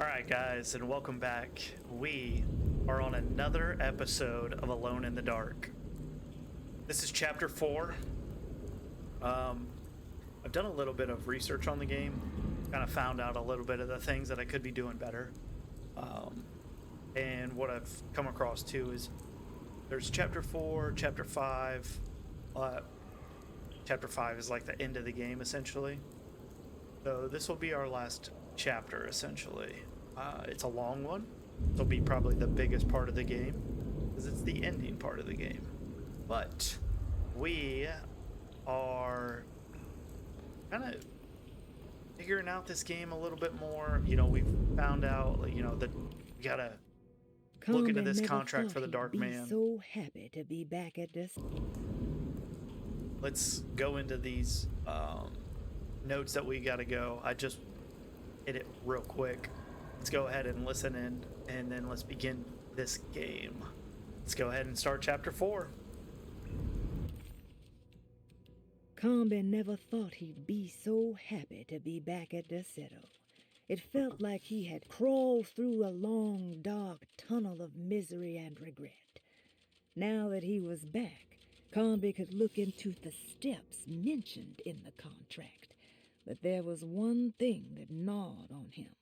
Alright, guys, and welcome back. We are on another episode of Alone in the Dark. This is chapter 4. I've done a little bit of research on the game, kind of found out a little bit of the things that I could be doing better. And what I've come across too is there's chapter 4, chapter 5. Chapter 5 is like the end of the game, essentially. So this will be our last chapter, essentially. It's a long one. It'll be probably the biggest part of the game, because it's the ending part of the game. But we are kind of figuring out this game a little bit more. You know, we've found out, you know, that we gotta look into this contract for the Dark Man. So happy to be back at this. Let's go into these notes that we gotta go. I just hit it real quick. Let's go ahead and listen in, and then let's begin this game. Let's go ahead and start chapter 4. Carnby never thought he'd be so happy to be back at Derceto. It felt like he had crawled through a long, dark tunnel of misery and regret. Now that he was back, Carnby could look into the steps mentioned in the contract. But there was one thing that gnawed on him.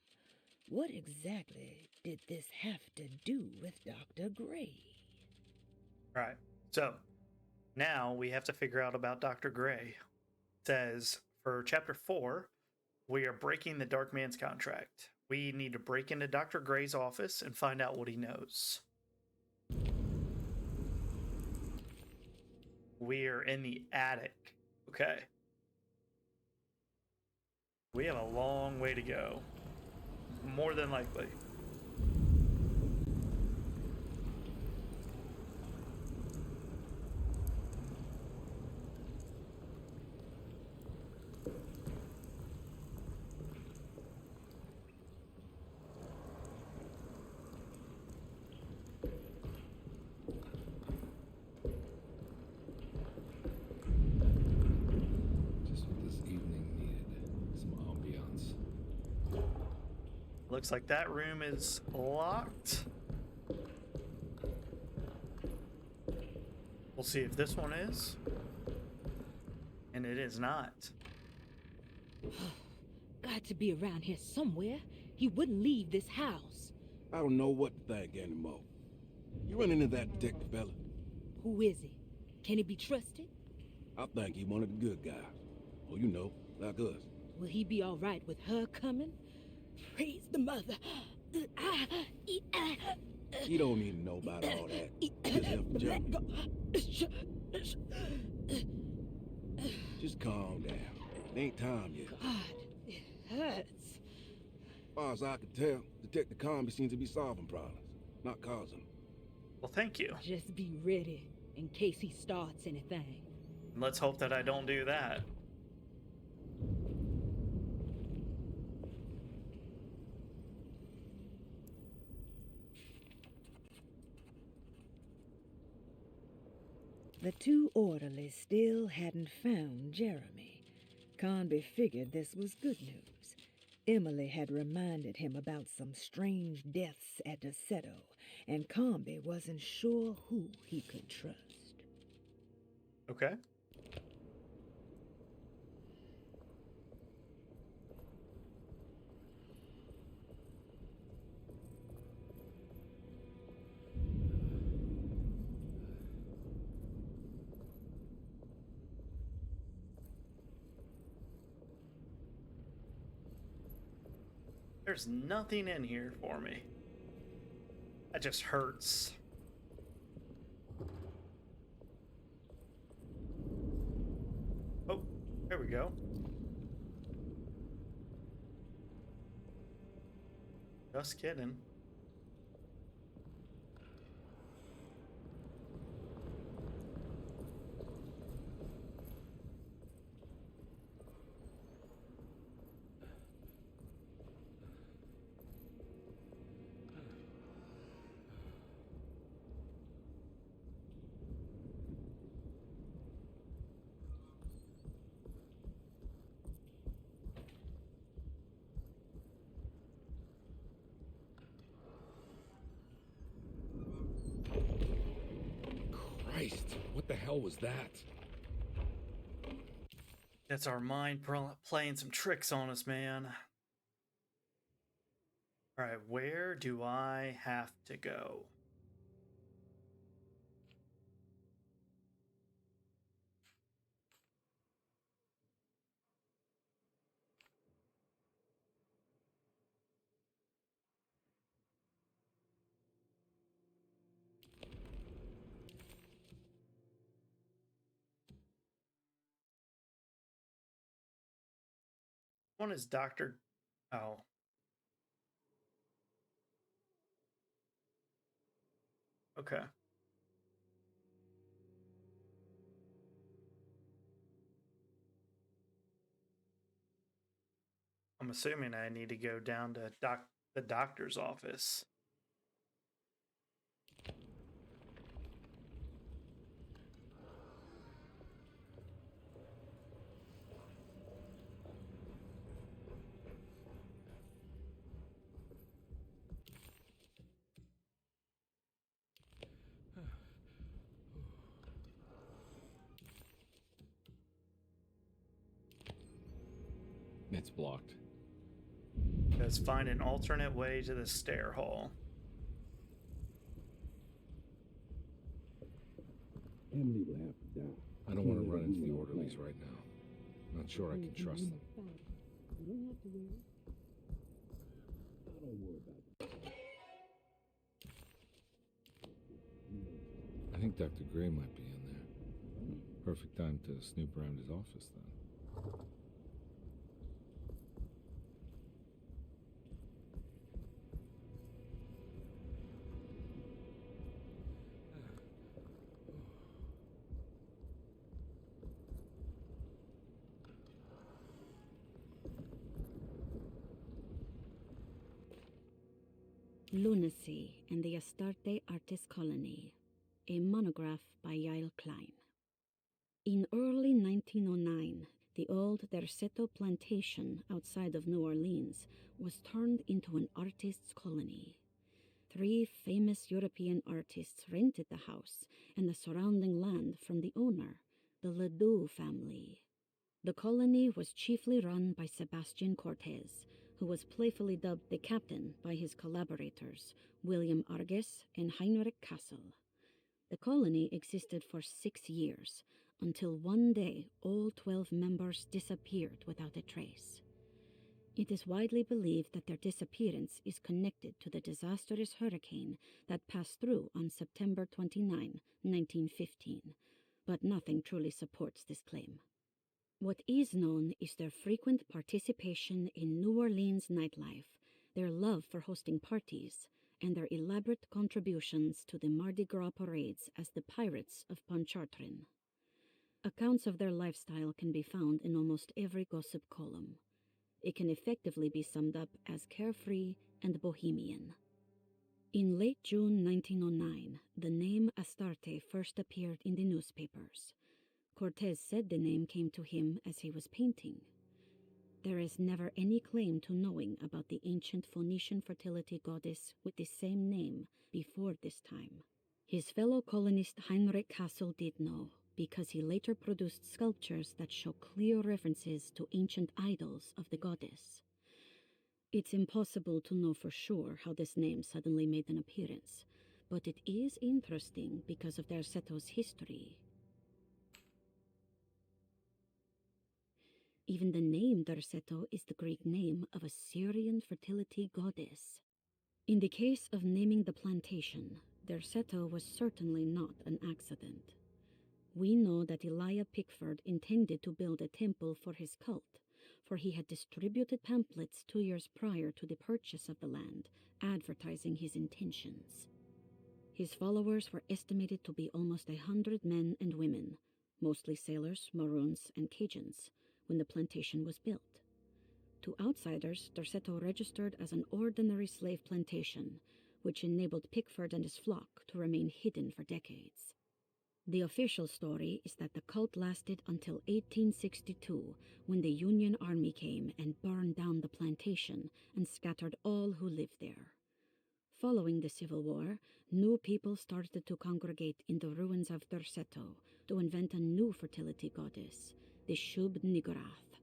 What exactly did this have to do with Dr. Gray? Right. So now we have to figure out about Dr. Gray. It says for chapter 4, we are breaking the Dark Man's contract. We need to break into Dr. Gray's office and find out what he knows. We are in the attic. Okay. We have a long way to go. More than likely. Looks like that room is locked. We'll see if this one is. And it is not. Got to be around here somewhere. He wouldn't leave this house. I don't know what to think anymore. You run into that detective fella? Who is he? Can he be trusted? I think he one of the good guys. Oh, you know, like us. Will he be all right with her coming? Praise the mother. You don't need to know about all that. Just help the journey. Just calm down. It ain't time yet. God, it hurts. As far as I can tell, Detective Carnby seems to be solving problems, not causing them. Well, thank you. Just be ready in case he starts anything. Let's hope that I don't do that. The two orderlies still hadn't found Jeremy. Carnby figured this was good news. Emily had reminded him about some strange deaths at Derceto, and Carnby wasn't sure who he could trust. Okay. There's nothing in here for me. That just hurts. Oh, there we go. Just kidding. the hell was that? That's our mind playing some tricks on us, man. Alright, where do I have to go? One is Dr. Oh. Okay. I'm assuming I need to go down to the doctor's office. It's blocked. Let's find an alternate way to the stair hall. Emily will have to die. I don't want to run into the orderlies right now. Not sure I can trust them. You don't have to worry. I don't worry about it. I think Dr. Gray might be in there. Perfect time to snoop around his office then. Lunacy and the Astarte Artist Colony, a monograph by Yael Klein. In early 1909, the old Derceto plantation outside of New Orleans was turned into an artist's colony. 3 famous European artists rented the house and the surrounding land from the owner, the Ledoux family. The colony was chiefly run by Sebastian Cortez, who was playfully dubbed the captain by his collaborators, William Arges and Heinrich Kassel. The colony existed for 6 years, until one day all 12 members disappeared without a trace. It is widely believed that their disappearance is connected to the disastrous hurricane that passed through on September 29, 1915, but nothing truly supports this claim. What is known is their frequent participation in New Orleans nightlife, their love for hosting parties, and their elaborate contributions to the Mardi Gras parades as the Pirates of Pontchartrain. Accounts of their lifestyle can be found in almost every gossip column. It can effectively be summed up as carefree and bohemian. In late June 1909, the name Astarte first appeared in the newspapers. Cortez said the name came to him as he was painting. There is never any claim to knowing about the ancient Phoenician fertility goddess with the same name before this time. His fellow colonist Heinrich Kassel did know, because he later produced sculptures that show clear references to ancient idols of the goddess. It's impossible to know for sure how this name suddenly made an appearance, but it is interesting because of Derceto's history. Even the name Derceto is the Greek name of a Syrian fertility goddess. In the case of naming the plantation, Derceto was certainly not an accident. We know that Elijah Pickford intended to build a temple for his cult, for he had distributed pamphlets 2 years prior to the purchase of the land, advertising his intentions. His followers were estimated to be almost 100 men and women, mostly sailors, Maroons, and Cajuns, when the plantation was built. To outsiders, Derceto registered as an ordinary slave plantation, which enabled Pickford and his flock to remain hidden for decades. The official story is that the cult lasted until 1862, when the Union Army came and burned down the plantation and scattered all who lived there. Following the Civil War, new people started to congregate in the ruins of Derceto to invent a new fertility goddess, the Shub Niggurath.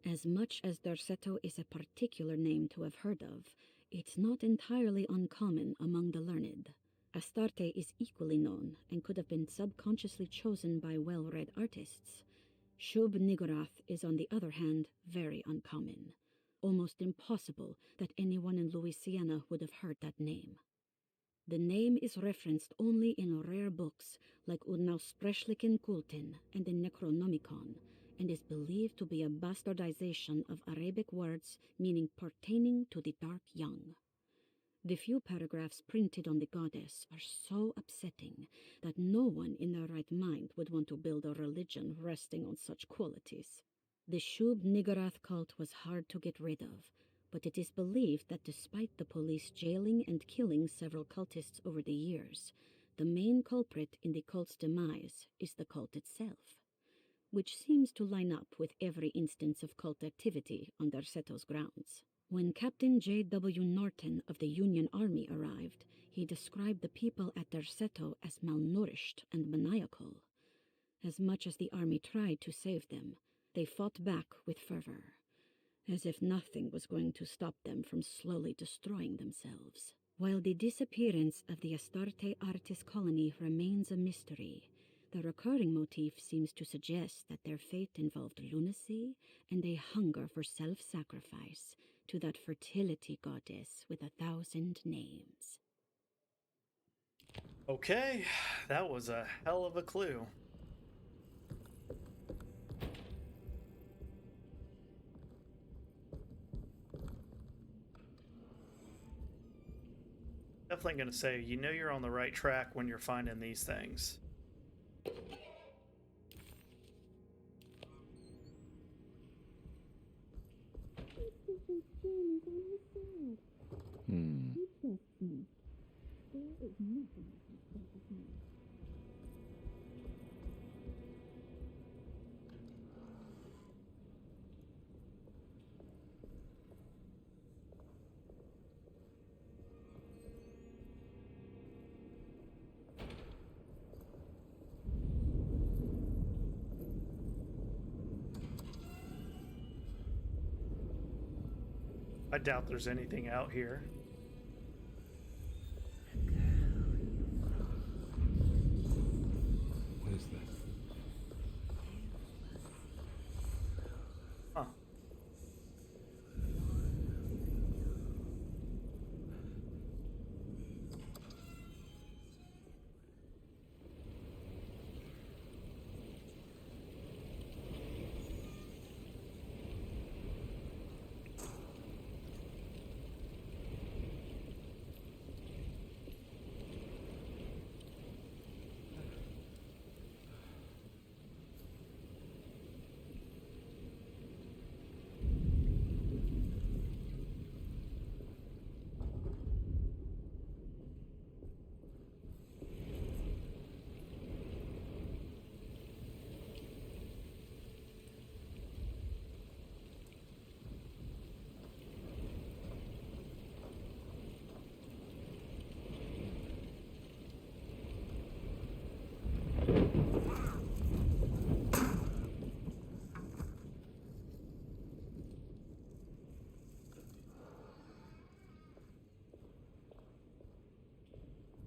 As much as Derceto is a particular name to have heard of, it's not entirely uncommon among the learned. Astarte is equally known and could have been subconsciously chosen by well-read artists. Shub Niggurath is, on the other hand, very uncommon. Almost impossible that anyone in Louisiana would have heard that name. The name is referenced only in rare books like Unausprechlichen Kulten and the Necronomicon, and is believed to be a bastardization of Arabic words meaning pertaining to the dark young. The few paragraphs printed on the goddess are so upsetting that no one in their right mind would want to build a religion resting on such qualities. The Shub Niggurath cult was hard to get rid of, but it is believed that despite the police jailing and killing several cultists over the years, the main culprit in the cult's demise is the cult itself, which seems to line up with every instance of cult activity on Derceto's grounds. When Captain J.W. Norton of the Union Army arrived, he described the people at Derceto as malnourished and maniacal. As much as the army tried to save them, they fought back with fervor, as if nothing was going to stop them from slowly destroying themselves. While the disappearance of the Astarte artist colony remains a mystery, the recurring motif seems to suggest that their fate involved lunacy and a hunger for self-sacrifice to that fertility goddess with 1,000 names. Okay, that was a hell of a clue. Definitely gonna say, you know you're on the right track when you're finding these things. I doubt there's anything out here. What is that? Huh.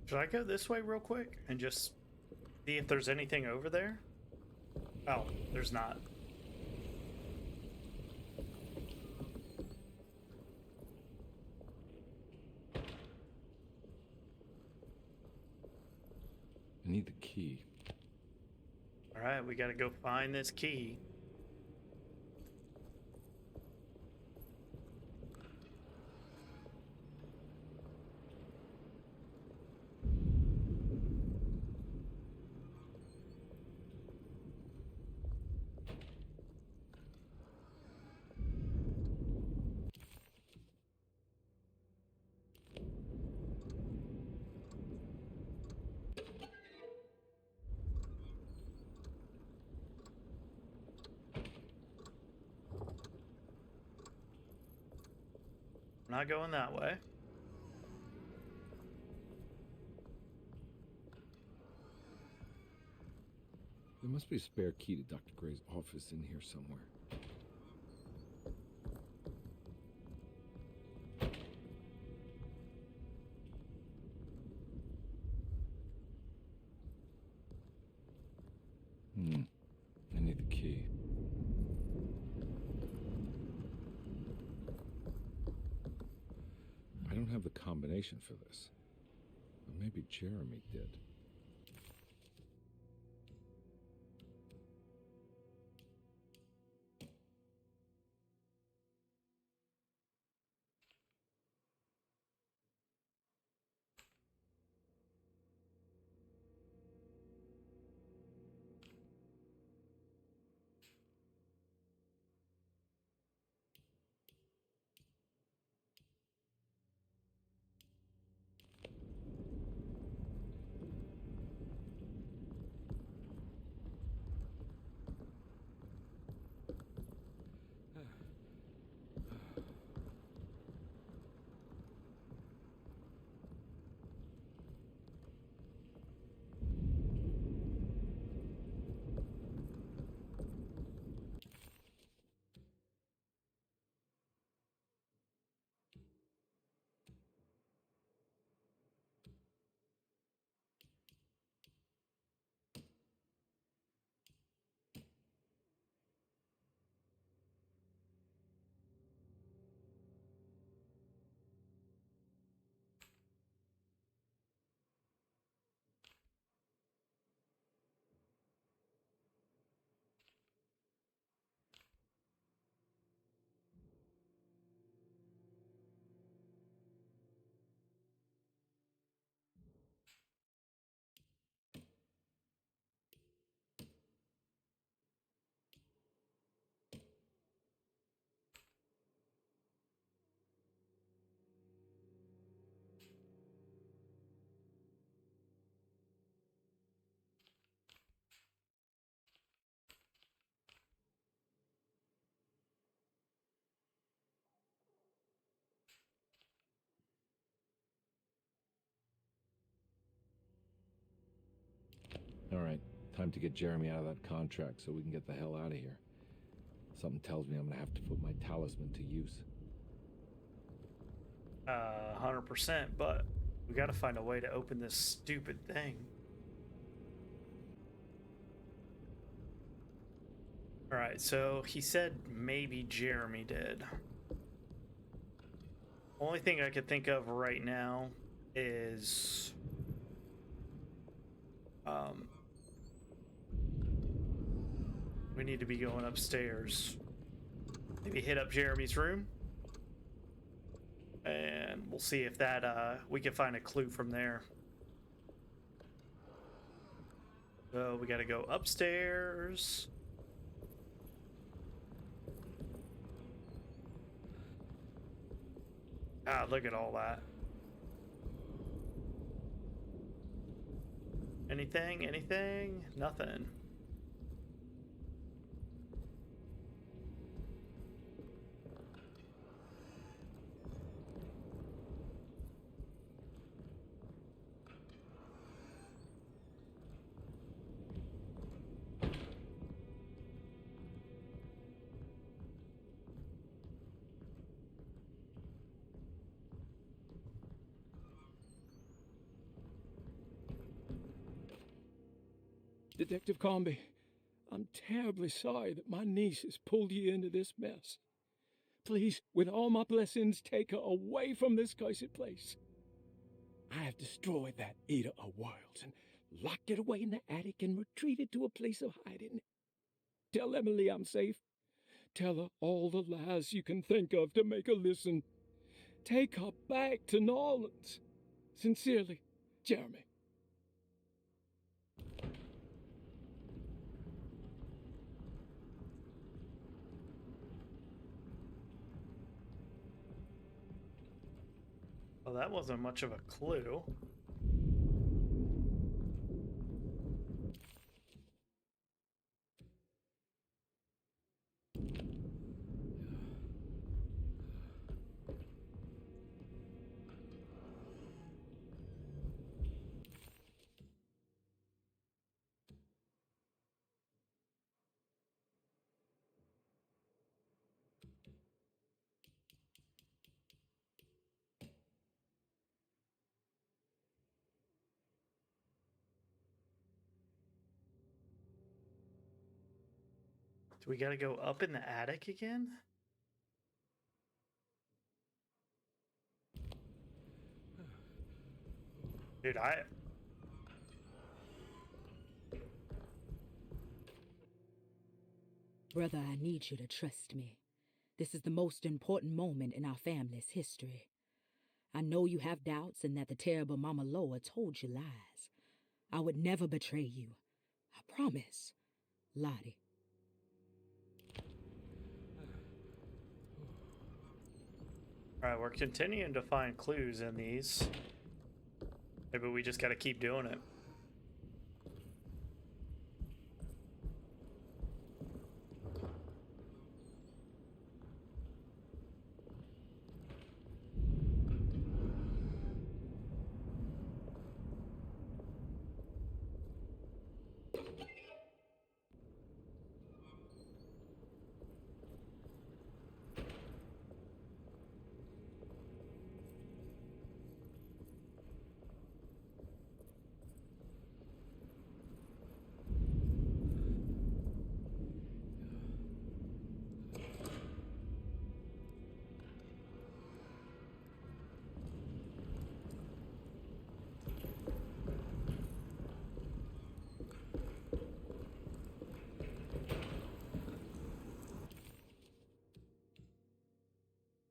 Should I go this way real quick and just see if there's anything over there? Oh, there's not. I need the key. Alright, we gotta go find this key. We're not going that way. There must be a spare key to Dr. Gray's office in here somewhere. I need the key. I don't have the combination for this. But maybe Jeremy did. All right, time to get Jeremy out of that contract so we can get the hell out of here. Something tells me I'm gonna have to put my talisman to use. 100%, but we gotta find a way to open this stupid thing. Alright, so he said maybe Jeremy did. Only thing I could think of right now is we need to be going upstairs. Maybe hit up Jeremy's room, and we'll see if that we can find a clue from there. So we gotta go upstairs. Ah, look at all that. Anything? Anything? Nothing. Detective Carnby, I'm terribly sorry that my niece has pulled you into this mess. Please, with all my blessings, take her away from this cursed place. I have destroyed that eater of worlds and locked it away in the attic and retreated to a place of hiding. Tell Emily I'm safe. Tell her all the lies you can think of to make her listen. Take her back to New Orleans. Sincerely, Jeremy. Well, that wasn't much of a clue. Do we gotta go up in the attic again? Dude, Brother, I need you to trust me. This is the most important moment in our family's history. I know you have doubts and that the terrible Mama Loa told you lies. I would never betray you. I promise. Lottie. Alright, we're continuing to find clues in these. Maybe we just gotta keep doing it.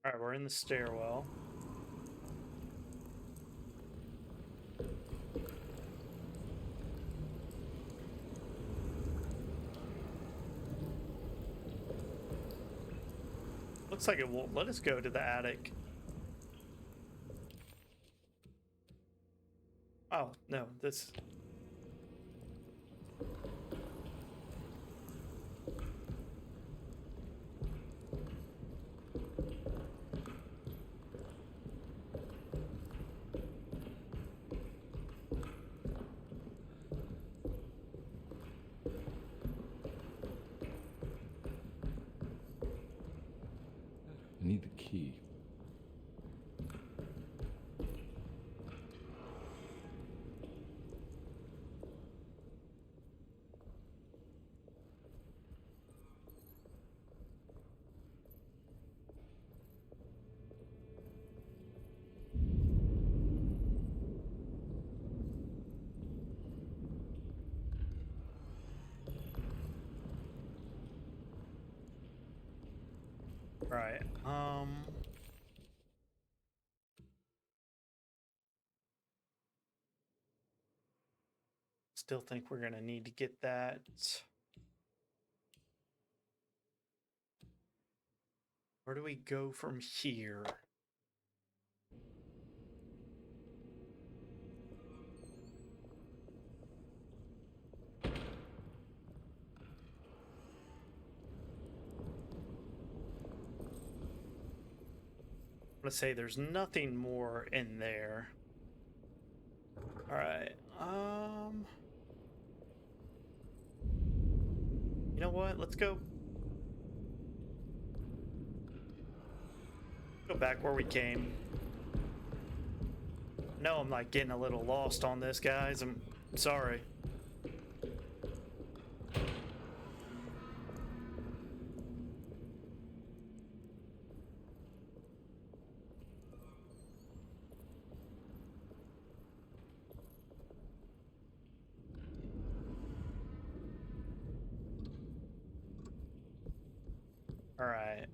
Alright, we're in the stairwell. Looks like it won't let us go to the attic. Oh, no, this... I need the key. Right, still think we're gonna need to get that. Where do we go from here? I'm gonna say there's nothing more in there. All right. You know what? Let's go back where we came. No, I'm like getting a little lost on this, guys. I'm sorry. All right.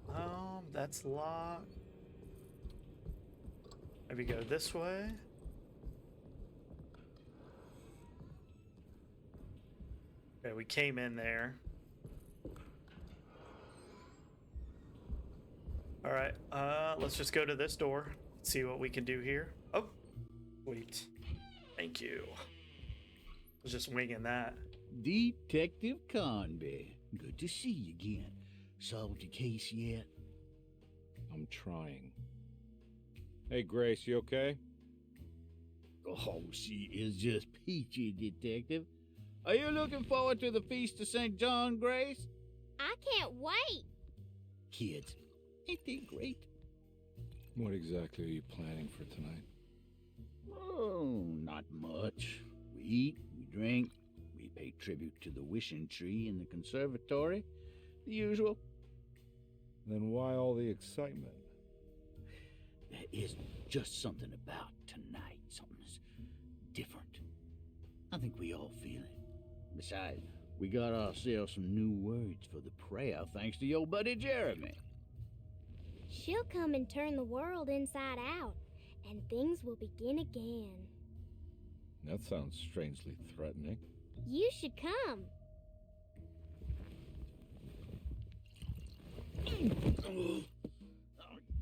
That's locked. Maybe go this way. Okay, we came in there. All right. Let's just go to this door. See what we can do here. Oh, wait. Thank you. I was just winging that. Detective Carnby. Good to see you again. Solved your case yet? I'm trying. Hey, Grace, you okay? Oh, she is just peachy, Detective. Are you looking forward to the Feast of St. John, Grace? I can't wait. Kids, ain't they great? What exactly are you planning for tonight? Oh, not much. We eat, we drink, we pay tribute to the wishing tree in the conservatory, The usual. Then why all the excitement? There is just something about tonight. Something's different. I think we all feel it. Besides, we got ourselves some new words for the prayer thanks to your buddy Jeremy. She'll come and turn the world inside out, and things will begin again. That sounds strangely threatening. You should come.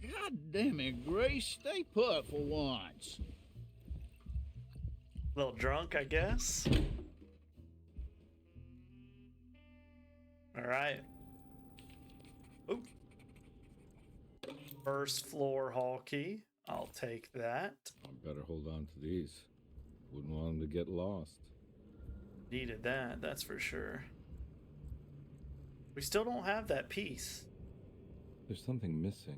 God damn it, Grace. Stay put for once. A little drunk, I guess. All right. Oop. First floor hall key. I'll take that. I better hold on to these. Wouldn't want them to get lost. Needed that, that's for sure. We still don't have that piece. There's something missing.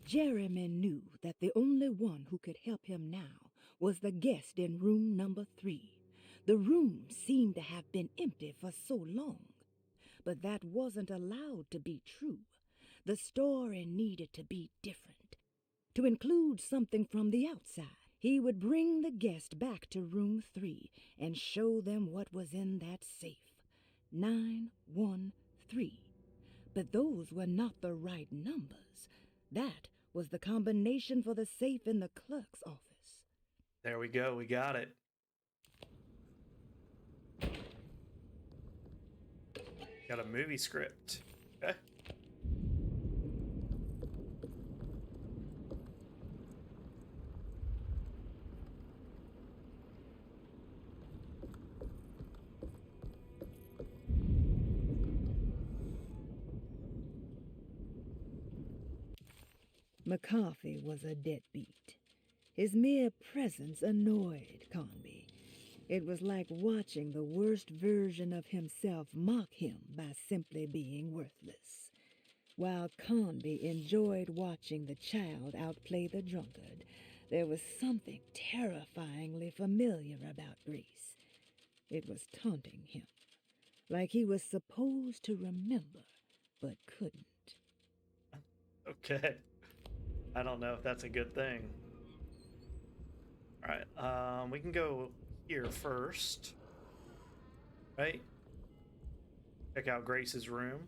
Jeremy knew that the only one who could help him now was the guest in room number 3. The room seemed to have been empty for so long. But that wasn't allowed to be true. The story needed to be different. To include something from the outside, he would bring the guest back to room 3 and show them what was in that safe. 913. But those were not the right numbers. That was the combination for the safe in the clerk's office. There we go, we got it. Got a movie script. Okay. McCarthy was a deadbeat. His mere presence annoyed Carnby. It was like watching the worst version of himself mock him by simply being worthless. While Carnby enjoyed watching the child outplay the drunkard, there was something terrifyingly familiar about Grace. It was taunting him, like he was supposed to remember, but couldn't. Okay. I don't know if that's a good thing. All right, we can go here first, right? Check out Grace's room.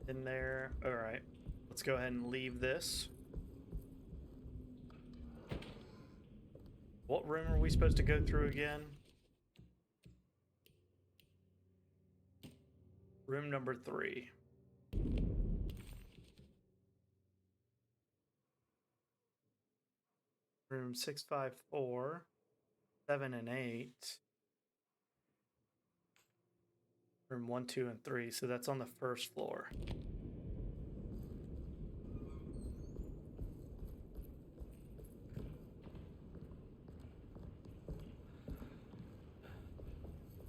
In there. All right. Let's go ahead and leave this. What room are we supposed to go through again? Room number 3. Room 654, 7 and 8. Room 1, 2, and 3. So that's on the first floor.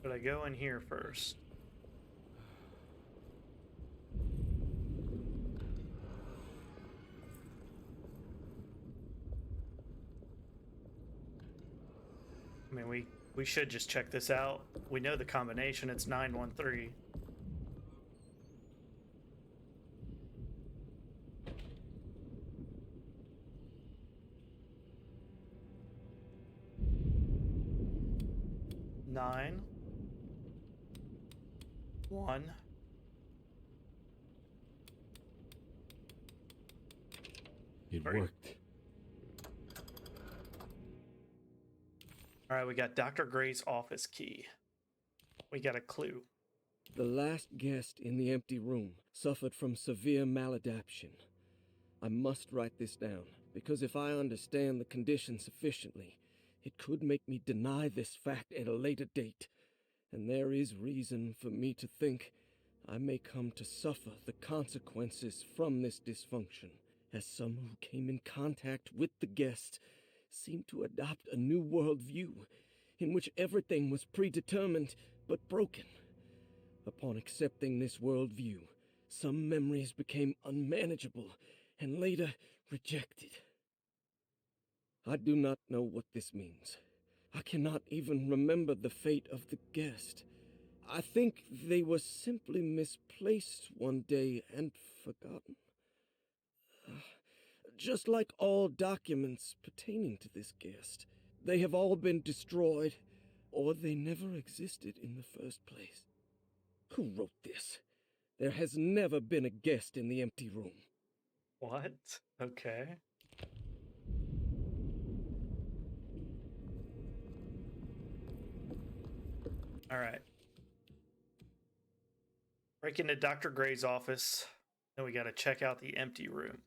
But I go in here first. I mean, we should just check this out. We know the combination, it's 913. Nine. 1. It Three. worked. All right, we got Dr. Gray's office key. We got a clue. The last guest in the empty room suffered from severe maladaptation. I must write this down. because if I understand the condition sufficiently, it could make me deny this fact at a later date, and there is reason for me to think I may come to suffer the consequences from this dysfunction, as some who came in contact with the guest seem to adopt a new worldview in which everything was predetermined but broken. Upon accepting this worldview, some memories became unmanageable and later rejected. I do not know what this means. I cannot even remember the fate of the guest. I think they were simply misplaced one day and forgotten. Just like all documents pertaining to this guest, they have all been destroyed, or they never existed in the first place. Who wrote this? There has never been a guest in the empty room. What? Okay. All right. Break into Dr. Gray's office. Then we got to check out the empty room.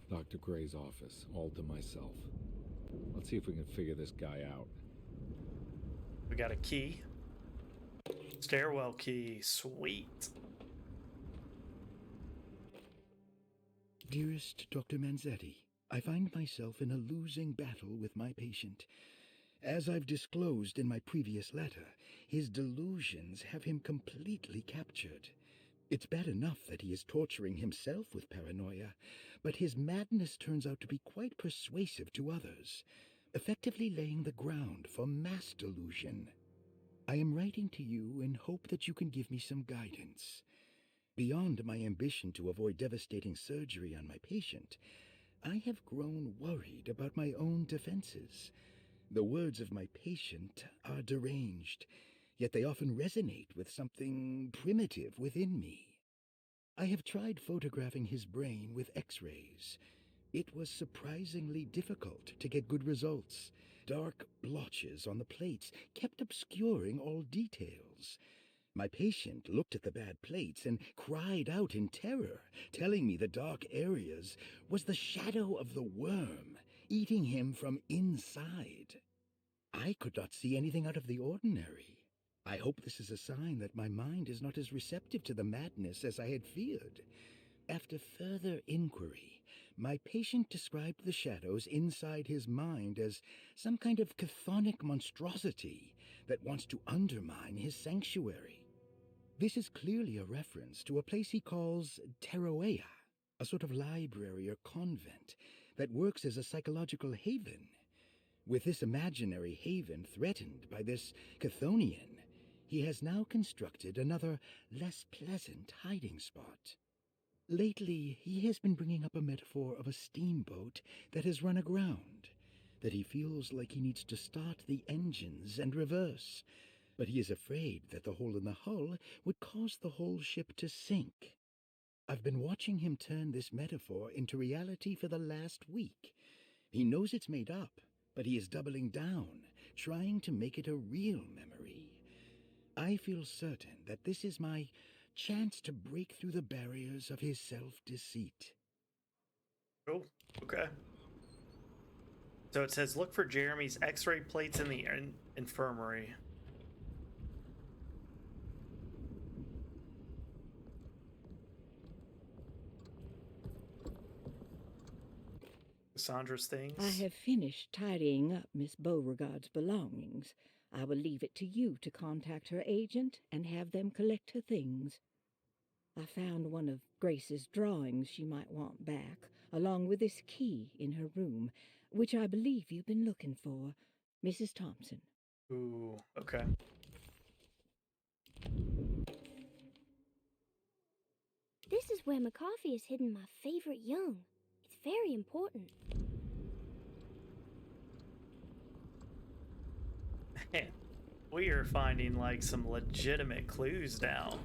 Dr. Gray's office, all to myself. Let's see if we can figure this guy out. We got a key. Stairwell key. Sweet. Dearest Dr. Manzetti, I find myself in a losing battle with my patient. As I've disclosed in my previous letter, his delusions have him completely captured. It's bad enough that he is torturing himself with paranoia, but his madness turns out to be quite persuasive to others, effectively laying the ground for mass delusion. I am writing to you in hope that you can give me some guidance. Beyond my ambition to avoid devastating surgery on my patient, I have grown worried about my own defenses. The words of my patient are deranged, yet they often resonate with something primitive within me. I have tried photographing his brain with X-rays. It was surprisingly difficult to get good results. Dark blotches on the plates kept obscuring all details. My patient looked at the bad plates and cried out in terror, telling me the dark areas was the shadow of the worm, eating him from inside. I could not see anything out of the ordinary. I hope this is a sign that my mind is not as receptive to the madness as I had feared. After further inquiry, my patient described the shadows inside his mind as some kind of chthonic monstrosity that wants to undermine his sanctuary. This is clearly a reference to a place he calls Teroea, a sort of library or convent that works as a psychological haven. With this imaginary haven threatened by this Chthonian, he has now constructed another, less pleasant hiding spot. Lately, he has been bringing up a metaphor of a steamboat that has run aground, that he feels like he needs to start the engines and reverse, but he is afraid that the hole in the hull would cause the whole ship to sink. I've been watching him turn this metaphor into reality for the last week. He knows it's made up, but he is doubling down, trying to make it a real memory. I feel certain that this is my chance to break through the barriers of his self-deceit. Cool. Okay. So it says, look for Jeremy's X-ray plates in the infirmary. Cassandra's things. I have finished tidying up Miss Beauregard's belongings. I will leave it to you to contact her agent and have them collect her things. I found one of Grace's drawings she might want back, along with this key in her room, which I believe you've been looking for, Mrs. Thompson. Ooh, okay. This is where McCarthy has hidden my favorite young. It's very important. We are finding like some legitimate clues now.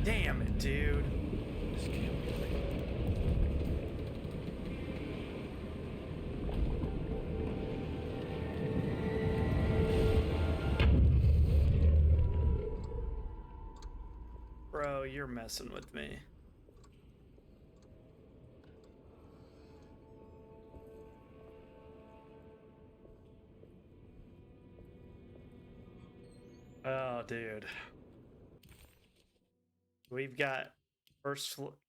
Damn it, dude. This can't be right. Bro, you're messing with me. Oh, dude. We've got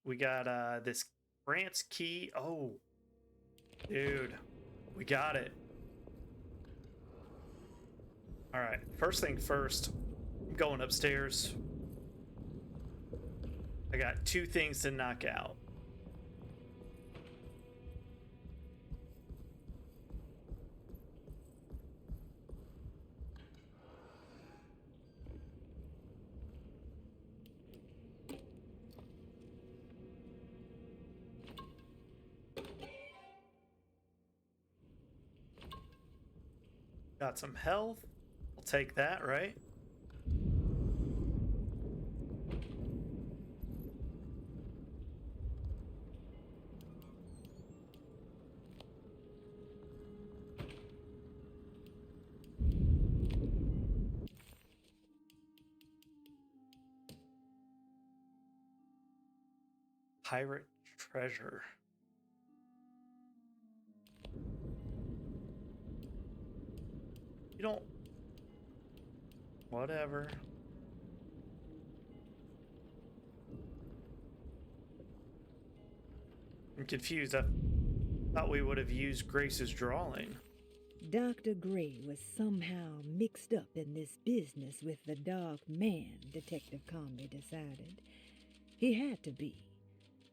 we got this France key. Oh, dude, we got it. All right, first thing first, I'm going upstairs. I got 2 things to knock out. Got some health. I'll take that, right? Pirate treasure. You don't... Whatever. I'm confused. I thought we would have used Grace's drawing. Dr. Gray was somehow mixed up in this business with the Dark Man, Detective Carnby decided. He had to be.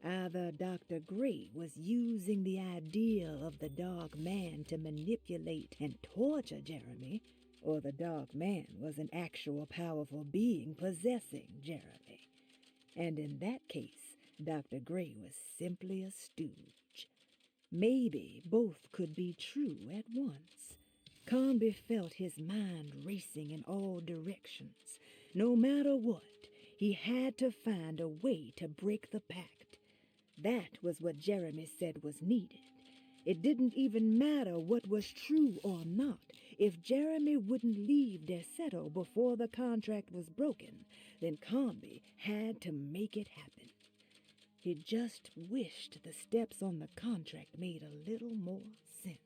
Either Dr. Gray was using the idea of the Dark Man to manipulate and torture Jeremy, or the Dark Man was an actual powerful being possessing Jeremy. And in that case, Dr. Gray was simply a stooge. Maybe both could be true at once. Carnby felt his mind racing in all directions. No matter what, he had to find a way to break the pact. That was what Jeremy said was needed. It didn't even matter what was true or not. If Jeremy wouldn't leave Derceto before the contract was broken, then Carnby had to make it happen. He just wished the steps on the contract made a little more sense.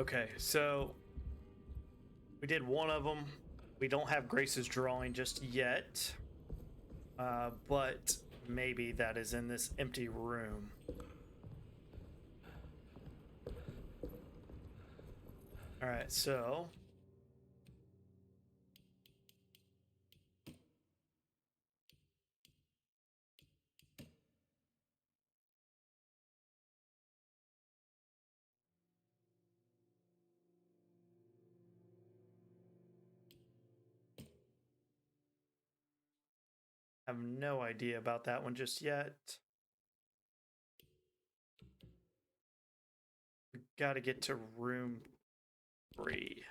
Okay, so we did one of them. We don't have Grace's drawing just yet, but maybe that is in this empty room. All right, so I have no idea about that one just yet. We gotta get to room 3.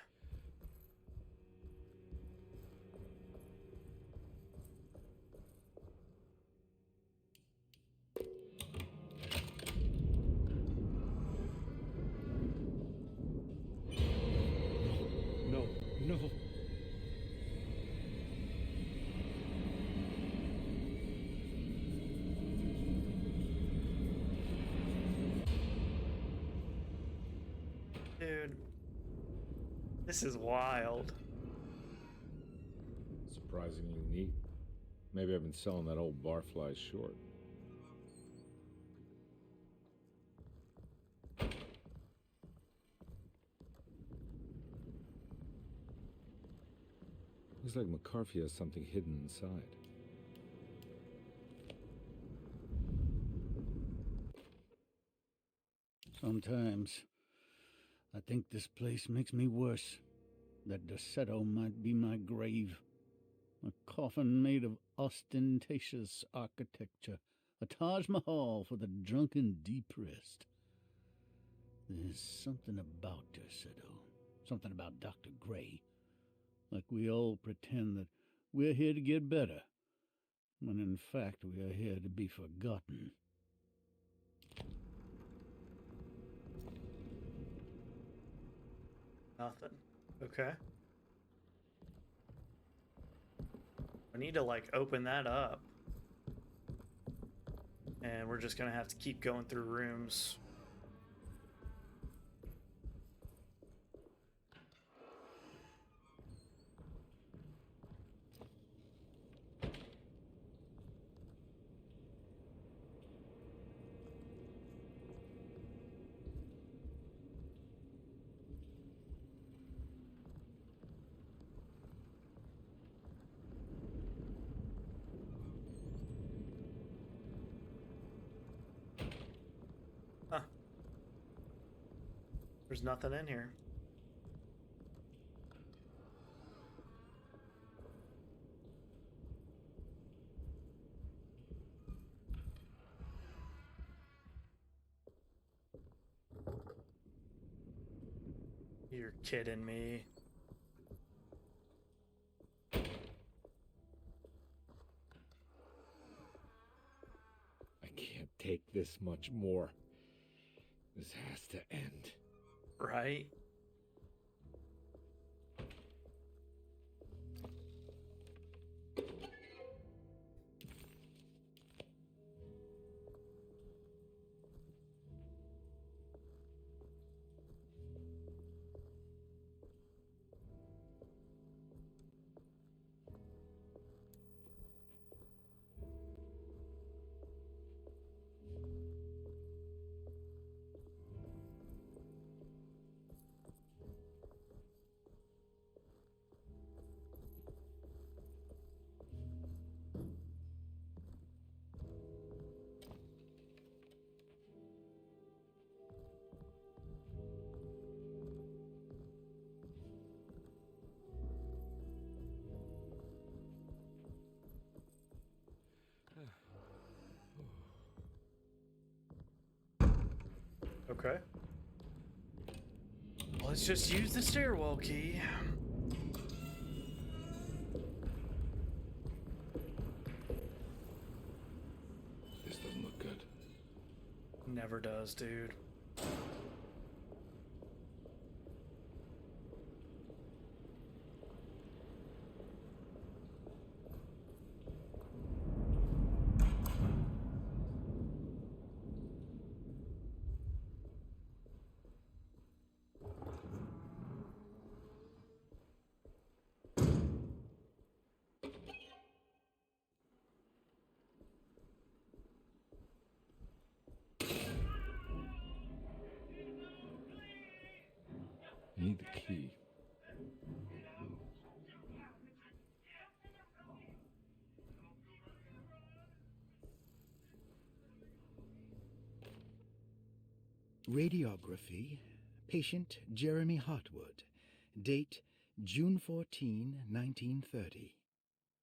No, no. Dude, this is wild. Surprisingly neat. Maybe I've been selling that old barfly short. Looks like McCarthy has something hidden inside. Sometimes I think this place makes me worse. That Derceto might be my grave. A coffin made of ostentatious architecture. A Taj Mahal for the drunken depressed. There's something about Derceto. Something about Dr. Gray. Like we all pretend that we're here to get better, when in fact we are here to be forgotten. Nothing. Okay. I need to, like, open that up. And we're just gonna have to keep going through rooms. Huh. There's nothing in here. You're kidding me. I can't take this much more. This has to end. Right? Okay. Let's just use the stairwell key. This doesn't look good. Never does, dude. I need the key. Radiography. Patient Jeremy Hartwood. Date June 14, 1930.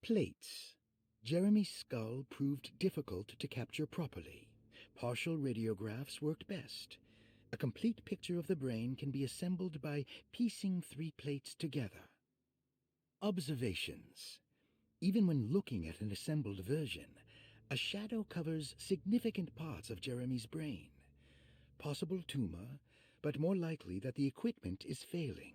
Plates. Jeremy's skull proved difficult to capture properly. Partial radiographs worked best. A complete picture of the brain can be assembled by piecing 3 plates together. Observations. Even when looking at an assembled version, a shadow covers significant parts of Jeremy's brain. Possible tumor, but more likely that the equipment is failing.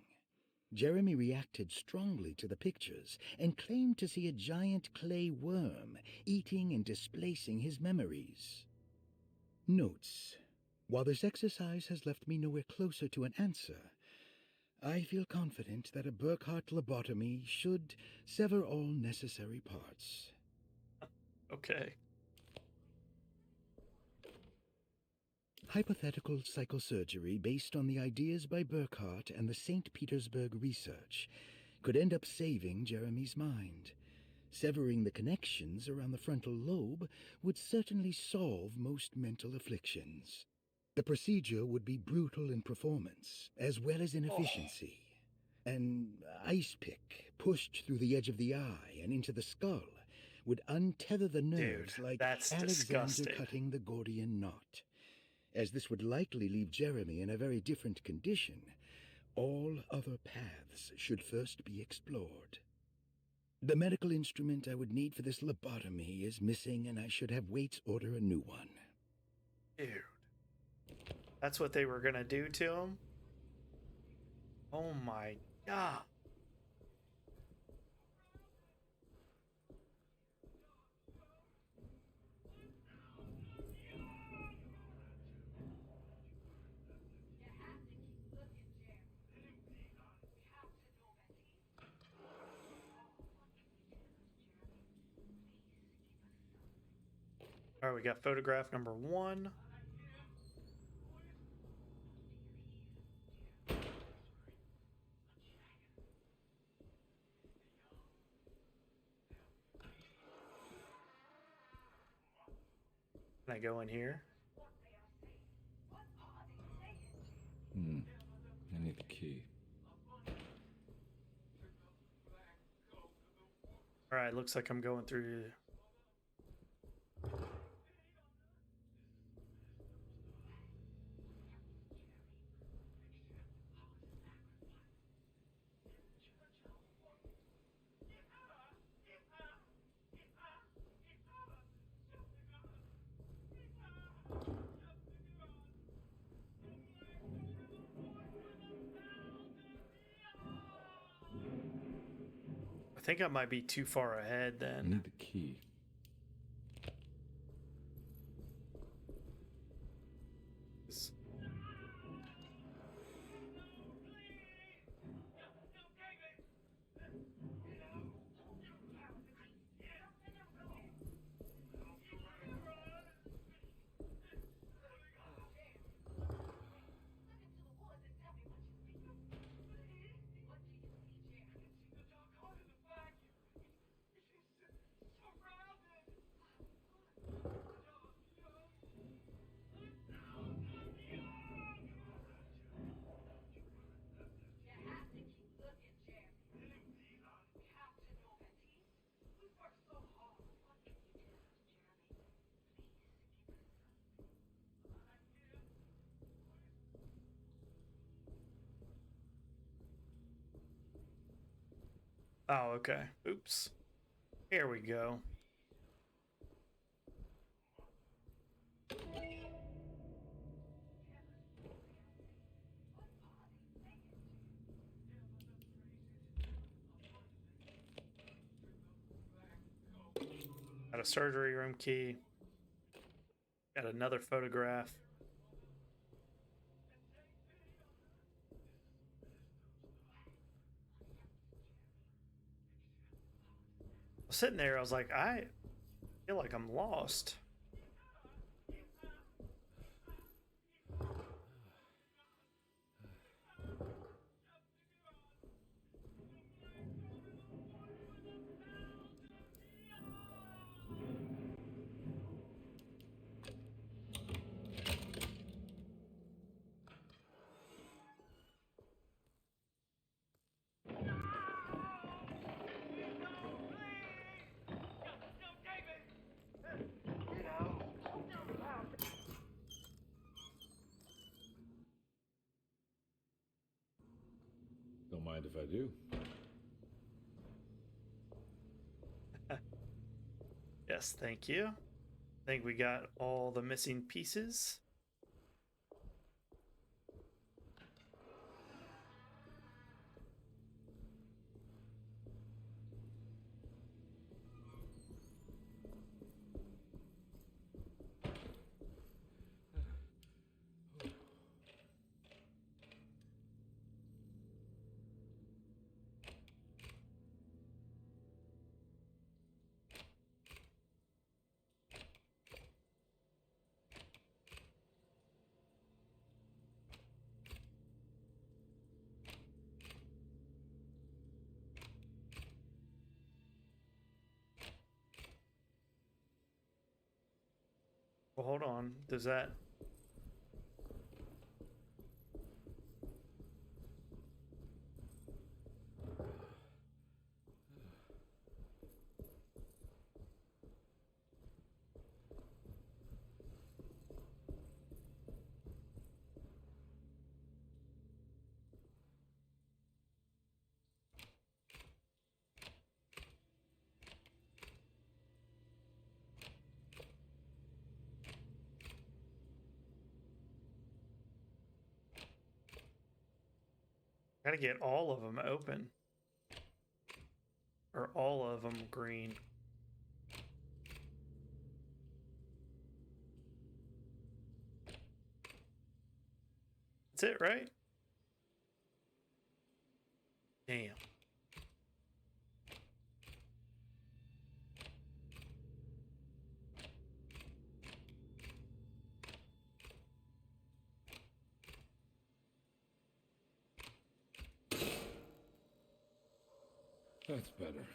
Jeremy reacted strongly to the pictures and claimed to see a giant clay worm eating and displacing his memories. Notes. While this exercise has left me nowhere closer to an answer, I feel confident that a Burkhardt lobotomy should sever all necessary parts. Okay. Hypothetical psychosurgery based on the ideas by Burkhardt and the St. Petersburg research could end up saving Jeremy's mind. Severing the connections around the frontal lobe would certainly solve most mental afflictions. The procedure would be brutal in performance, as well as in efficiency. An ice pick pushed through the edge of the eye and into the skull would untether the nerves like that's Alexander disgusting. cutting the Gordian knot. As this would likely leave Jeremy in a very different condition, all other paths should first be explored. The medical instrument I would need for this lobotomy is missing, and I should have Waits order a new one. Dude. That's what they were gonna do to him? Oh my god. All right, we got photograph number 1. Can I go in here? I need the key. All right, looks like I'm going through. I think I might be too far ahead I then. need the key. Oh, okay. Oops. Here we go. Got a surgery room key. Got another photograph. I was sitting there, I was like, I feel like I'm lost. Don't mind if I do. Yes, thank you. I think we got all the missing pieces. Well, hold on. Does that... Gotta get all of them open. Or all of them green. That's it, right? Damn. That's better.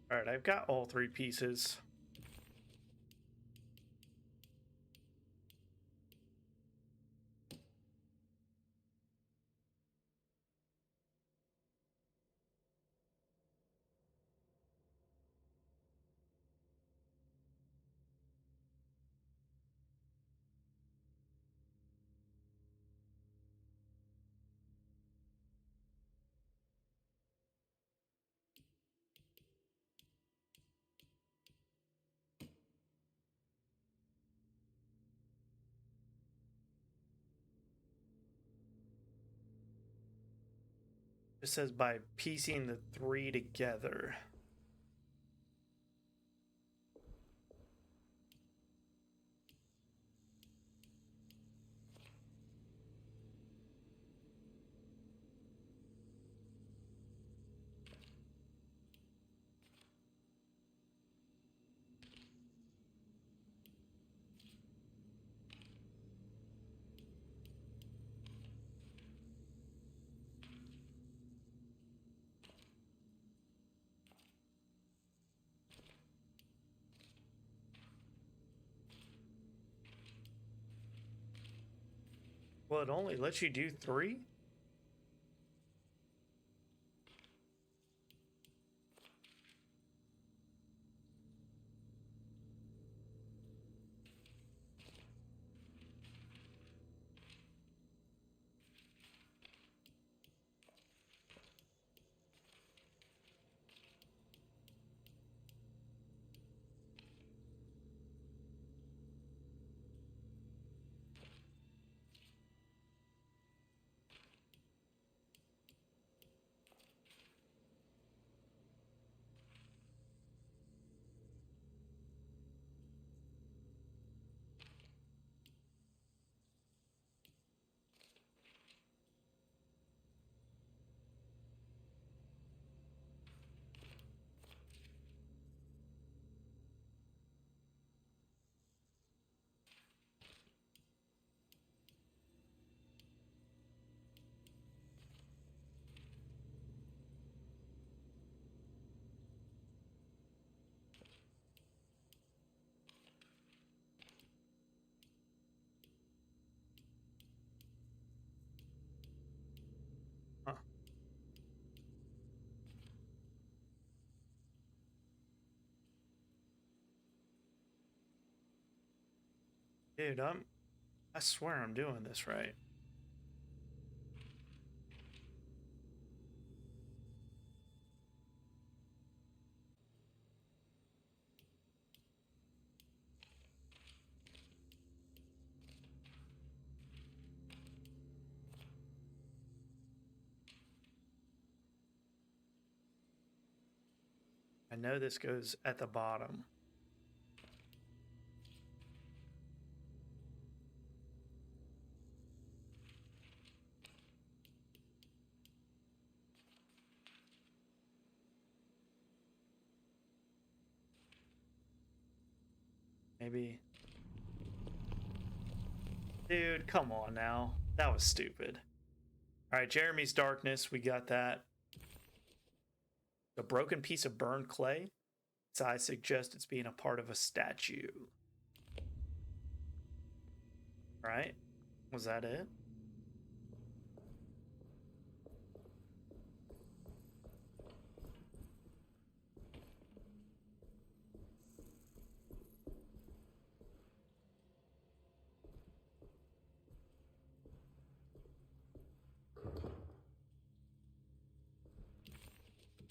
Alright, I've got all 3 pieces. It says by piecing the 3 together. Well, it only lets you do 3? Dude, I swear I'm doing this right. I know this goes at the bottom. Maybe. Dude, come on now. That was stupid. Alright, Jeremy's darkness. We got that. A broken piece of burned clay. So I suggest it's being a part of a statue. Right? Was that it?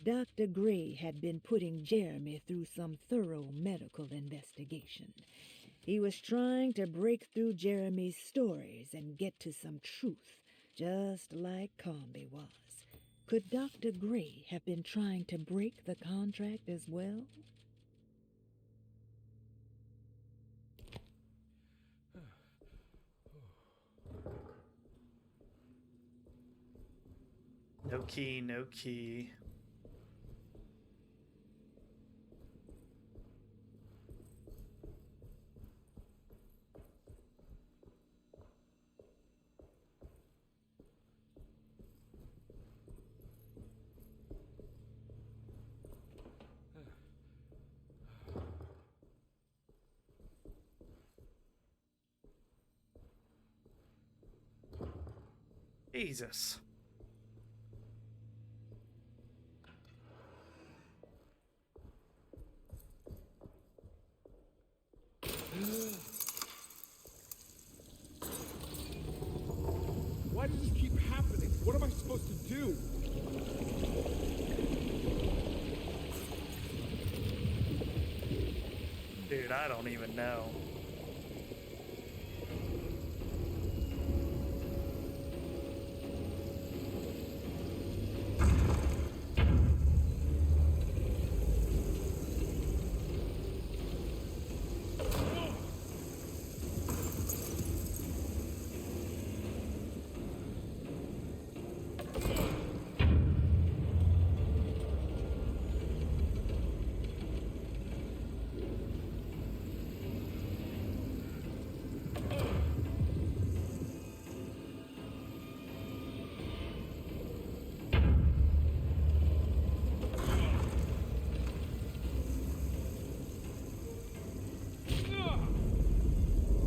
Dr. Gray had been putting Jeremy through some thorough medical investigation. He was trying to break through Jeremy's stories and get to some truth, just like Carnby was. Could Dr. Gray have been trying to break the contract as well? No key, no key. Jesus. Why does this keep happening? What am I supposed to do? Dude, I don't even know.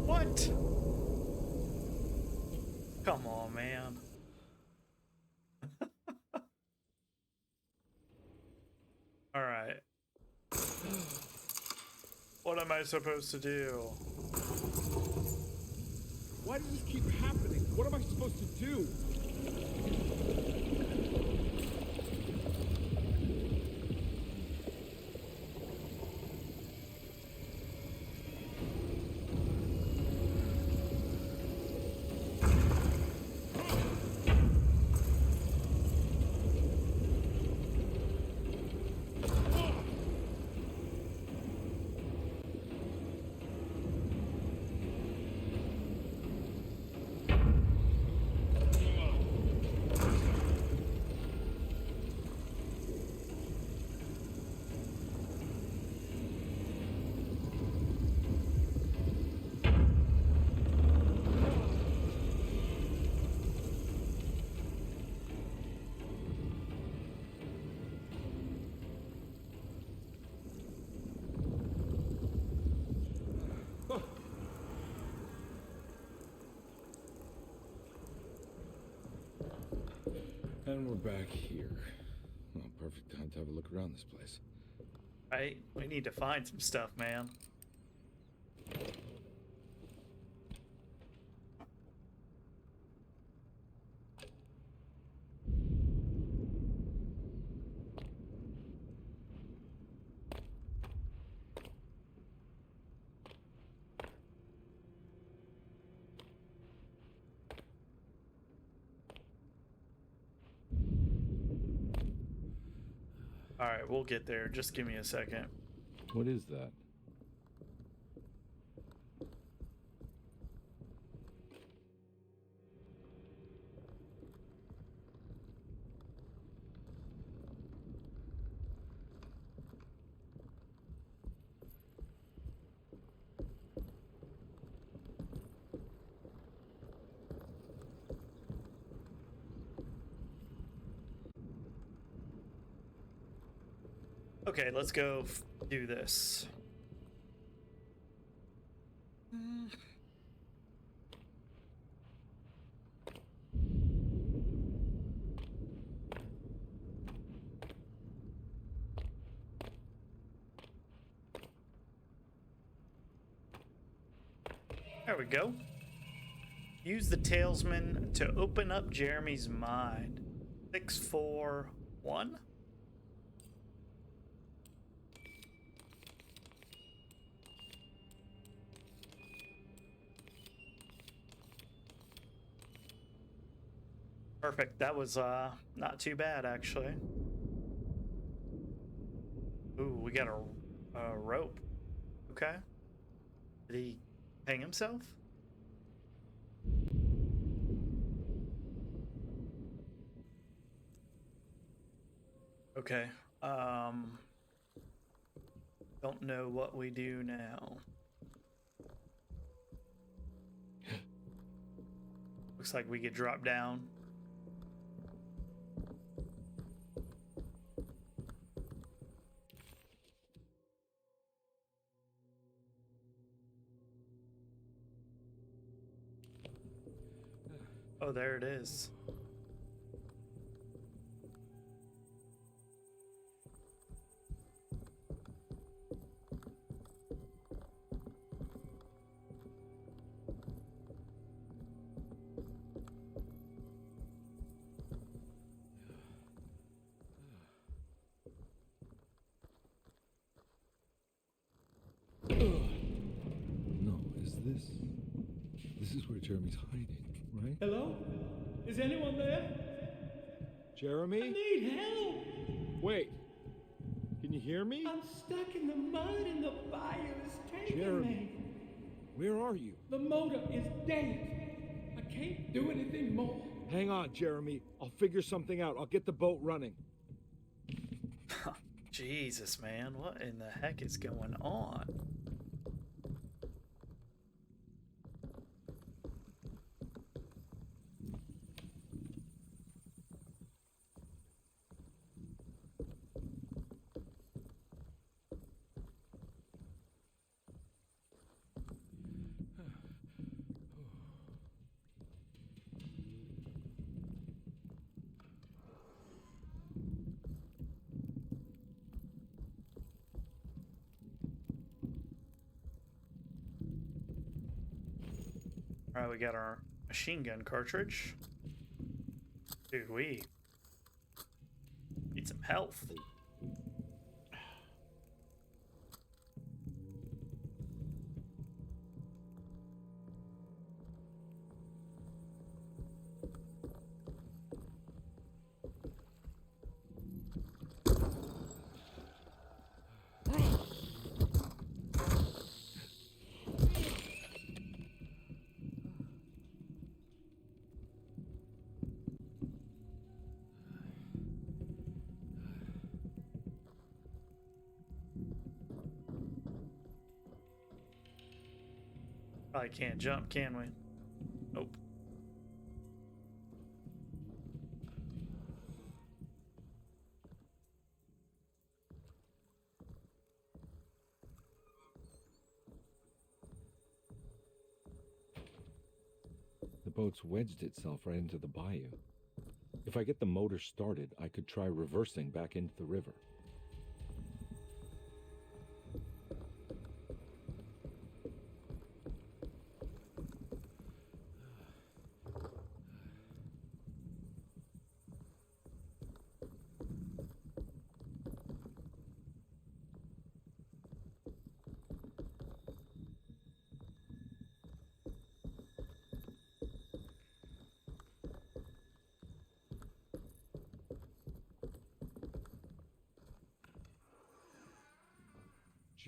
What? Come on, man. All right. What am I supposed to do? Why does this keep happening? What am I supposed to do? And we're back here. Well, perfect time to have a look around this place. Right? We need to find some stuff, man. All right, we'll get there. Just give me a second. What is that? Okay, let's go do this. There we go. Use the talisman to open up Jeremy's mind. 641. Perfect. That was not too bad, actually. Ooh, we got a rope. Okay. Did he hang himself? Okay. Don't know what we do now. Looks like we get dropped down. Oh, there it is. No, this is where Jeremy's hiding, right? Hello? Is anyone there? Jeremy? I need help! Wait. Can you hear me? I'm stuck in the mud and the fire is taking Jeremy. me. Where are you? The motor is dead. I can't do anything more. Hang on, Jeremy. I'll figure something out. I'll get the boat running. Jesus, man. What in the heck is going on? Alright, we got our machine gun cartridge. Dude, we need some health. Probably can't jump, can we? Nope. The boat's wedged itself right into the bayou. If I get the motor started, I could try reversing back into the river.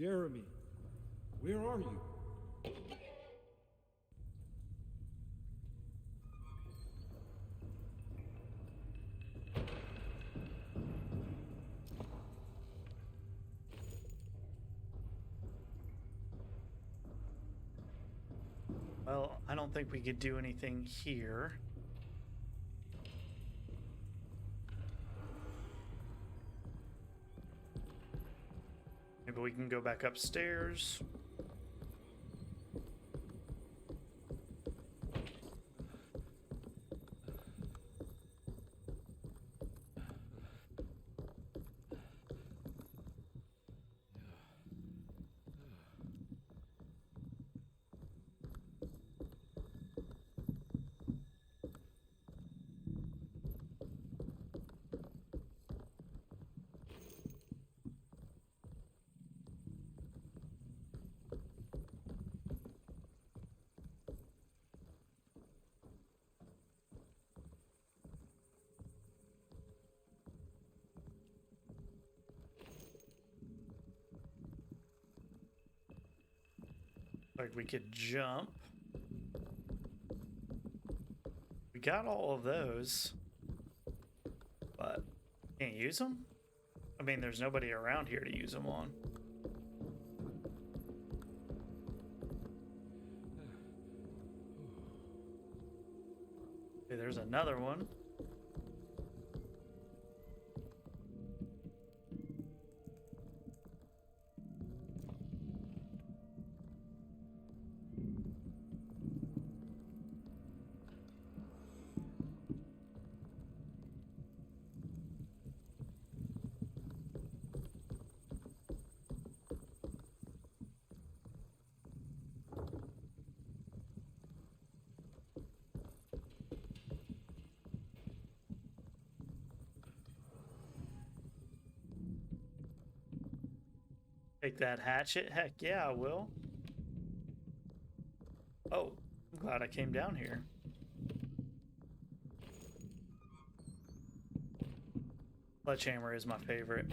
Jeremy, where are you? Well, I don't think we could do anything here. Maybe we can go back upstairs. Like we could jump. We got all of those, but can't use them? I mean, there's nobody around here to use them on. Okay, there's another one. Take that hatchet? Heck yeah, I will. Oh, I'm glad I came down here. Sledgehammer is my favorite.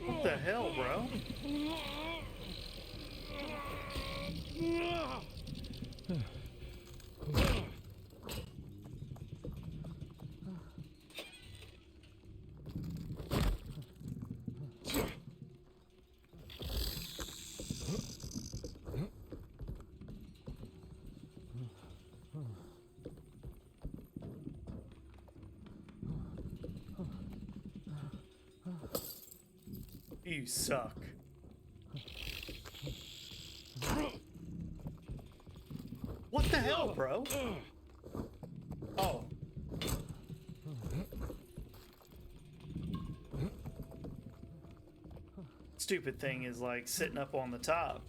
What the hell, bro? You suck. What the hell, bro? Oh. Stupid thing is like sitting up on the top.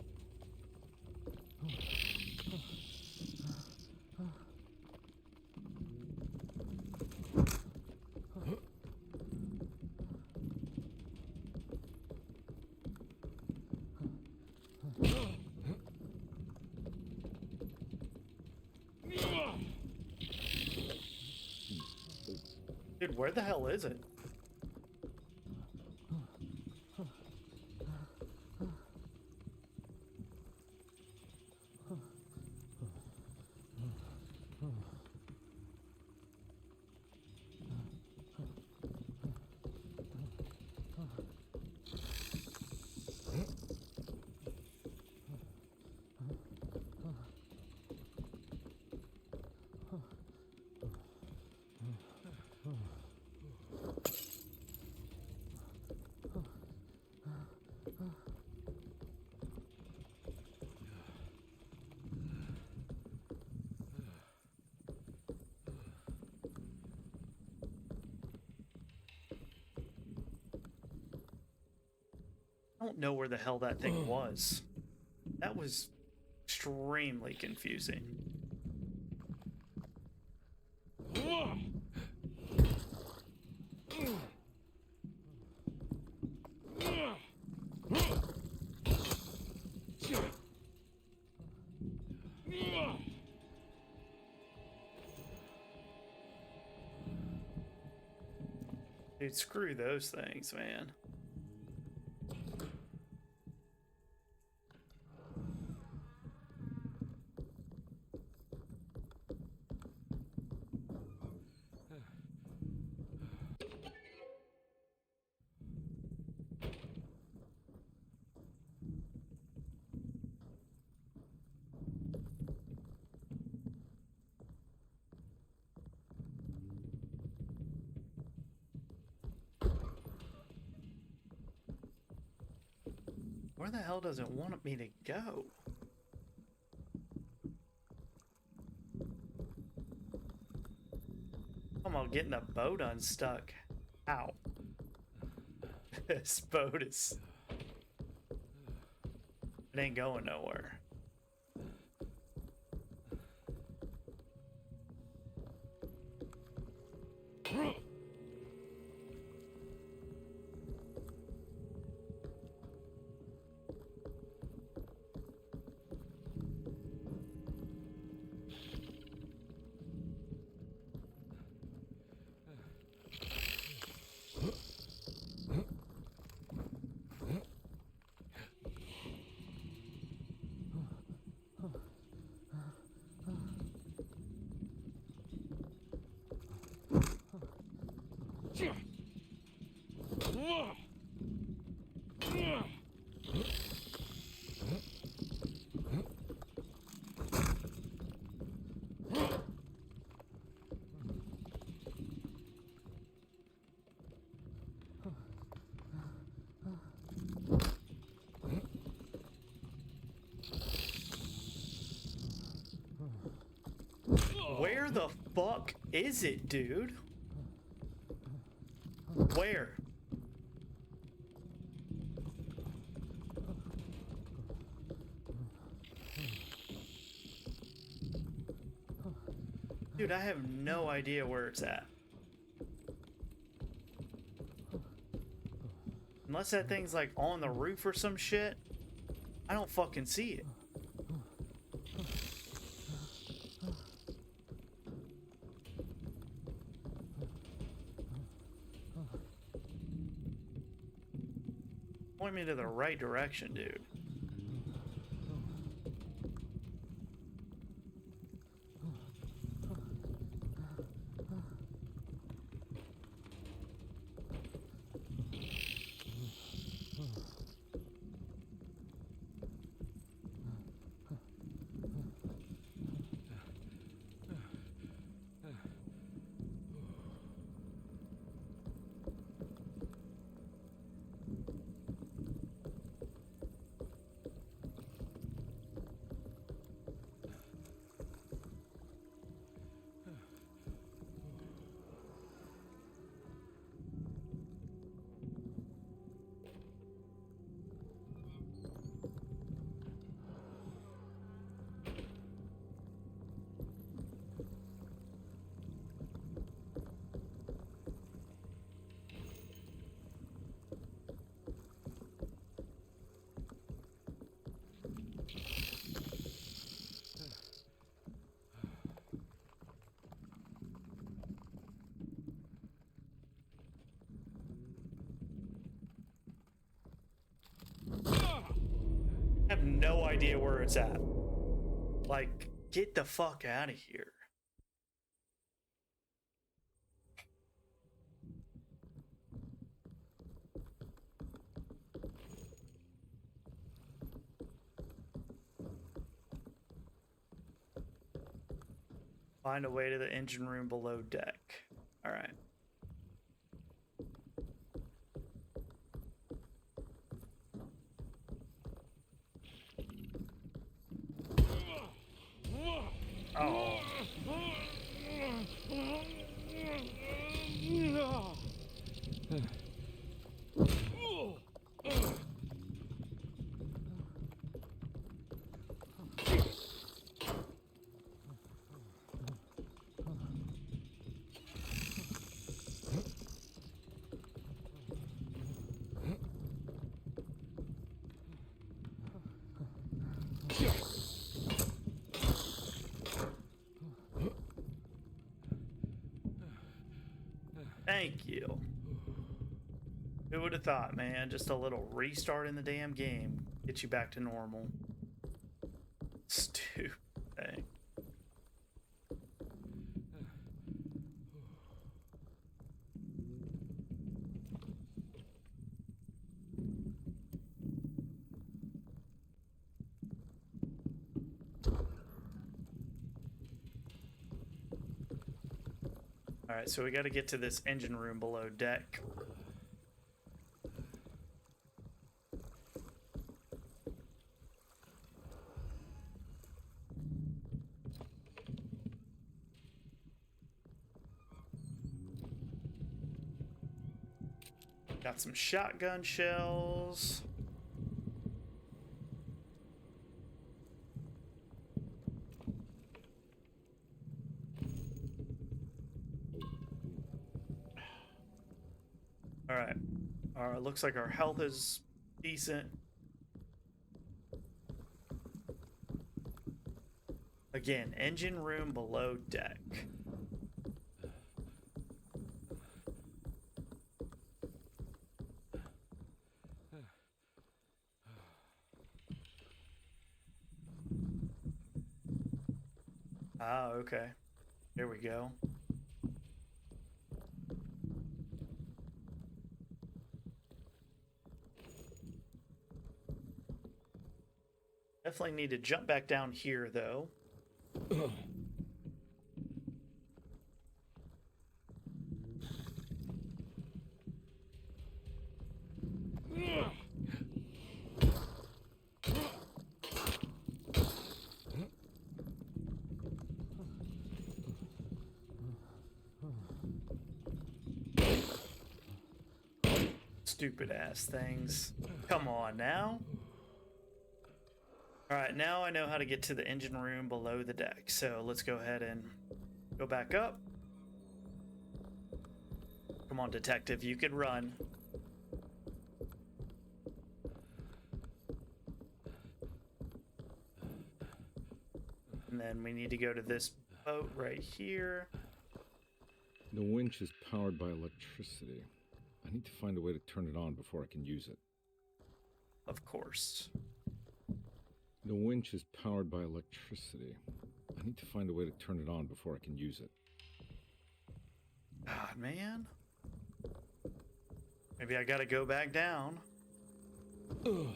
Dude, where the hell is it? don't know where the hell that thing was. That was extremely confusing. Dude, screw those things, man. Where the hell does it want me to go? I'm all getting the boat unstuck. Ow. This boat is... It ain't going nowhere. Where the fuck is it, dude? Where? Dude, I have no idea where it's at. Unless that thing's like on the roof or some shit, I don't fucking see it. Point me to the right direction, dude. I have no idea where it's at. Like, get the fuck out of here. Find a way to the engine room below deck. All right. Oh. Thank you. Who would have thought, man? Just a little restart in the damn game gets you back to normal. Stupid thing. Alright, so we got to get to this engine room below deck. Got some shotgun shells. Alright. Looks like our health is decent. Again, engine room below deck. Ah, okay. There we go. Definitely need to jump back down here, though. Stupid ass things. Come on now. Alright, now I know how to get to the engine room below the deck. So let's go ahead and go back up. Come on, detective, you can run. And then we need to go to this boat right here. The winch is powered by electricity. I need to find a way to turn it on before I can use it. Of course. The winch is powered by electricity. I need to find a way to turn it on before I can use it. God, man. Maybe I gotta go back down. Ugh.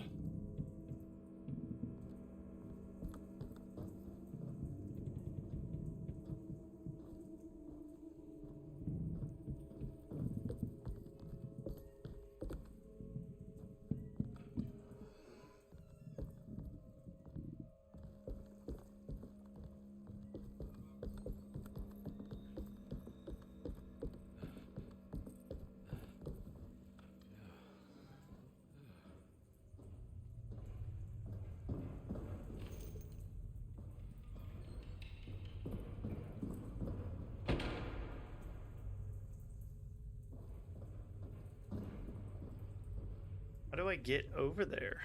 How do I get over there?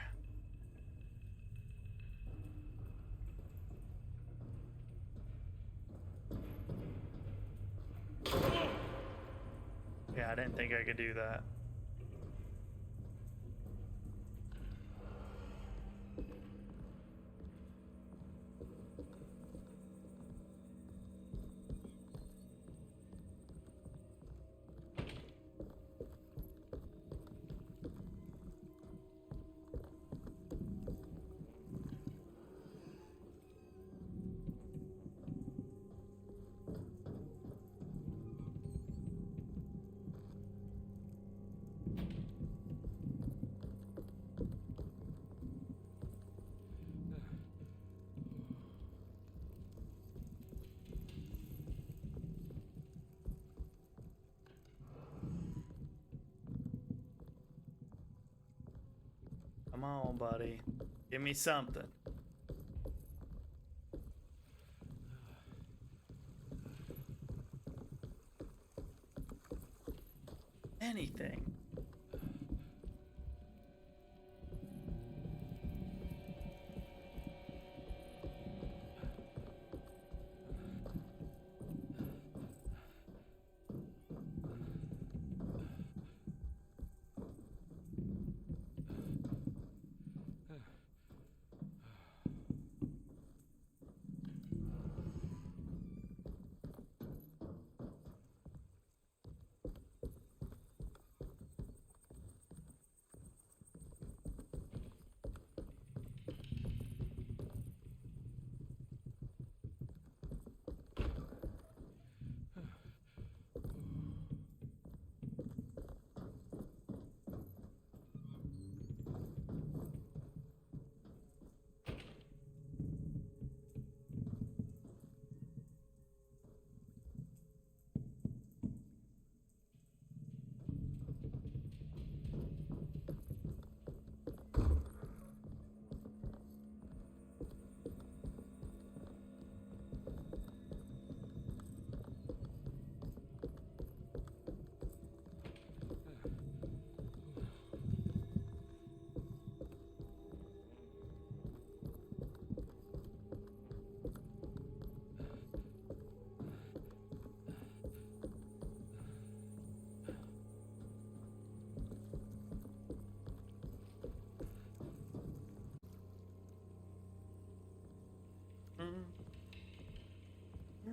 Yeah, I didn't think I could do that. Come on, buddy. Give me something. Anything.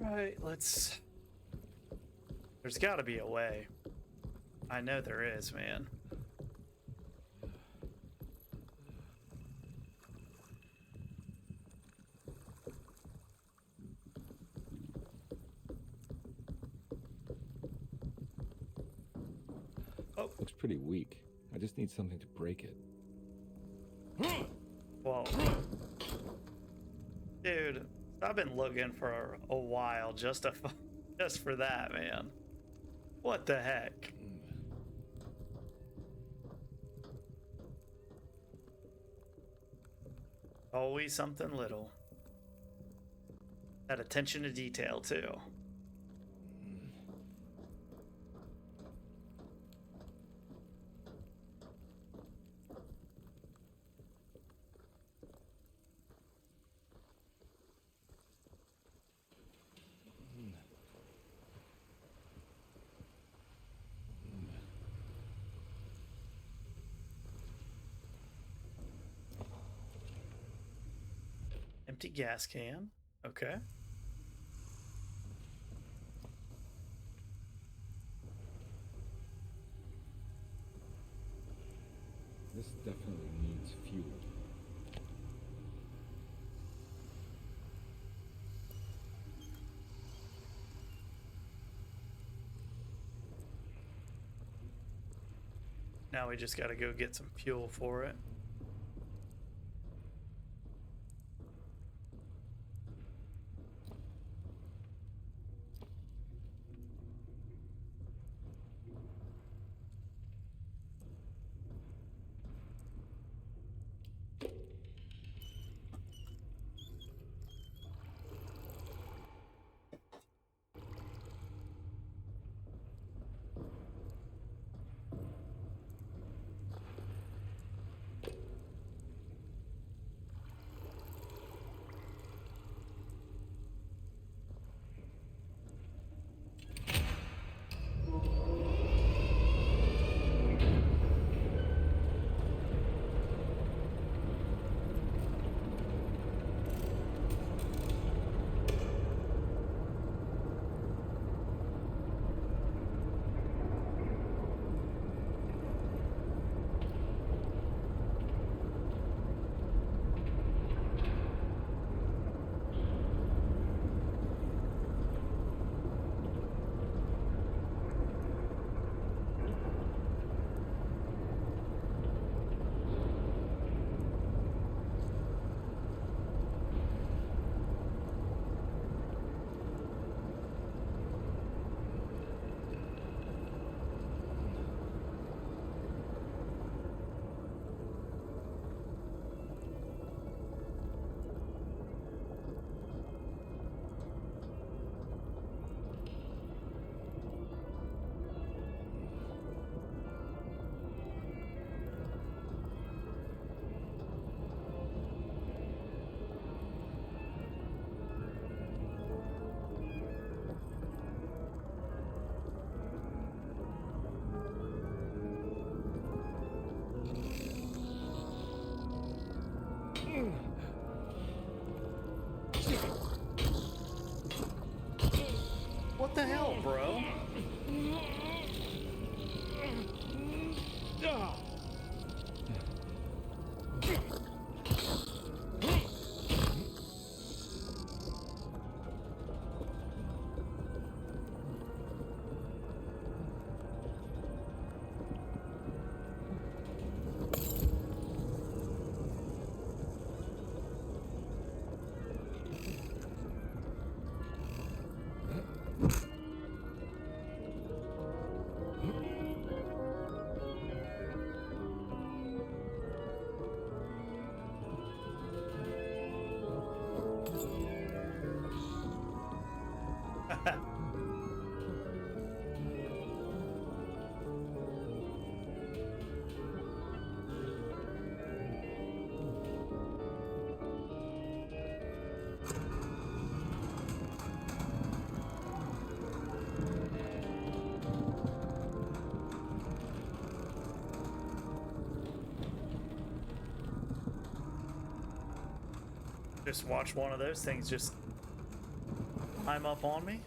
Right, let's... There's gotta be a way. I know there is, man. Oh. Looks pretty weak. I just need something to break it. Whoa. Dude, I've been looking for a while just for that, man. What the heck? Always something little. That attention to detail, too. Empty gas can. Okay. This definitely needs fuel. Now we just gotta go get some fuel for it. What the hell, bro? Just watch one of those things just climb up on me.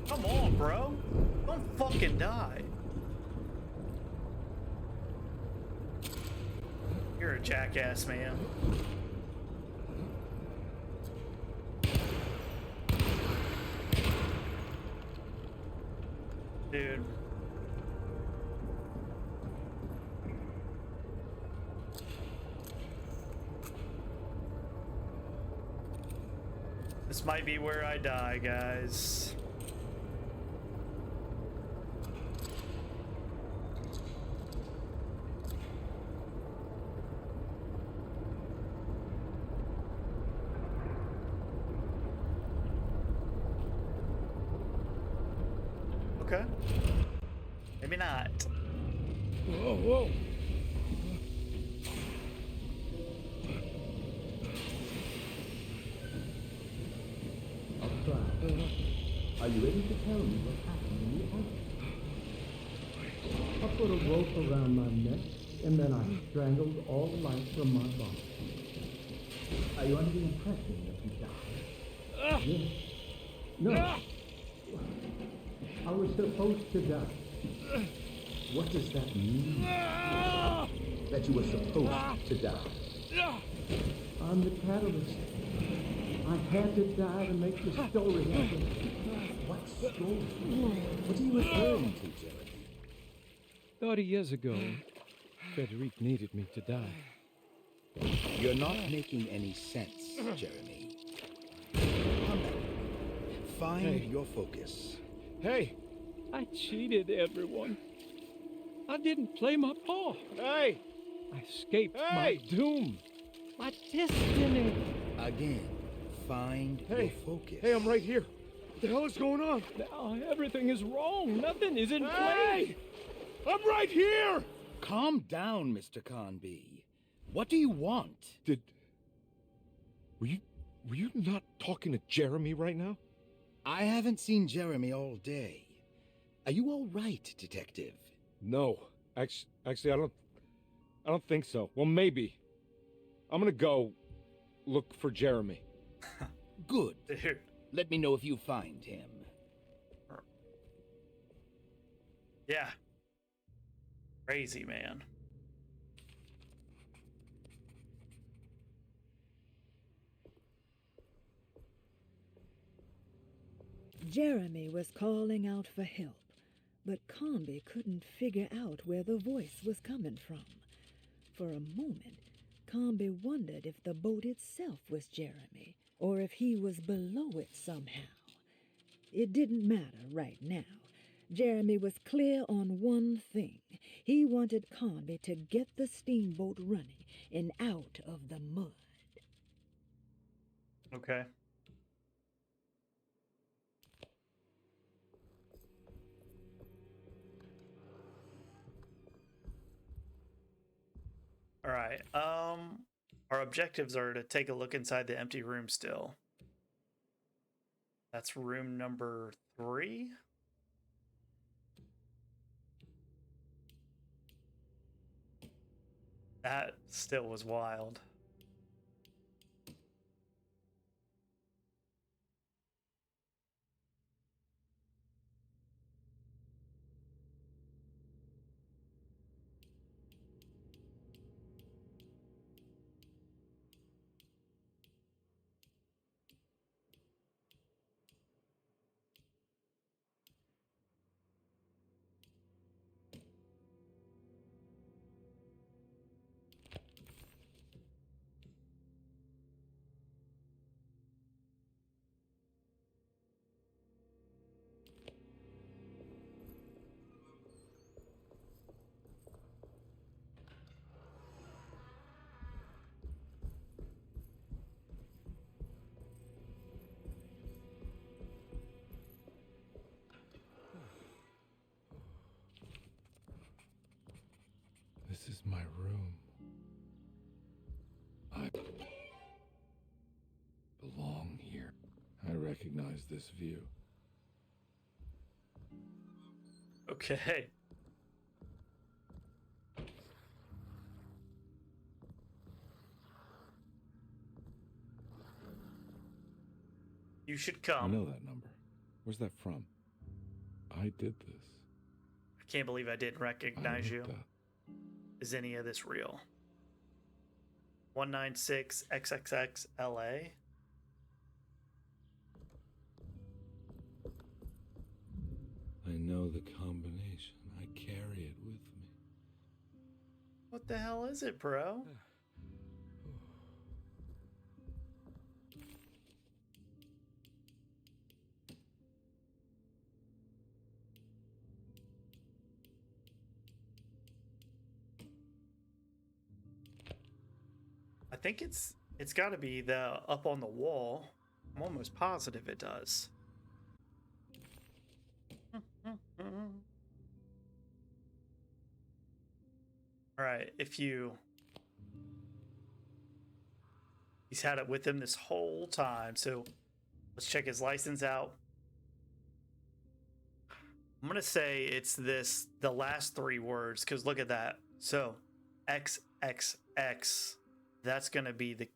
Come on, bro. Don't fucking die. You're a jackass, man. Dude. This might be where I die, guys. Okay. Maybe not. Whoa, whoa. I'll try. Are you ready to tell me what happened in the attic? I put a rope around my neck, and then I strangled all the life from my body. Are you under the impression that you died? Yes. No. I was supposed to die. What does that mean? That you were supposed to die. I'm the catalyst. I had to die to make the story happen. What story? What are you referring to, Jeremy? 30 years ago, Frederic needed me to die. You're not making any sense, Jeremy. Come back. Find your focus. Hey! I cheated everyone. I didn't play my part. Hey! I escaped my doom. My destiny. Again, find your focus. Hey, I'm right here. What the hell is going on? Now everything is wrong. Nothing is in place. I'm right here! Calm down, Mr. Carnby. What do you want? Were you not talking to Jeremy right now? I haven't seen Jeremy all day. Are you all right, Detective? No. Actually, I don't think so. Well, maybe. I'm gonna go look for Jeremy. Good. Dude. Let me know if you find him. Yeah. Crazy, man. Jeremy was calling out for help, but Carnby couldn't figure out where the voice was coming from. For a moment, Carnby wondered if the boat itself was Jeremy, or if he was below it somehow. It didn't matter right now. Jeremy was clear on one thing. He wanted Carnby to get the steamboat running and out of the mud. Okay. All right. Our objectives are to take a look inside the empty room still. That's room number 3. That still was wild. recognize this view. Okay. You should I come. know that number. Where's that from? I did this. I can't believe I didn't recognize you. That. Is any of this real? 196 XXX LA? I know the combination. I carry it with me. What the hell is it, bro? I think it's got to be the up on the wall. I'm almost positive it does. All right, he's had it with him this whole time, so let's check his license out. I'm gonna say it's the last 3 words, because look at that. So XXX, that's gonna be the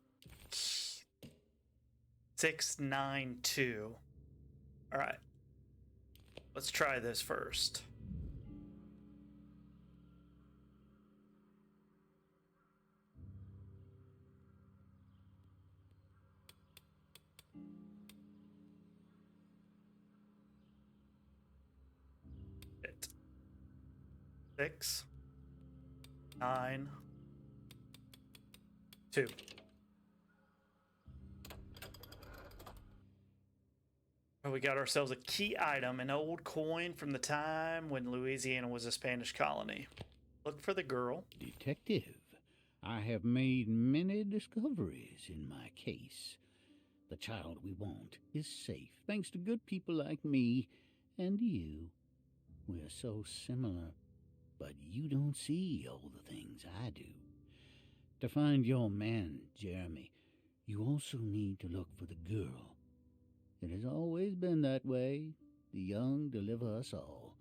692. All right, let's try this first. It. 6, 9, 2. We got ourselves a key item, an old coin from the time when Louisiana was a Spanish colony. Look for the girl. Detective, I have made many discoveries in my case. The child we want is safe, thanks to good people like me and you. We're so similar, but you don't see all the things I do. To find your man, Jeremy, you also need to look for the girl. It has always been that way. The young deliver us all.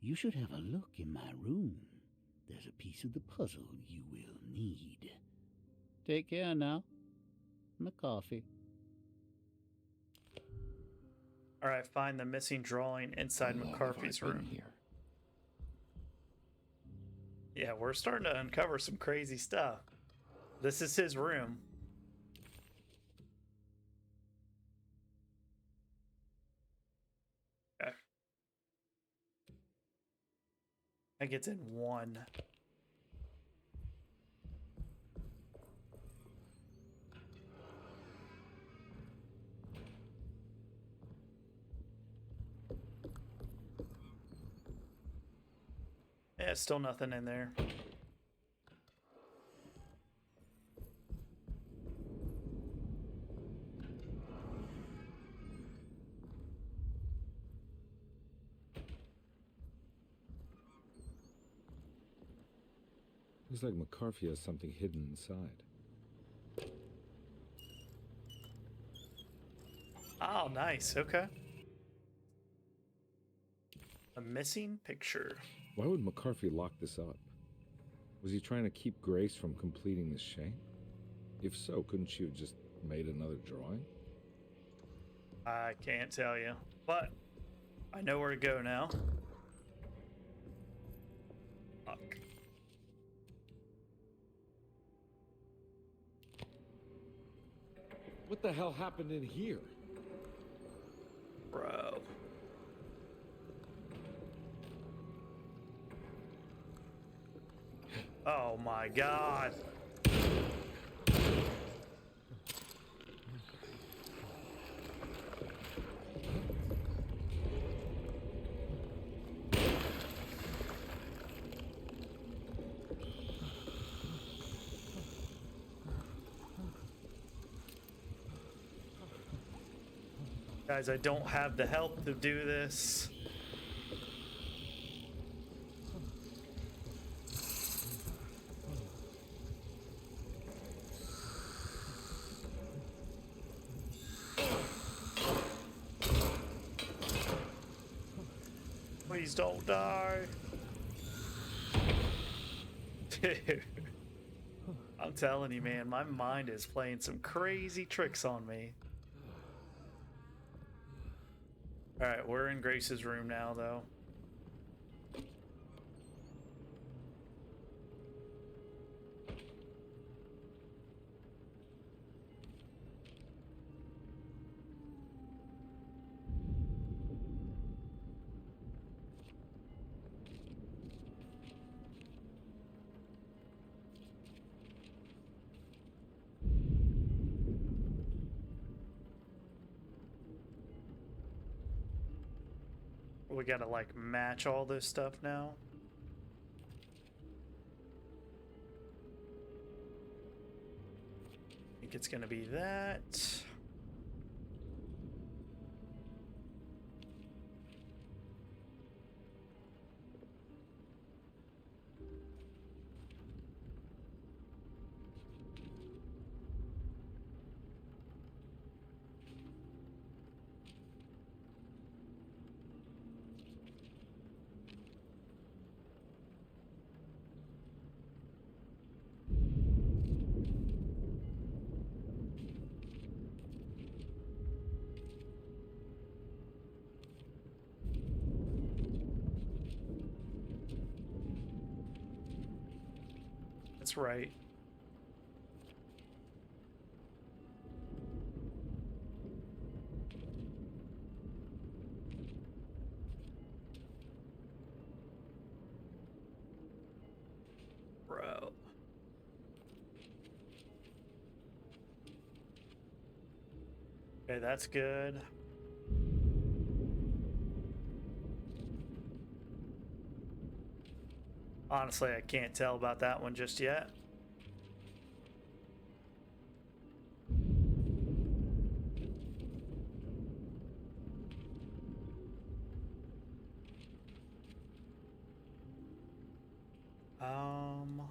You should have a look in my room. There's a piece of the puzzle you will need. Take care now. McCoffee. All right, find the missing drawing inside McCarthy's room. Here. Yeah, we're starting to uncover some crazy stuff. This is his room. Okay. I think it's in 1. Yeah, still nothing in there. Looks like McCarthy has something hidden inside. Oh, nice. Okay. A missing picture. Why would McCarthy lock this up? Was he trying to keep Grace from completing the shape? If so, couldn't she have just made another drawing? I can't tell you, but I know where to go now. Fuck. What the hell happened in here? Bro. Oh my god. Guys, I don't have the help to do this. Please don't die. Dude. I'm telling you, man, my mind is playing some crazy tricks on me. Alright, we're in Grace's room now, though. We gotta, like, match all this stuff now. I think it's gonna be that. That's right. Bro. Okay, that's good. Honestly, I can't tell about that one just yet. Um...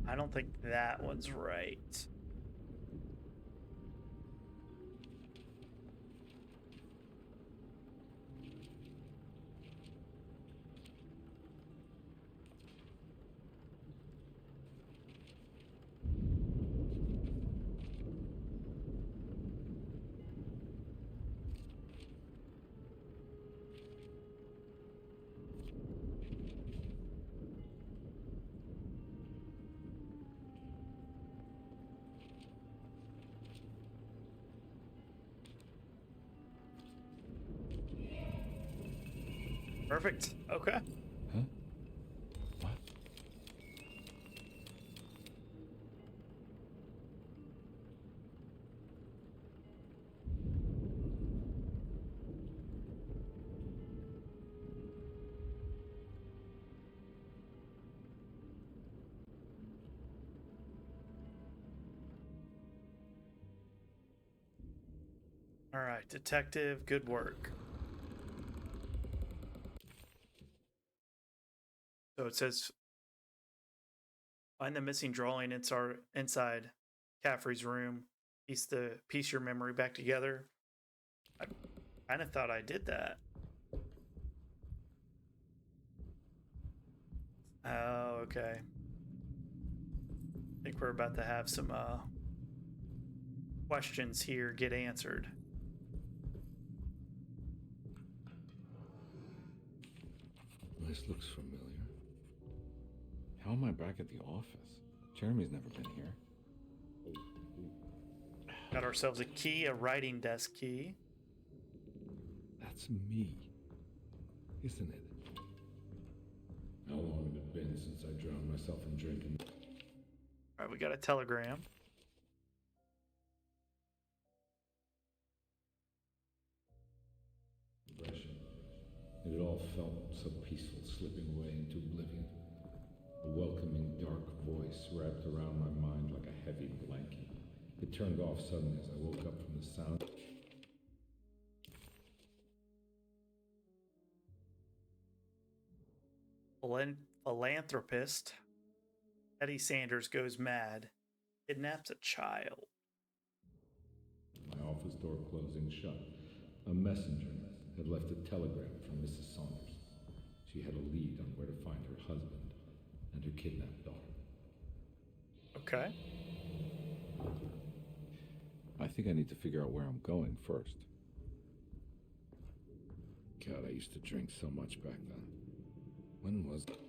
I don't think that one's right. Perfect. Okay. Huh? What? All right, detective, good work. So it says, find the missing drawing inside Caffrey's room. Piece your memory back together. I kind of thought I did that. Oh, okay. I think we're about to have some questions here get answered. This looks familiar. How am I back at the office? Jeremy's never been here. Got ourselves a key, a writing desk key. That's me, isn't it? How long had it been since I drowned myself in drinking? All right, we got a telegram. Depression. It had all felt so peaceful, slipping away into oblivion. A welcoming, dark voice wrapped around my mind like a heavy blanket. It turned off suddenly as I woke up from the sound. Philanthropist Eddie Sanders goes mad, kidnaps a child. My office door closing shut. A messenger had left a telegram from Mrs. Saunders. She had a lead on where to find her husband and her kidnapped daughter. Okay. I think I need to figure out where I'm going first. God, I used to drink so much back then. When was it?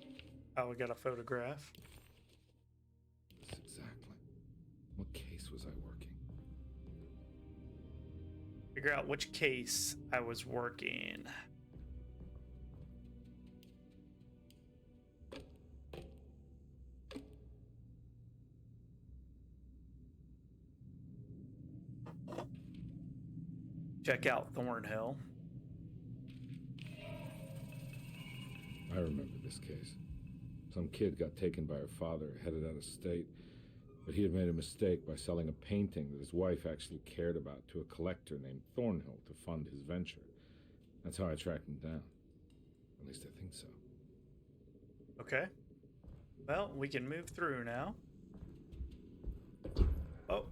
Oh, we got a photograph. Yes, exactly. What case was I working? Figure out which case I was working. Check out Thornhill. I remember this case. Some kid got taken by her father, headed out of state, but he had made a mistake by selling a painting that his wife actually cared about to a collector named Thornhill to fund his venture. That's how I tracked him down. At least I think so. Okay. Well, we can move through now. Oh.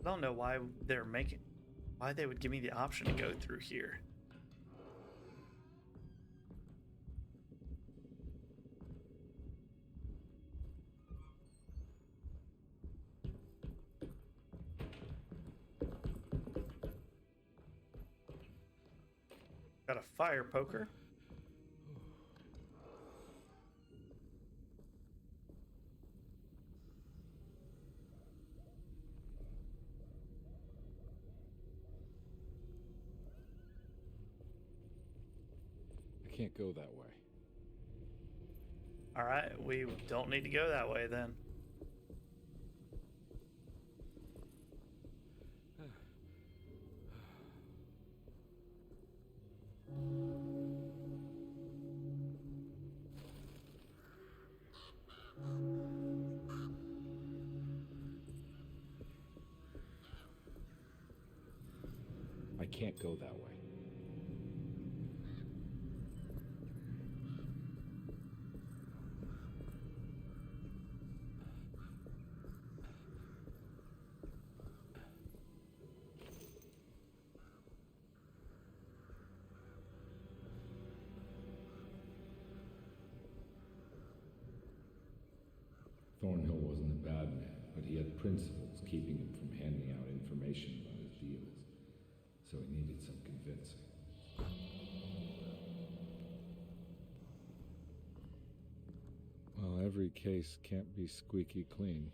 I don't know why why they would give me the option to go through here. Got a fire poker. I can't go that way. All right, we don't need to go that way then. I can't go that way. Thornhill wasn't a bad man, but he had principles keeping him from handing out information about his deals. So he needed some convincing. Well, every case can't be squeaky clean.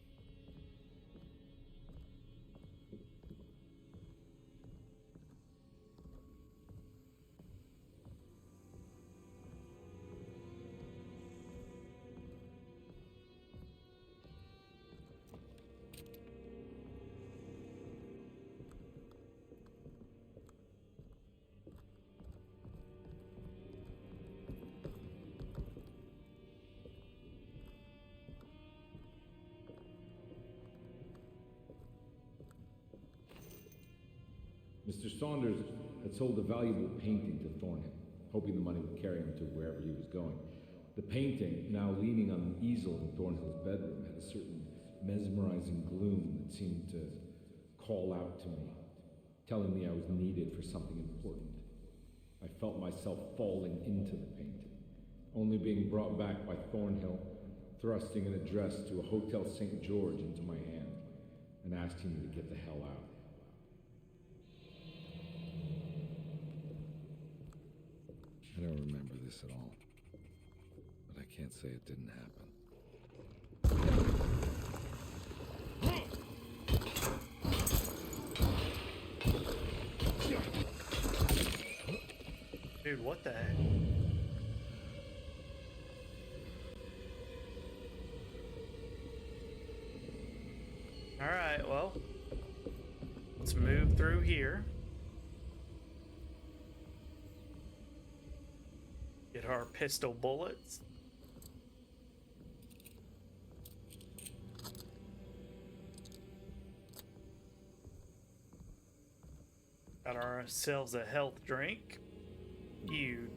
Mr. Saunders had sold a valuable painting to Thornhill, hoping the money would carry him to wherever he was going. The painting, now leaning on an easel in Thornhill's bedroom, had a certain mesmerizing gloom that seemed to call out to me, telling me I was needed for something important. I felt myself falling into the painting, only being brought back by Thornhill, thrusting an address to a Hotel St. George into my hand and asking me to get the hell out. don't remember this at all. But I can't say it didn't happen. Dude, what the heck? Alright, well, let's move through here. Get our pistol bullets. Got ourselves a health drink. You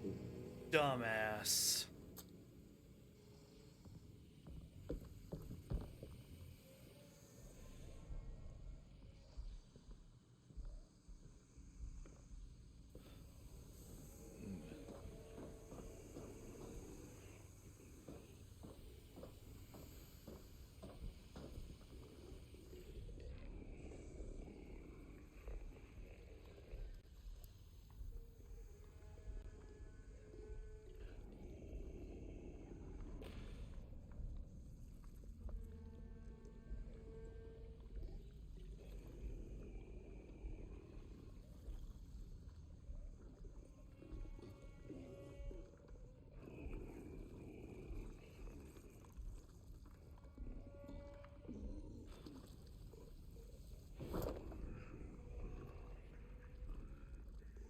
dumbass.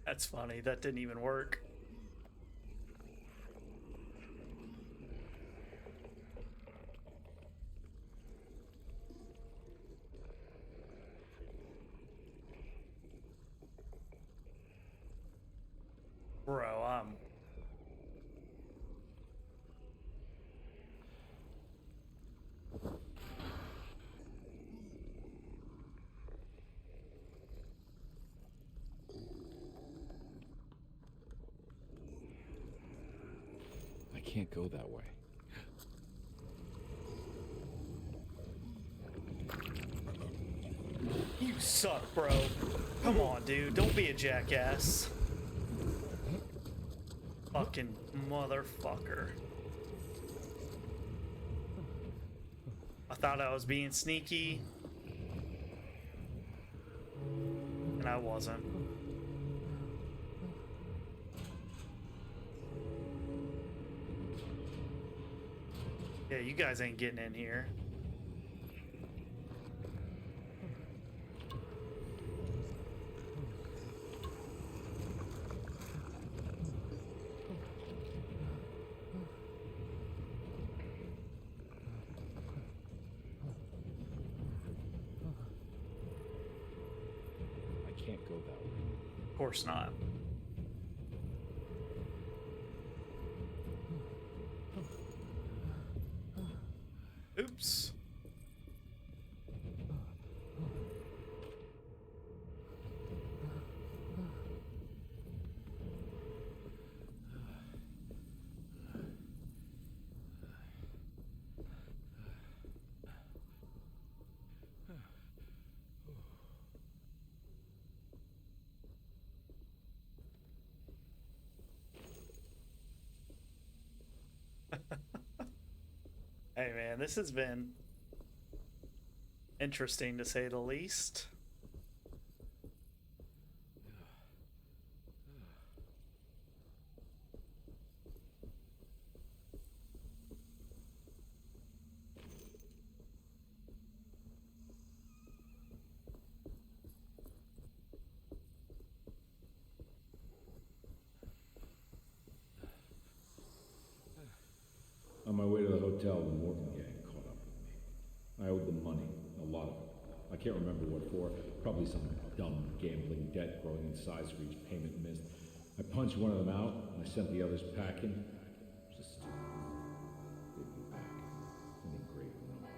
That's funny. That didn't even work. Bro, I can't go that way. You suck, bro. Come on, dude. Don't be a jackass. Fucking motherfucker. I thought I was being sneaky. And I wasn't. Yeah, you guys ain't getting in here. I can't go that way. Of course not. Oops. Hey man, this has been interesting to say the least. On my way to the hotel, the Morgan gang caught up with me. I owed them money, a lot of it. I can't remember what for, probably some dumb gambling debt growing in size for each payment missed. I punched one of them out, and I sent the others packing. It was a stupid move. They'd be back, and in great numbers.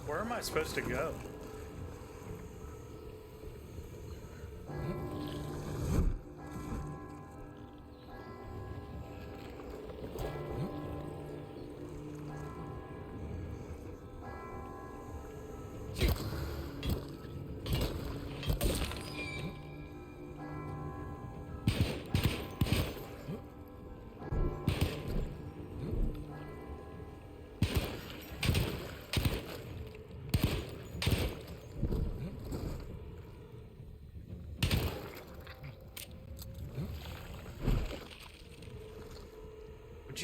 Where am I supposed to go?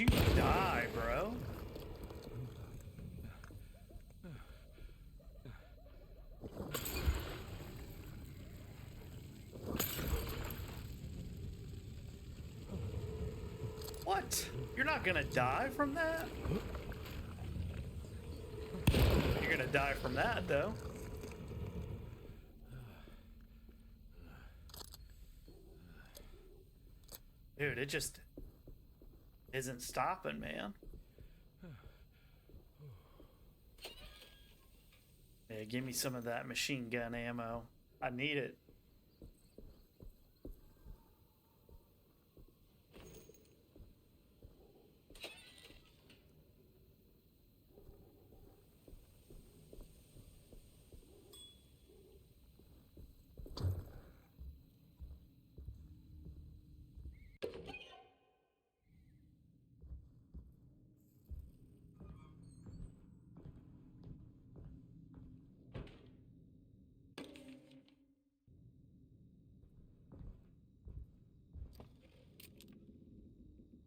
you die, bro? What? You're not gonna die from that? You're gonna die from that, though. Dude, it just isn't stopping, man. Yeah, give me some of that machine gun ammo. I need it.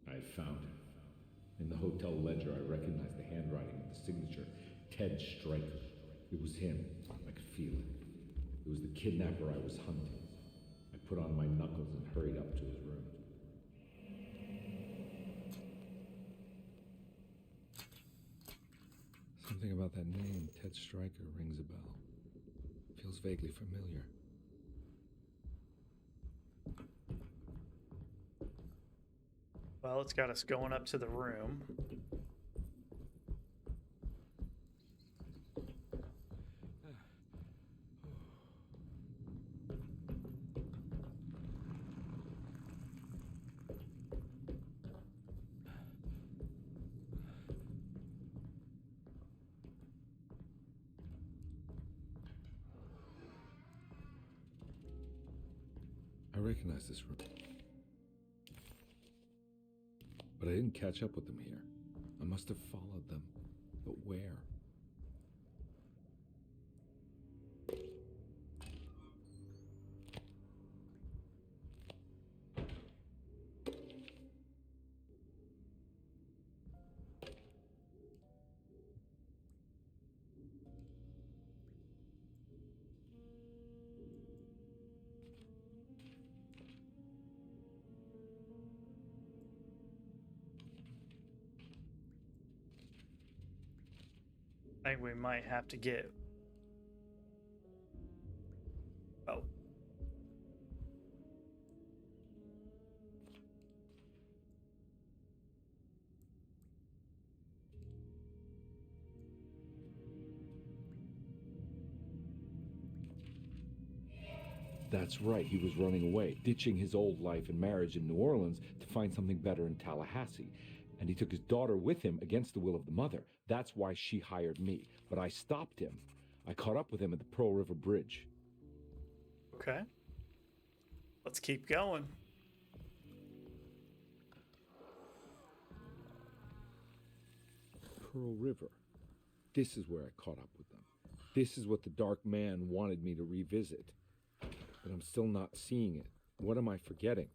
I found him. In the hotel ledger, I recognized the handwriting of the signature. Ted Stryker. It was him. I could feel it. It was the kidnapper I was hunting. I put on my knuckles and hurried up to his room. Something about that name, Ted Stryker, rings a bell. Feels vaguely familiar. Well, it's got us going up to the room. I recognize this room. But I didn't catch up with them here. I must have followed them. But where? I think we might have to get... Oh. That's right, he was running away, ditching his old life and marriage in New Orleans to find something better in Tallahassee. And he took his daughter with him against the will of the mother. That's why she hired me. But I stopped him. I caught up with him at the Pearl River Bridge. Okay. Let's keep going. Pearl River. This is where I caught up with them. This is what the Dark Man wanted me to revisit. But I'm still not seeing it. What am I forgetting?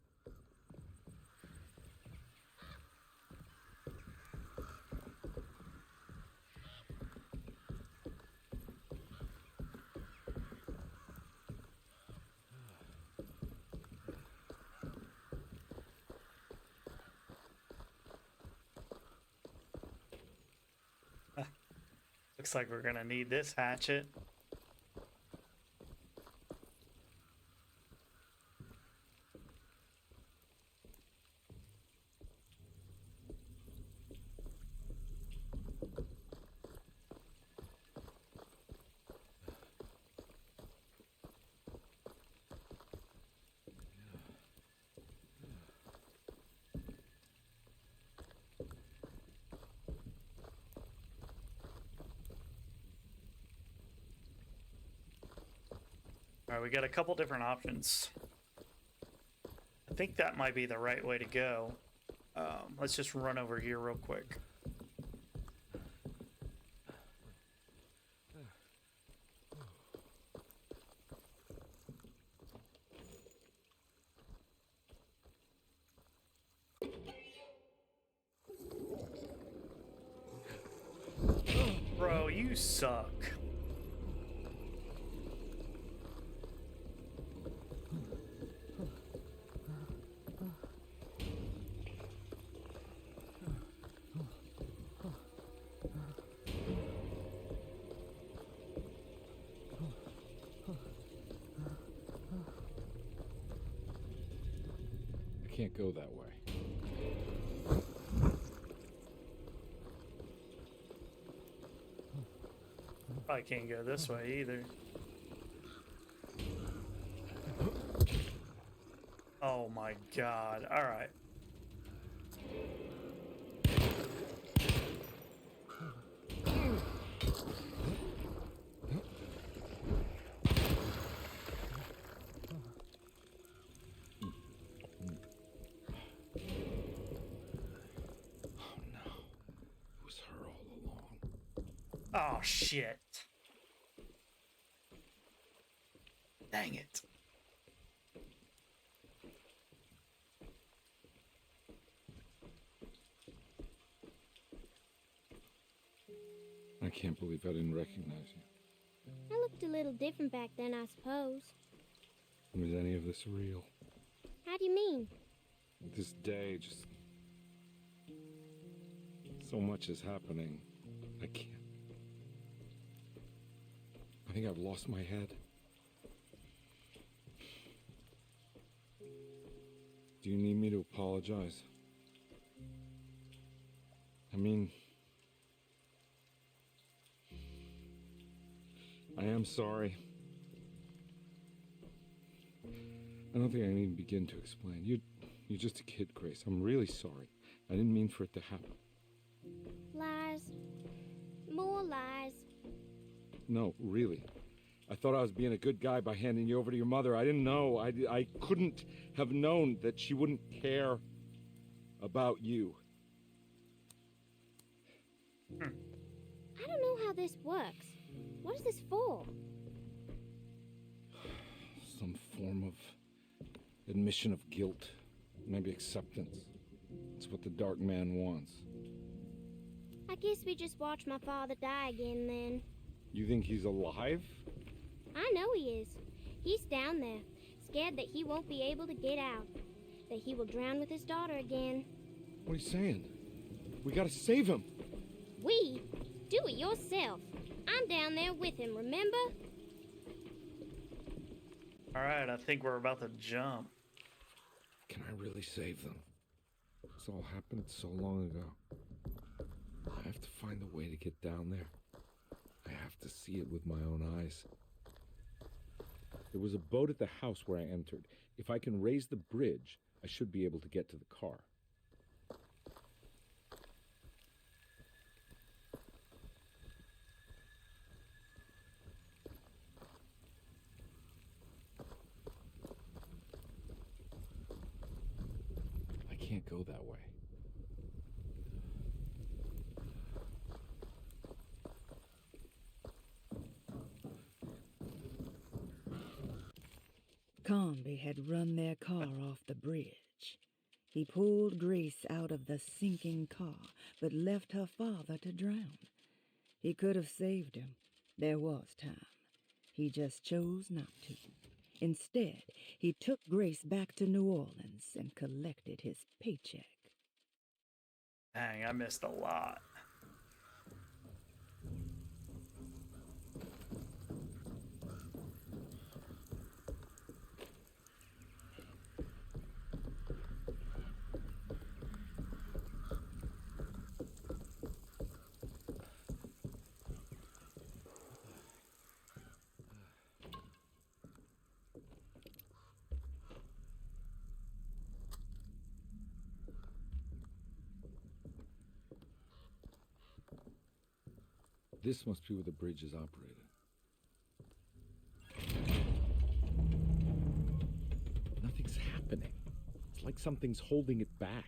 Looks like we're gonna need this hatchet. All right, we got a couple different options. I think that might be the right way to go. Let's just run over here real quick. You suck. I can't go that way. I can't go this way either. Oh my god. Alright. Oh shit. Dang it. I can't believe I didn't recognize you. I looked a little different back then, I suppose. Was any of this real? How do you mean? This day, just... so much is happening. I can't... I think I've lost my head. Do you need me to apologize? I mean... I am sorry. I don't think I need to begin to explain. You're just a kid, Grace. I'm really sorry. I didn't mean for it to happen. Lies. More lies. No, really. I thought I was being a good guy by handing you over to your mother. I didn't know. I couldn't have known that she wouldn't care about you. I don't know how this works. What is this for? Some form of admission of guilt. Maybe acceptance. It's what the Dark Man wants. I guess we just watched my father die again then. You think he's alive? I know he is. He's down there, scared that he won't be able to get out. That he will drown with his daughter again. What are you saying? We gotta save him. We? Do it yourself. I'm down there with him, remember? Alright, I think we're about to jump. Can I really save them? This all happened so long ago. I have to find a way to get down there. I have to see it with my own eyes. There was a boat at the house where I entered. If I can raise the bridge, I should be able to get to the car. I can't go that way. Carnby had run their car off the bridge. He pulled Grace out of the sinking car, but left her father to drown. He could have saved him. There was time. He just chose not to. Instead, he took Grace back to New Orleans and collected his paycheck. Dang, I missed a lot. This must be where the bridge is operated. Nothing's happening. It's like something's holding it back.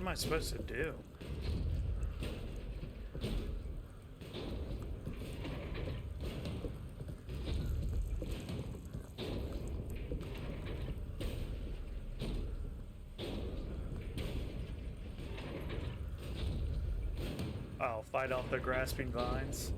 I supposed to do? I'll fight off the grasping vines.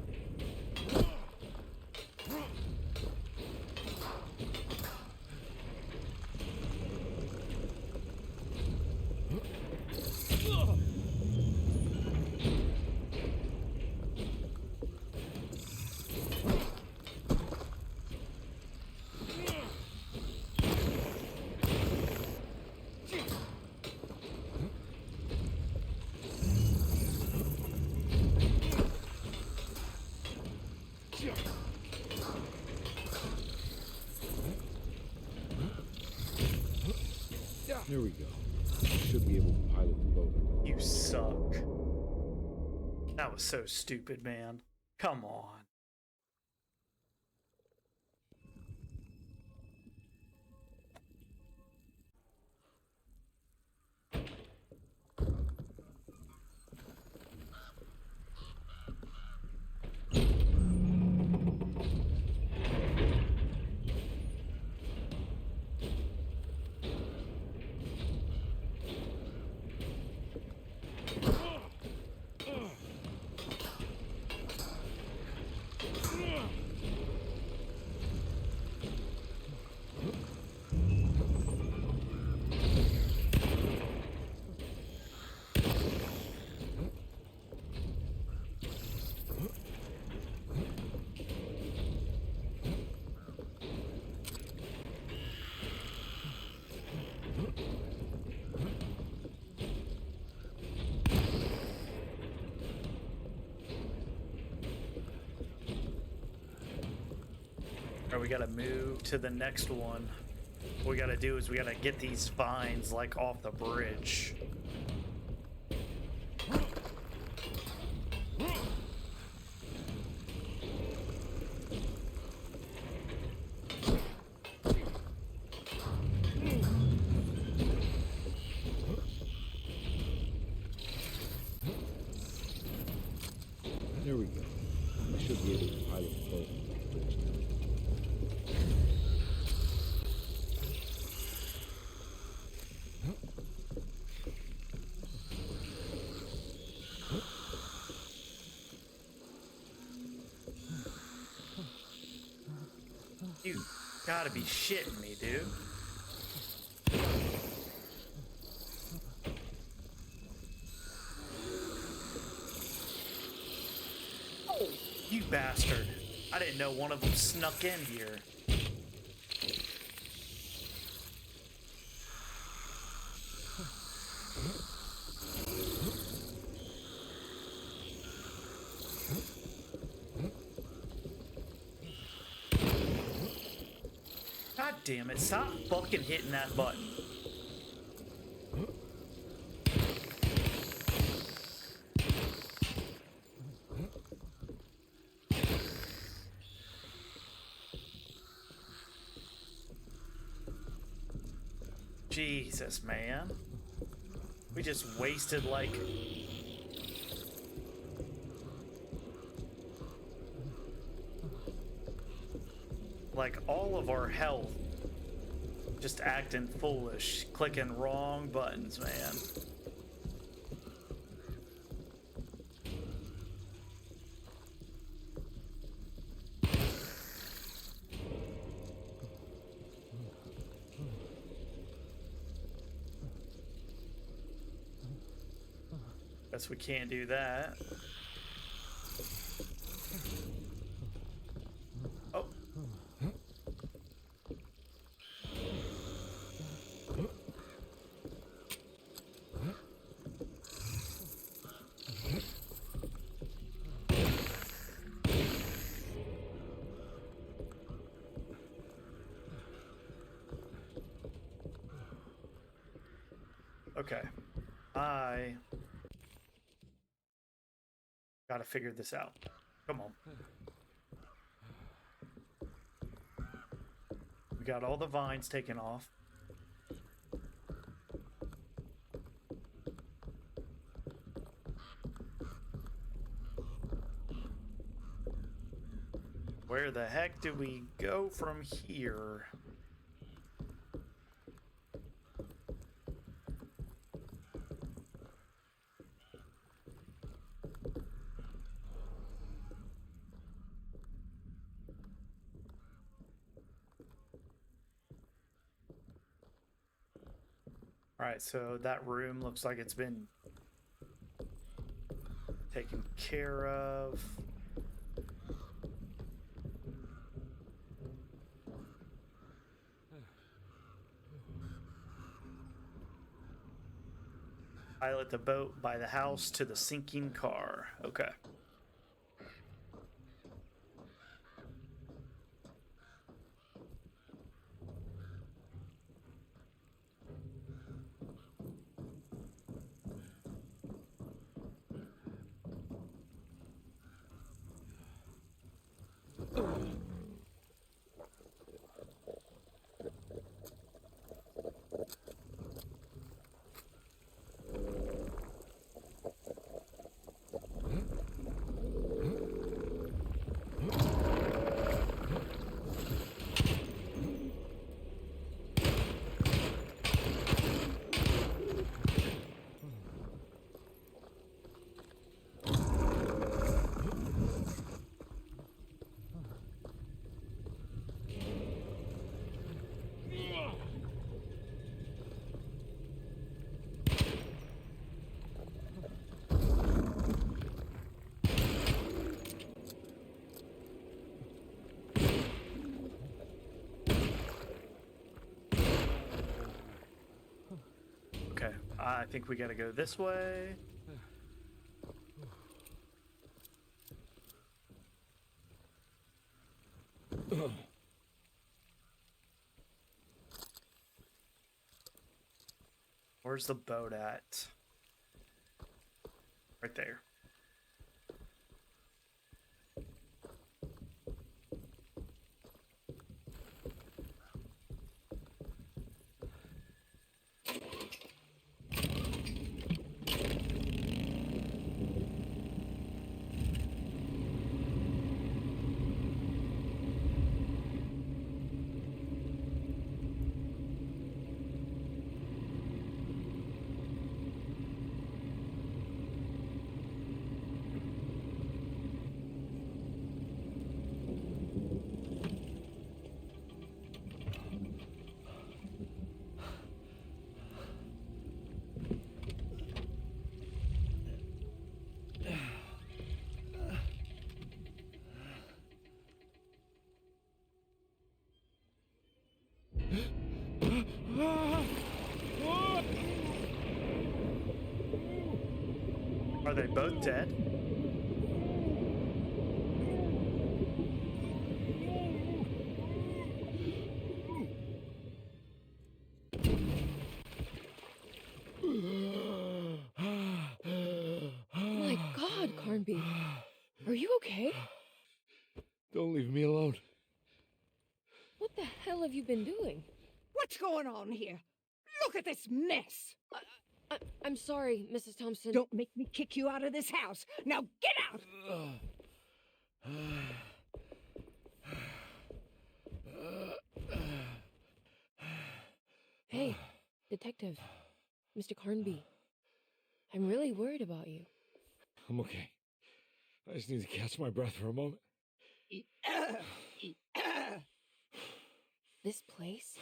There we go. Should be able to pilot the boat. You suck. That was so stupid, man. Come on. We gotta move to the next one. What we gotta do is we gotta get these vines like off the bridge. There we go. We should be able to pilot the boat. You gotta be shitting me, dude. Oh, you bastard. I didn't know one of them snuck in here. God damn it, stop fucking hitting that button. Jesus, man. We just wasted like all of our health just acting foolish, clicking wrong buttons, man. Guess we can't do that. Oh. Okay. I gotta figure this out. Come on. We got all the vines taken off. Where the heck do we go from here? Alright, so that room looks like it's been taken care of. Pilot the boat by the house to the sinking car. Okay. Okay, I think we gotta go this way. Where's the boat at? Right there. Are they both dead? My God, Carnby. Are you okay? Don't leave me alone. What the hell have you been doing? What's going on here? Look at this mess! I'm sorry, Mrs. Thompson. Don't make me kick you out of this house. Now get out! Hey, Detective. Mr. Carnby. I'm really worried about you. I'm okay. I just need to catch my breath for a moment. This place?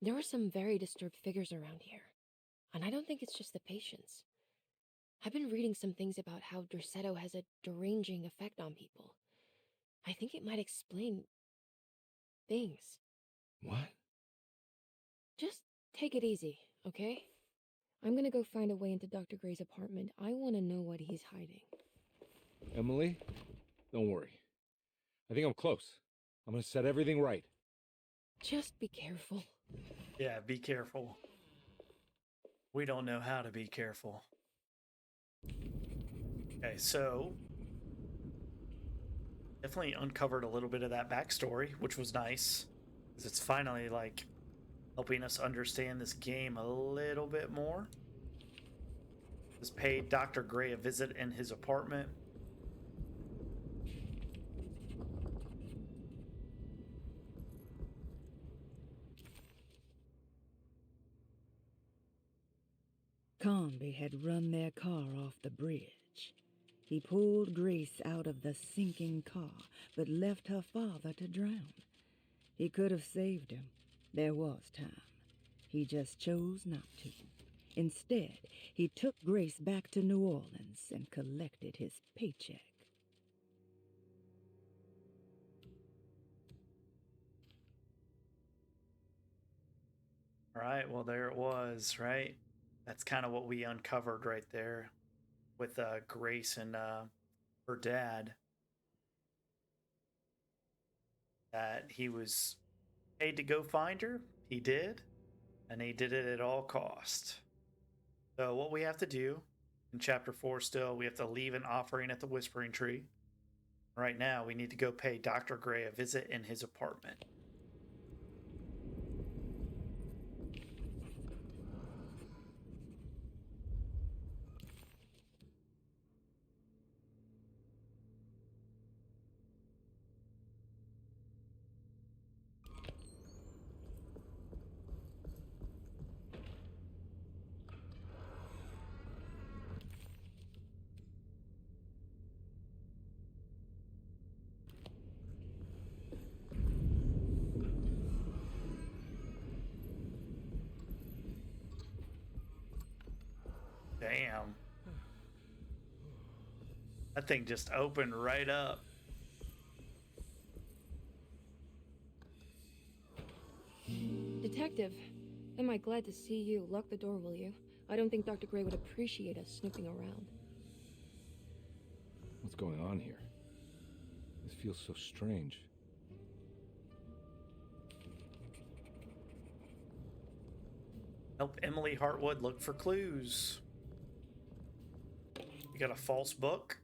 There are some very disturbed figures around here. And I don't think it's just the patients. I've been reading some things about how Derceto has a deranging effect on people. I think it might explain things. What? Just take it easy, okay? I'm gonna go find a way into Dr. Gray's apartment. I want to know what he's hiding. Emily, don't worry. I think I'm close. I'm gonna set everything right. Just be careful. Yeah, be careful. We don't know how to be careful. Okay, so definitely uncovered a little bit of that backstory, which was nice. Because it's finally, like, helping us understand this game a little bit more. Has paid Dr. Gray a visit in his apartment. Carnby had run their car off the bridge. He pulled Grace out of the sinking car, but left her father to drown. He could have saved him. There was time. He just chose not to. Instead, he took Grace back to New Orleans and collected his paycheck. All right, well, there it was, right? That's kind of what we uncovered right there with Grace and her dad. That he was paid to go find her. He did. And he did it at all cost. So what we have to do in chapter 4 still, we have to leave an offering at the Whispering Tree. Right now, we need to go pay Dr. Gray a visit in his apartment. Damn. That thing just opened right up. Detective, am I glad to see you. Lock the door, will you? I don't think Dr. Gray would appreciate us snooping around. What's going on here? This feels so strange. Help Emily Hartwood look for clues. You got a false book?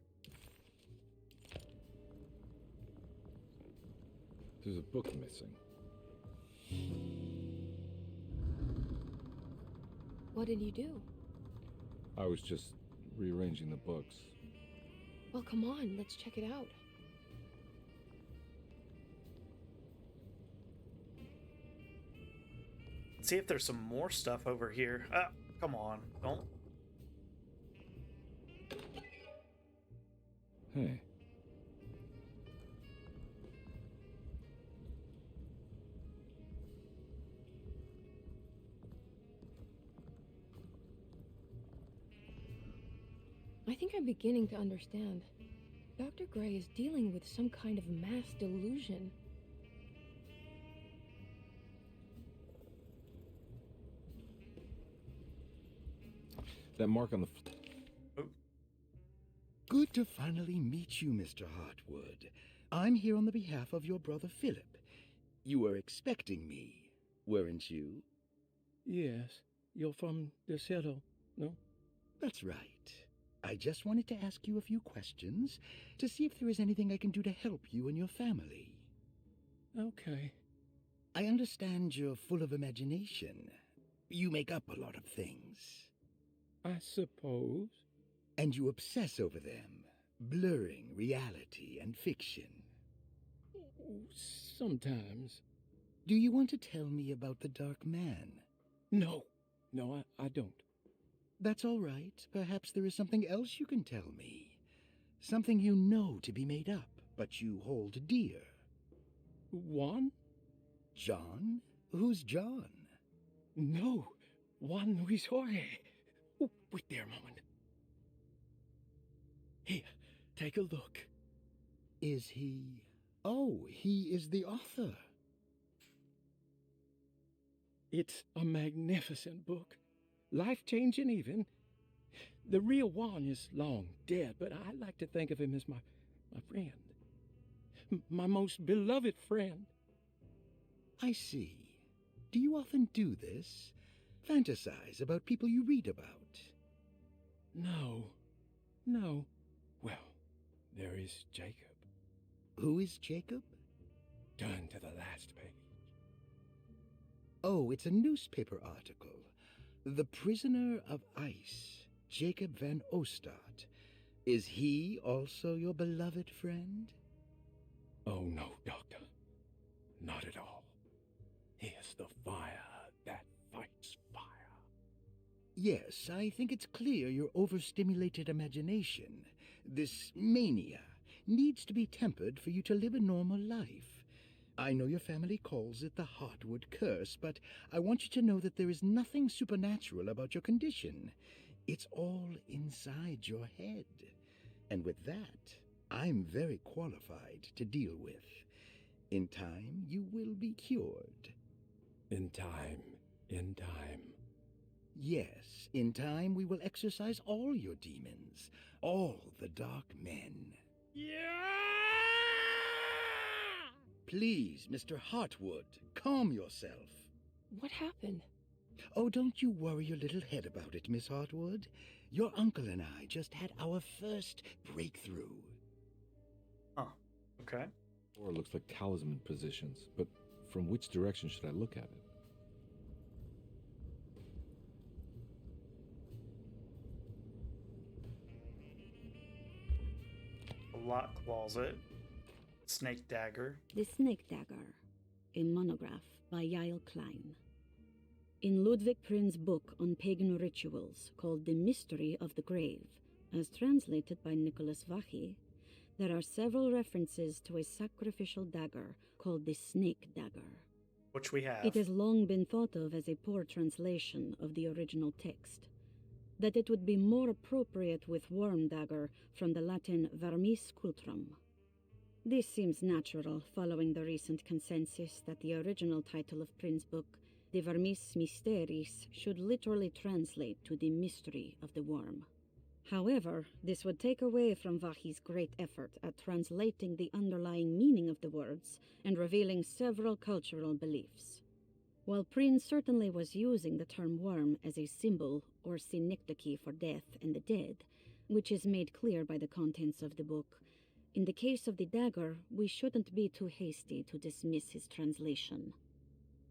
There's a book missing. What did you do? I was just rearranging the books. Well, come on, let's check it out. See if there's some more stuff over here. Come on, don't. Hey. I think I'm beginning to understand. Dr. Gray is dealing with some kind of mass delusion. That mark on the... Good to finally meet you, Mr. Hartwood. I'm here on the behalf of your brother Philip. You were expecting me, weren't you? Yes. You're from Derceto, no? That's right. I just wanted to ask you a few questions to see if there is anything I can do to help you and your family. Okay. I understand you're full of imagination. You make up a lot of things. I suppose. And you obsess over them, blurring reality and fiction. Sometimes. Do you want to tell me about the Dark Man? No. No, I don't. That's all right. Perhaps there is something else you can tell me. Something you know to be made up, but you hold dear. Juan? John? Who's John? No. Juan Luis Jorge. Oh, wait there a moment. Here, take a look. Is he... Oh, he is the author. It's a magnificent book. Life-changing even. The real Juan is long dead, but I like to think of him as my friend. My most beloved friend. I see. Do you often do this? Fantasize about people you read about? No. Well, there is Jacob. Who is Jacob? Turn to the last page. Oh, it's a newspaper article. The Prisoner of Ice, Jacob van Ostad. Is he also your beloved friend? Oh, no, Doctor. Not at all. He is the fire that fights fire. Yes, I think it's clear your overstimulated imagination, this mania, needs to be tempered for you to live a normal life. I know your family calls it the Hartwood curse, but I want you to know that there is nothing supernatural about your condition. It's all inside your head. And with that, I'm very qualified to deal with. In time, you will be cured. In time. Yes, in time we will exorcise all your demons, all the dark men. Please, Mr. Hartwood, calm yourself. What happened? Oh, don't you worry your little head about it, Miss Hartwood. Your uncle and I just had our first breakthrough. Oh, okay. Or it looks like talisman positions, but from which direction should I look at it? A lock closet. Snake dagger. The Snake Dagger, a monograph by Yael Klein. In Ludwig Prin's book on pagan rituals called The Mystery of the Grave, as translated by Nicholas Vachy, there are several references to a sacrificial dagger called the Snake Dagger. Which we have. It has long been thought of as a poor translation of the original text, that it would be more appropriate with worm dagger from the Latin vermis cultrum. This seems natural following the recent consensus that the original title of Prin's book, De Vermis Mysteris, should literally translate to the mystery of the worm. However, this would take away from Vachy's great effort at translating the underlying meaning of the words and revealing several cultural beliefs. While Prin certainly was using the term worm as a symbol or synecdoche for death and the dead, which is made clear by the contents of the book, in the case of the dagger, we shouldn't be too hasty to dismiss his translation.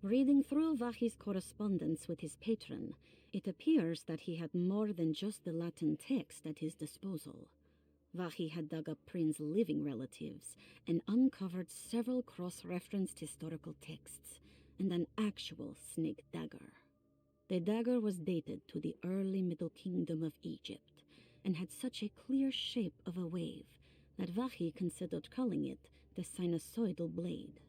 Reading through Vachy's correspondence with his patron, it appears that he had more than just the Latin text at his disposal. Vachy had dug up Prin's living relatives and uncovered several cross-referenced historical texts and an actual snake dagger. The dagger was dated to the early Middle Kingdom of Egypt and had such a clear shape of a wave that Vachy considered calling it the sinusoidal blade.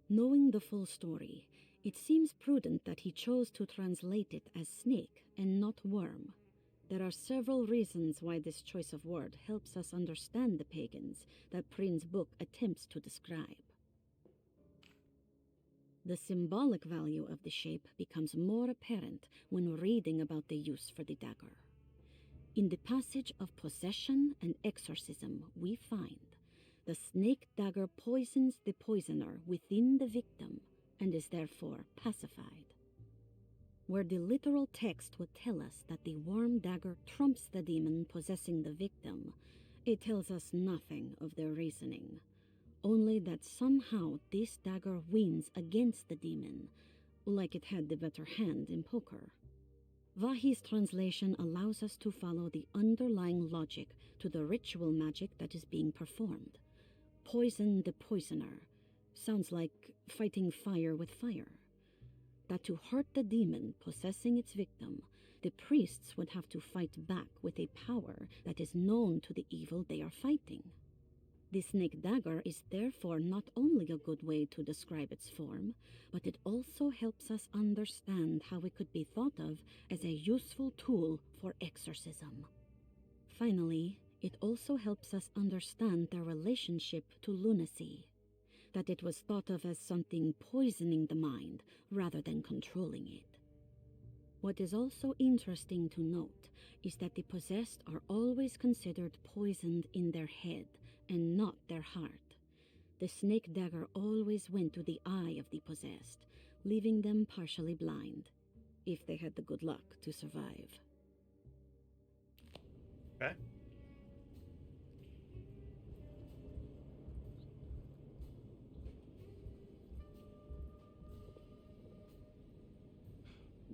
Knowing the full story, it seems prudent that he chose to translate it as snake and not worm. There are several reasons why this choice of word helps us understand the pagans that Prin's book attempts to describe. The symbolic value of the shape becomes more apparent when reading about the use for the dagger. In the passage of possession and exorcism, we find the snake dagger poisons the poisoner within the victim and is therefore pacified. Where the literal text would tell us that the worm dagger trumps the demon possessing the victim, it tells us nothing of their reasoning, only that somehow this dagger wins against the demon, like it had the better hand in poker. Vachy's translation allows us to follow the underlying logic to the ritual magic that is being performed. Poison the poisoner sounds like fighting fire with fire. That to hurt the demon possessing its victim, the priests would have to fight back with a power that is known to the evil they are fighting. The snake dagger is therefore not only a good way to describe its form, but it also helps us understand how it could be thought of as a useful tool for exorcism. Finally, it also helps us understand their relationship to lunacy, that it was thought of as something poisoning the mind rather than controlling it. What is also interesting to note is that the possessed are always considered poisoned in their head and not their heart. The snake dagger always went to the eye of the possessed, leaving them partially blind, if they had the good luck to survive. Okay.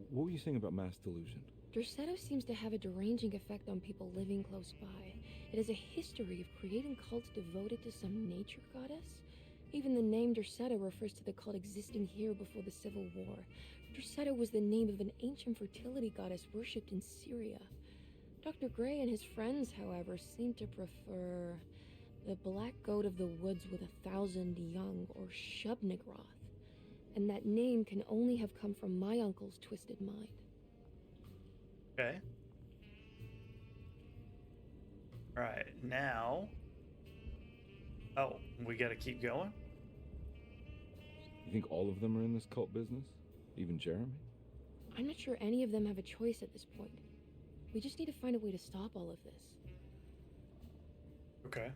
What were you saying about mass delusion? Derceto seems to have a deranging effect on people living close by. It has a history of creating cults devoted to some nature goddess, Even the name Derceto refers to the cult existing here before the Civil War. Derceto was the name of an ancient fertility goddess worshipped in Syria. Dr. Gray and his friends, however, seem to prefer the black goat of the woods with 1,000 young, or Shub-Nigroth. And that name can only have come from my uncle's twisted mind. Okay. Alright, now... Oh, we gotta keep going? You think all of them are in this cult business? Even Jeremy? I'm not sure any of them have a choice at this point. We just need to find a way to stop all of this. Okay.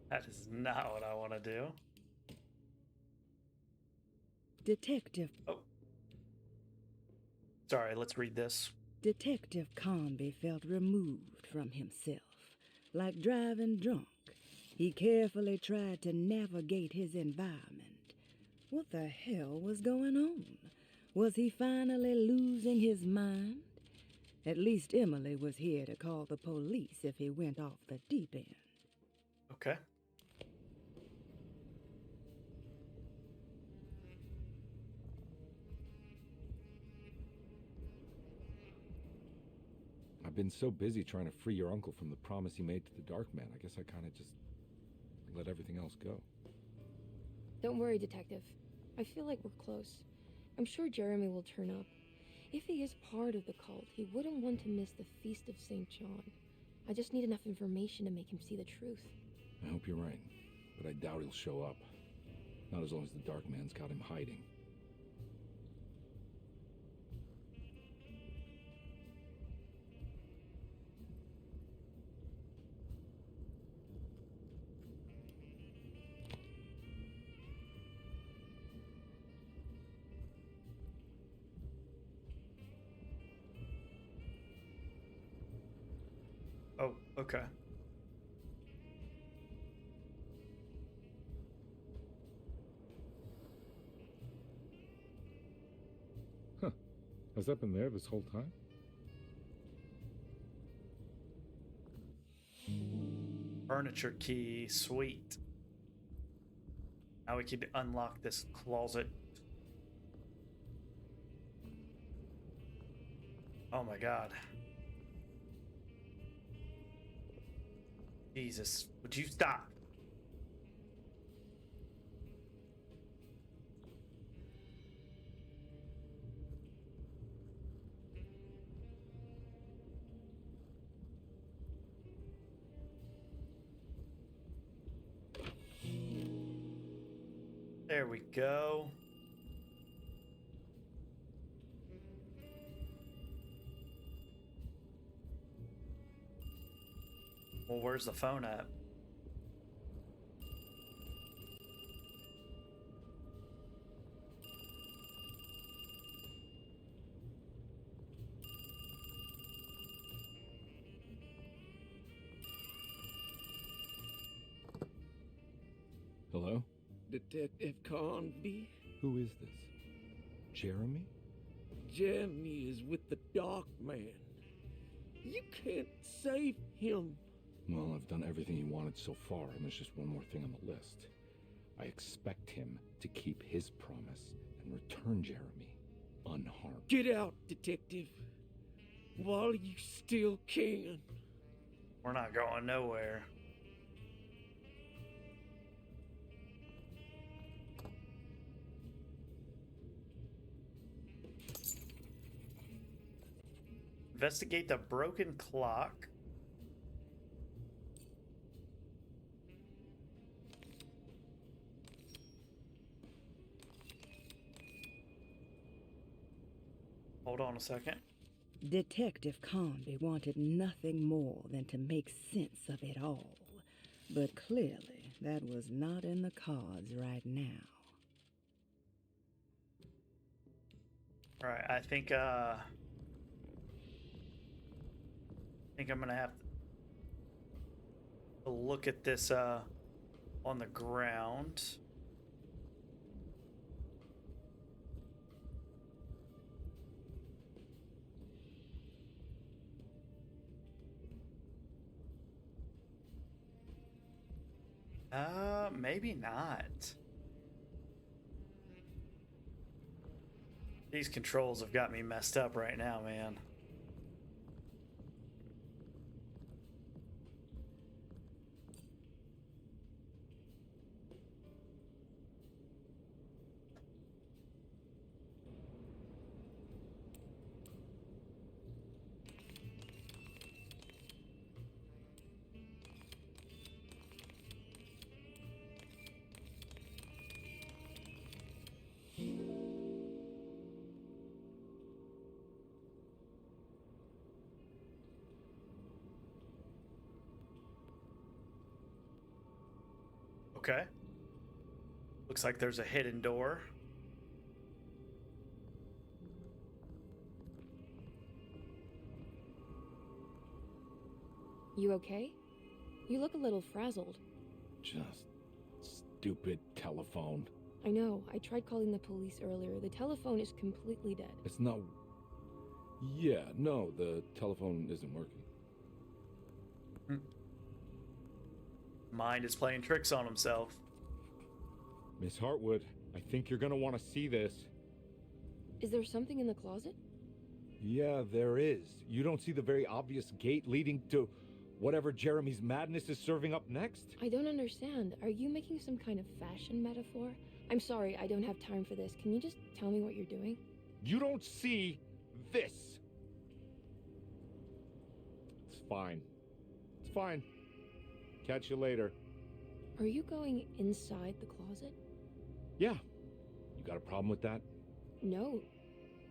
That is not what I want to do. Detective. Oh. Sorry, let's read this. Detective Carnby felt removed from himself, like driving drunk. He carefully tried to navigate his environment. What the hell was going on? Was he finally losing his mind? At least Emily was here to call the police if he went off the deep end. Okay. I've been so busy trying to free your uncle from the promise he made to the Dark Man. I guess I kind of just let everything else go. Don't worry, Detective. I feel like we're close. I'm sure Jeremy will turn up. If he is part of the cult, he wouldn't want to miss the Feast of St. John. I just need enough information to make him see the truth. I hope you're right, but I doubt he'll show up. Not as long as the Dark Man's got him hiding. Oh, okay. Huh. Has that been there this whole time? Furniture key, sweet. Now we can unlock this closet. Oh my god. Jesus, would you stop? There we go. Well, where's the phone at? Hello? Detective Carnby? Who is this? Jeremy? Jeremy is with the Dark Man. You can't save him. Well, I've done everything he wanted so far, and there's just one more thing on the list. I expect him to keep his promise and return Jeremy unharmed. Get out, Detective. While you still can. We're not going nowhere. Investigate the broken clock. Hold on a second. Detective Carnby wanted nothing more than to make sense of it all. But clearly, that was not in the cards right now. Alright, I think I'm gonna have to look at this on the ground. Maybe not. These controls have got me messed up right now, man. Okay. Looks like there's a hidden door. You okay? You look a little frazzled. Just stupid telephone. I know. I tried calling the police earlier. The telephone is completely dead. It's not... Yeah, no, the telephone isn't working. Mind is playing tricks on himself. Miss Hartwood, I think you're gonna want to see this. Is there something in the closet? Yeah, there is. You don't see the very obvious gate leading to whatever Jeremy's madness is serving up next? I don't understand. Are you making some kind of fashion metaphor? I'm sorry, I don't have time for this. Can you just tell me what you're doing? You don't see this. It's fine. It's fine. Catch you later. Are you going inside the closet? Yeah. You got a problem with that? No.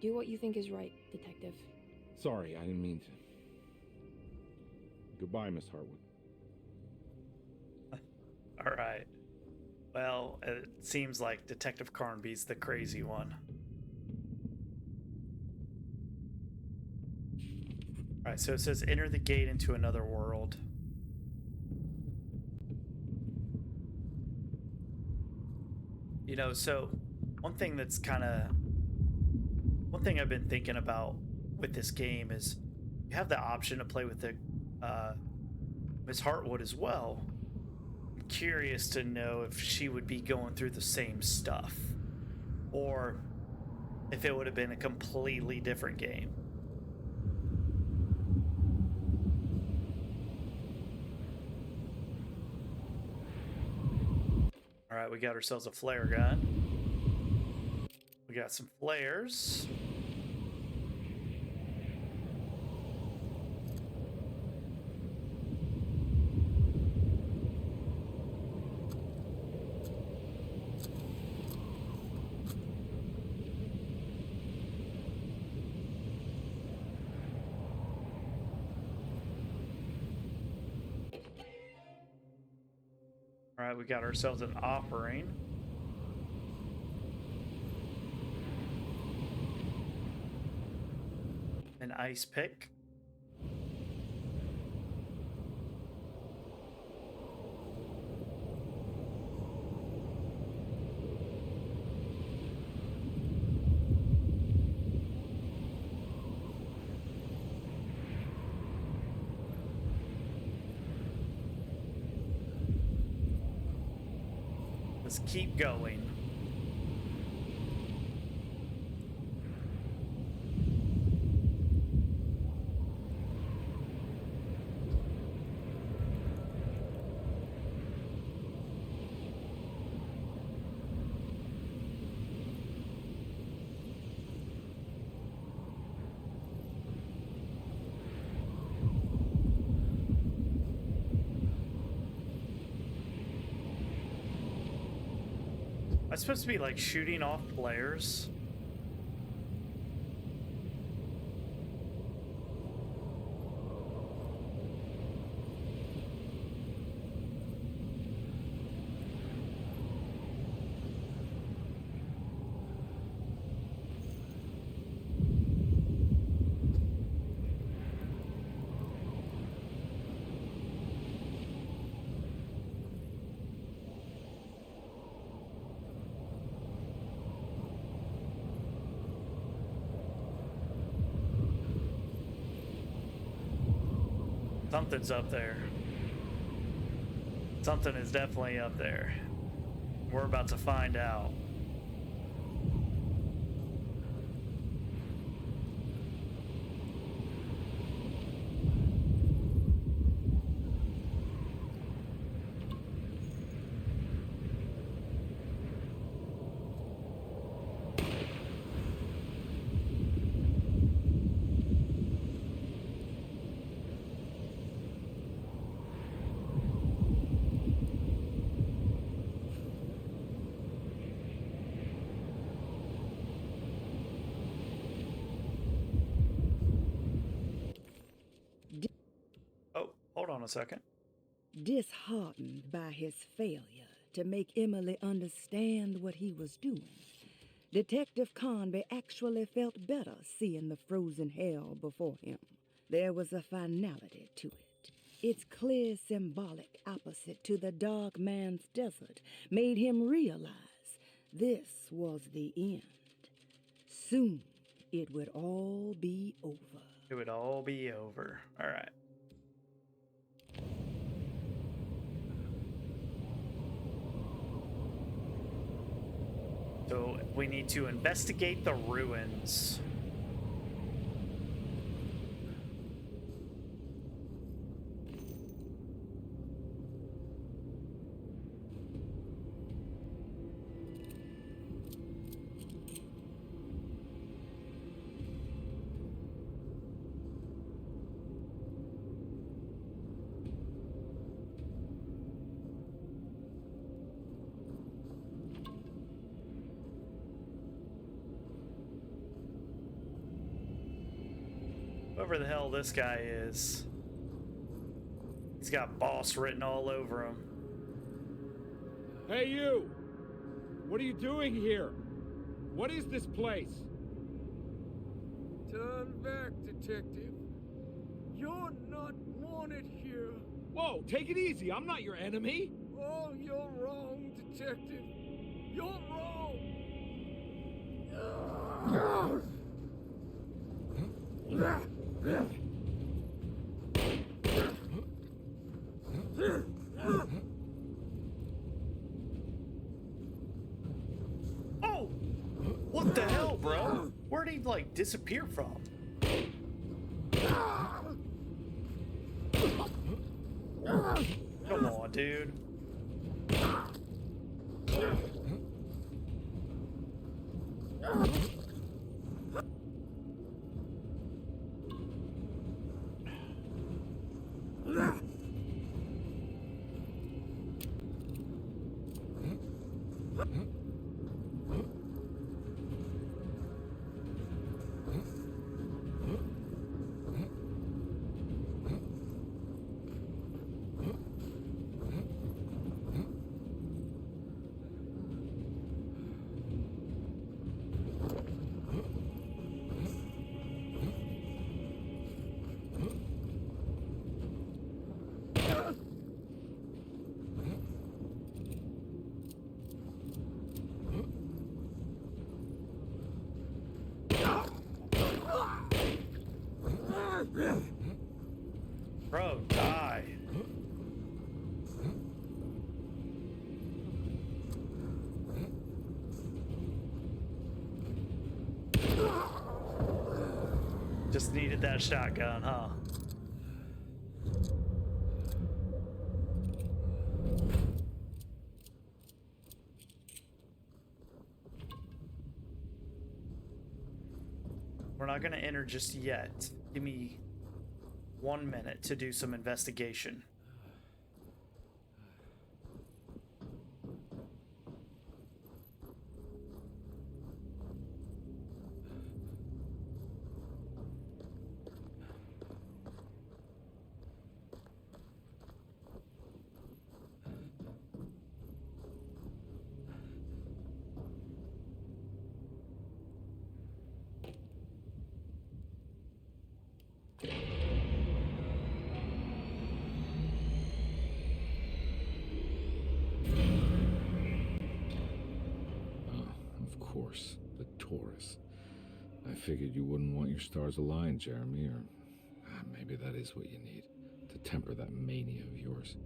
Do what you think is right, detective. Sorry, I didn't mean to. Goodbye, Miss Hartwood. All right. Well, it seems like Detective Carnby's the crazy one. All right, so it says enter the gate into another world. You know, so one thing I've been thinking about with this game is you have the option to play with the Miss Hartwood as well. I'm curious to know if she would be going through the same stuff or if it would have been a completely different game. All right, we got ourselves a flare gun. We got some flares. All right, we got ourselves an offering. An ice pick. Let's keep going. Am I supposed to be like shooting off players? Something's up there. Something is definitely up there. We're about to find out. Oh, hold on a second. Disheartened by his failure to make Emily understand what he was doing, Detective Carnby actually felt better seeing the frozen hell before him. There was a finality to it. Its clear symbolic opposite to the dark man's desert made him realize this was the end. Soon it would all be over. It would all be over. All right. So we need to investigate the ruins. Whoever the hell this guy is. He's got boss written all over him. Hey, you! What are you doing here? What is this place? Turn back, detective. You're not wanted here. Whoa, take it easy. I'm not your enemy. Oh, you're wrong, detective. You're wrong. Oh! What the hell, bro? Where'd he, like, disappear from? Come on, dude. Bro, die. Just needed that shotgun, huh? We're not gonna enter just yet. Give me 1 minute to do some investigation. Of course, the Taurus. I figured you wouldn't want your stars aligned, Jeremy, or maybe that is what you need. to temper that mania of yours.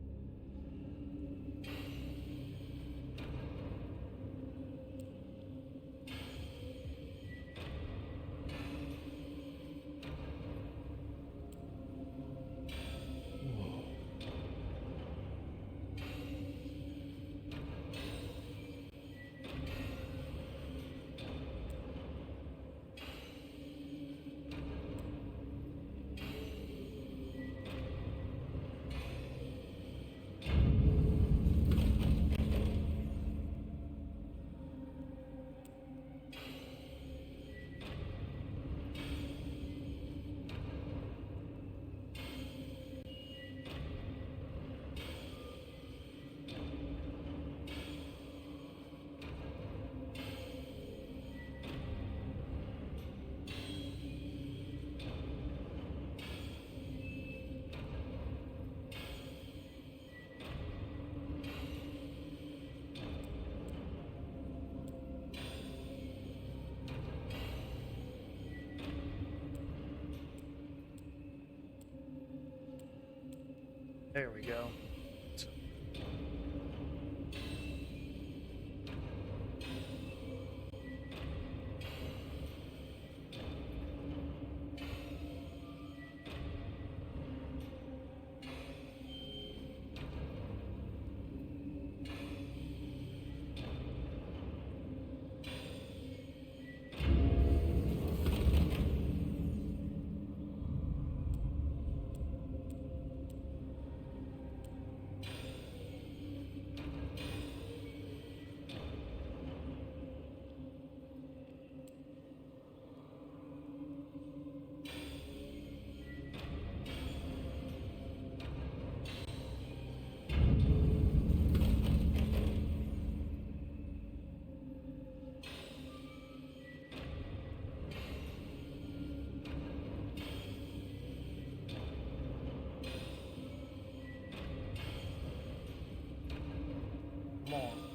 There we go. Come on.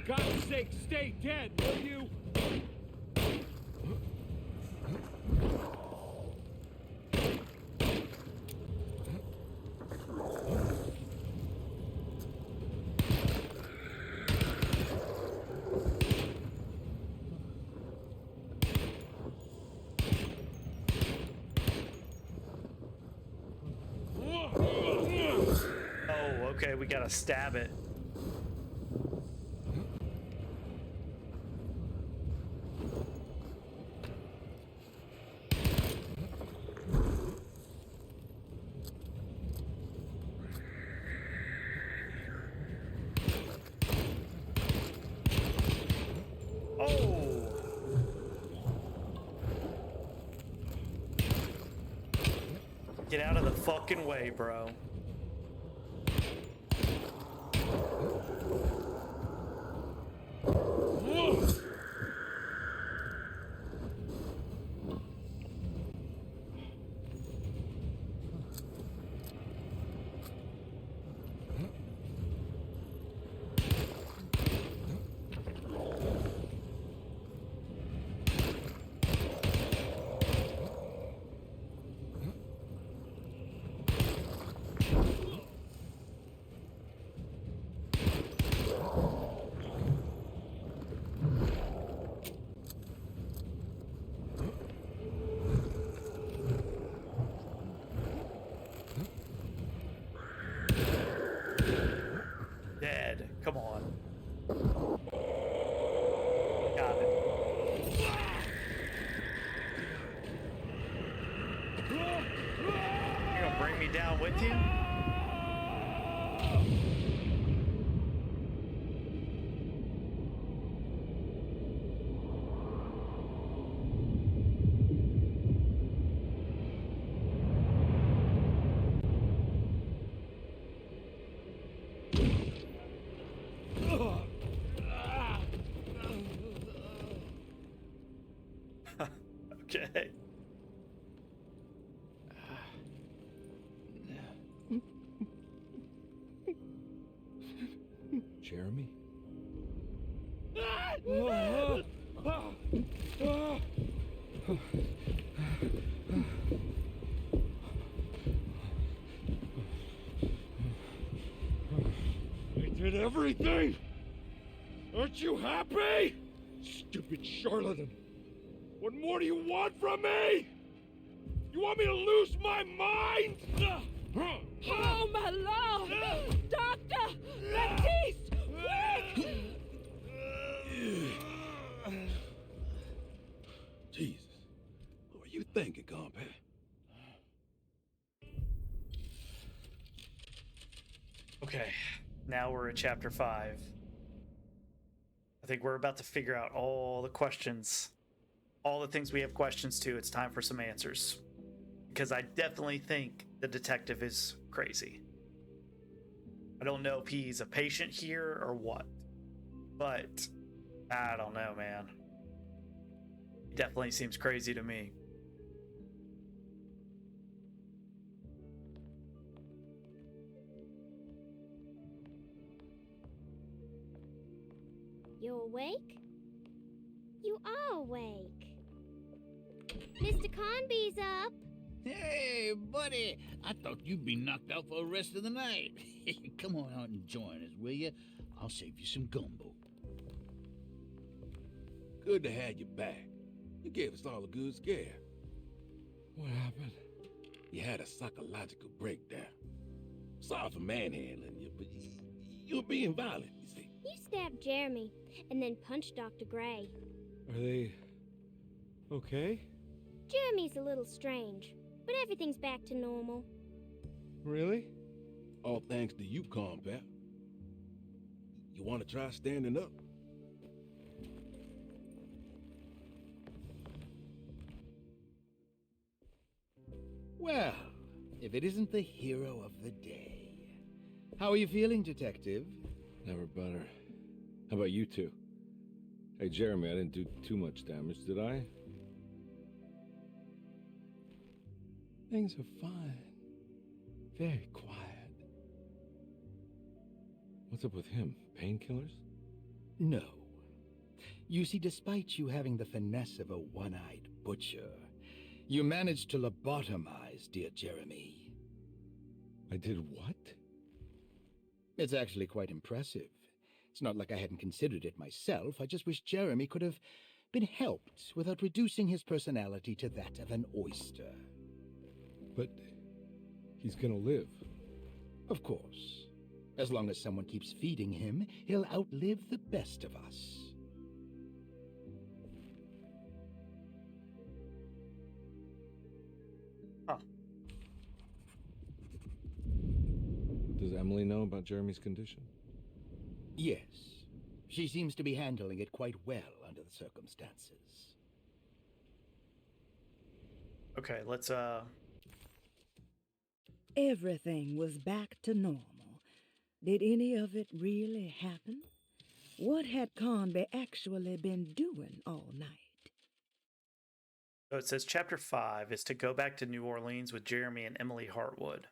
For God's sake, stay dead, will you? Oh, okay, we gotta stab it. Oh! Get out of the fucking way, bro. with you? Okay. Jeremy? I did everything! Aren't you happy? Stupid charlatan! What more do you want from me? You want me to lose my mind? Oh, my Lord! Doctor! Baptiste! Quick! Jesus. What were you thinking, Carnby? Okay, now we're at chapter 5. I think we're about to figure out all the questions. All the things we have questions to. It's time for some answers. Because I definitely think the detective is crazy. I don't know if he's a patient here or what. But I don't know, man. He definitely seems crazy to me. You awake? You are awake. Mr. Carnby's up. Hey, buddy. I thought you'd be knocked out for the rest of the night. Come on out and join us, will you? I'll save you some gumbo. Good to have you back. You gave us all a good scare. What happened? You had a psychological breakdown. Sorry for manhandling you, but you were being violent, you see. You stabbed Jeremy and then punched Dr. Gray. Are they okay? Jeremy's a little strange, but everything's back to normal. Really? All thanks to you, Carnby. You want to try standing up? Well, if it isn't the hero of the day. How are you feeling, Detective? Never better. How about you two? Hey, Jeremy, I didn't do too much damage, did I? Things are fine. Very quiet. What's up with him? Painkillers? No. You see, despite you having the finesse of a one-eyed butcher, you managed to lobotomize dear Jeremy. I did what? It's actually quite impressive. It's not like I hadn't considered it myself. I just wish Jeremy could have been helped without reducing his personality to that of an oyster. But he's gonna live. Of course. As long as someone keeps feeding him, he'll outlive the best of us. Huh. Does Emily know about Jeremy's condition? Yes. She seems to be handling it quite well under the circumstances. Okay, let's Everything was back to normal. Did any of it really happen? What had Carnby actually been doing all night? So it says chapter 5 is to go back to New Orleans with Jeremy and Emily Hartwood.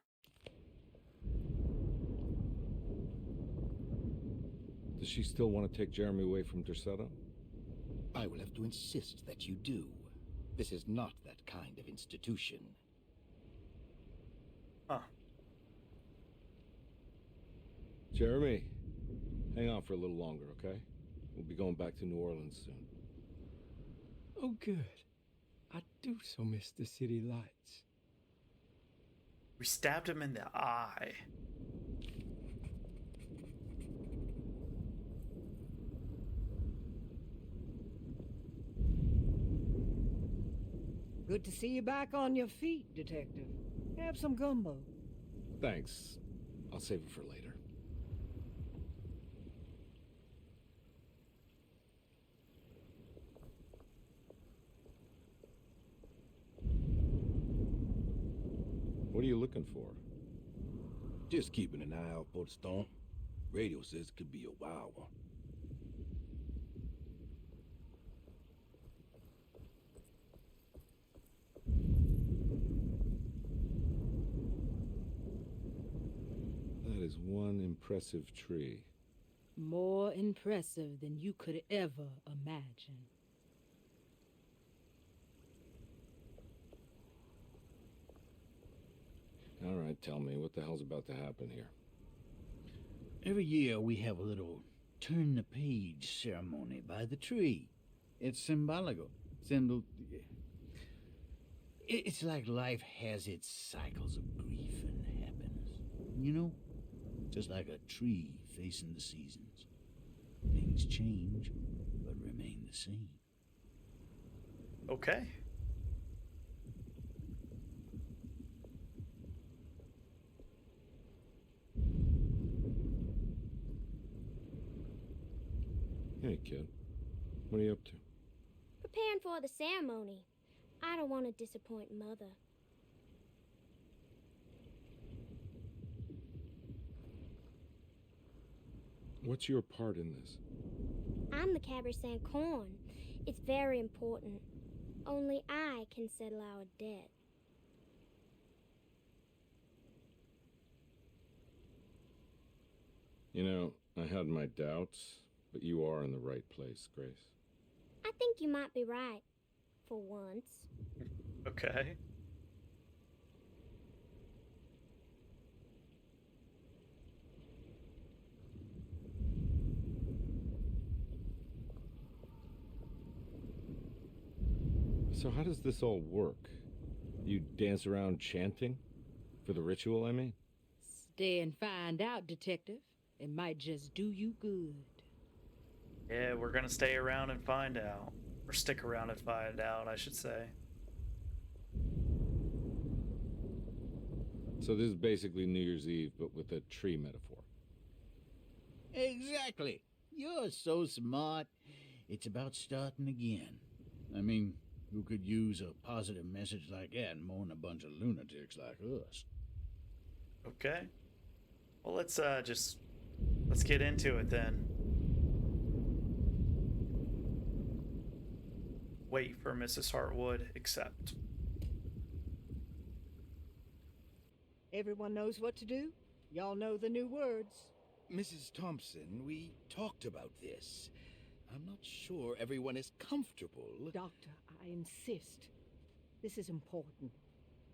Does she still want to take Jeremy away from Derceto? I will have to insist that you do. This is not that kind of institution. Huh. Jeremy, hang on for a little longer, okay? We'll be going back to New Orleans soon. Oh, good. I do so miss the city lights. We stabbed him in the eye. Good to see you back on your feet, Detective. Have some gumbo. Thanks. I'll save it for later. What are you looking for? Just keeping an eye out for the storm. Radio says it could be a wild one. That is one impressive tree. More impressive than you could ever imagine. All right, tell me, what the hell's about to happen here? Every year we have a little turn the page ceremony by the tree. It's symbolical. It's like life has its cycles of grief and happiness. You know? Just like a tree facing the seasons. Things change, but remain the same. Okay. Hey, kid. What are you up to? Preparing for the ceremony. I don't want to disappoint Mother. What's your part in this? I'm the Cabernet Corn. It's very important. Only I can settle our debt. You know, I had my doubts, but you are in the right place, Grace. I think you might be right. For once. Okay. So how does this all work? You dance around chanting? For the ritual, I mean? Stay and find out, Detective. It might just do you good. Yeah, we're gonna stay around and find out. Or stick around and find out, I should say. So this is basically New Year's Eve, but with a tree metaphor. Exactly. You're so smart. It's about starting again. I mean, who could use a positive message like that more than a bunch of lunatics like us? Okay. Well, let's get into it then. Wait for Mrs. Hartwood, accept. Everyone knows what to do? Y'all know the new words. Mrs. Thompson, we talked about this. I'm not sure everyone is comfortable. Doctor, I insist. This is important.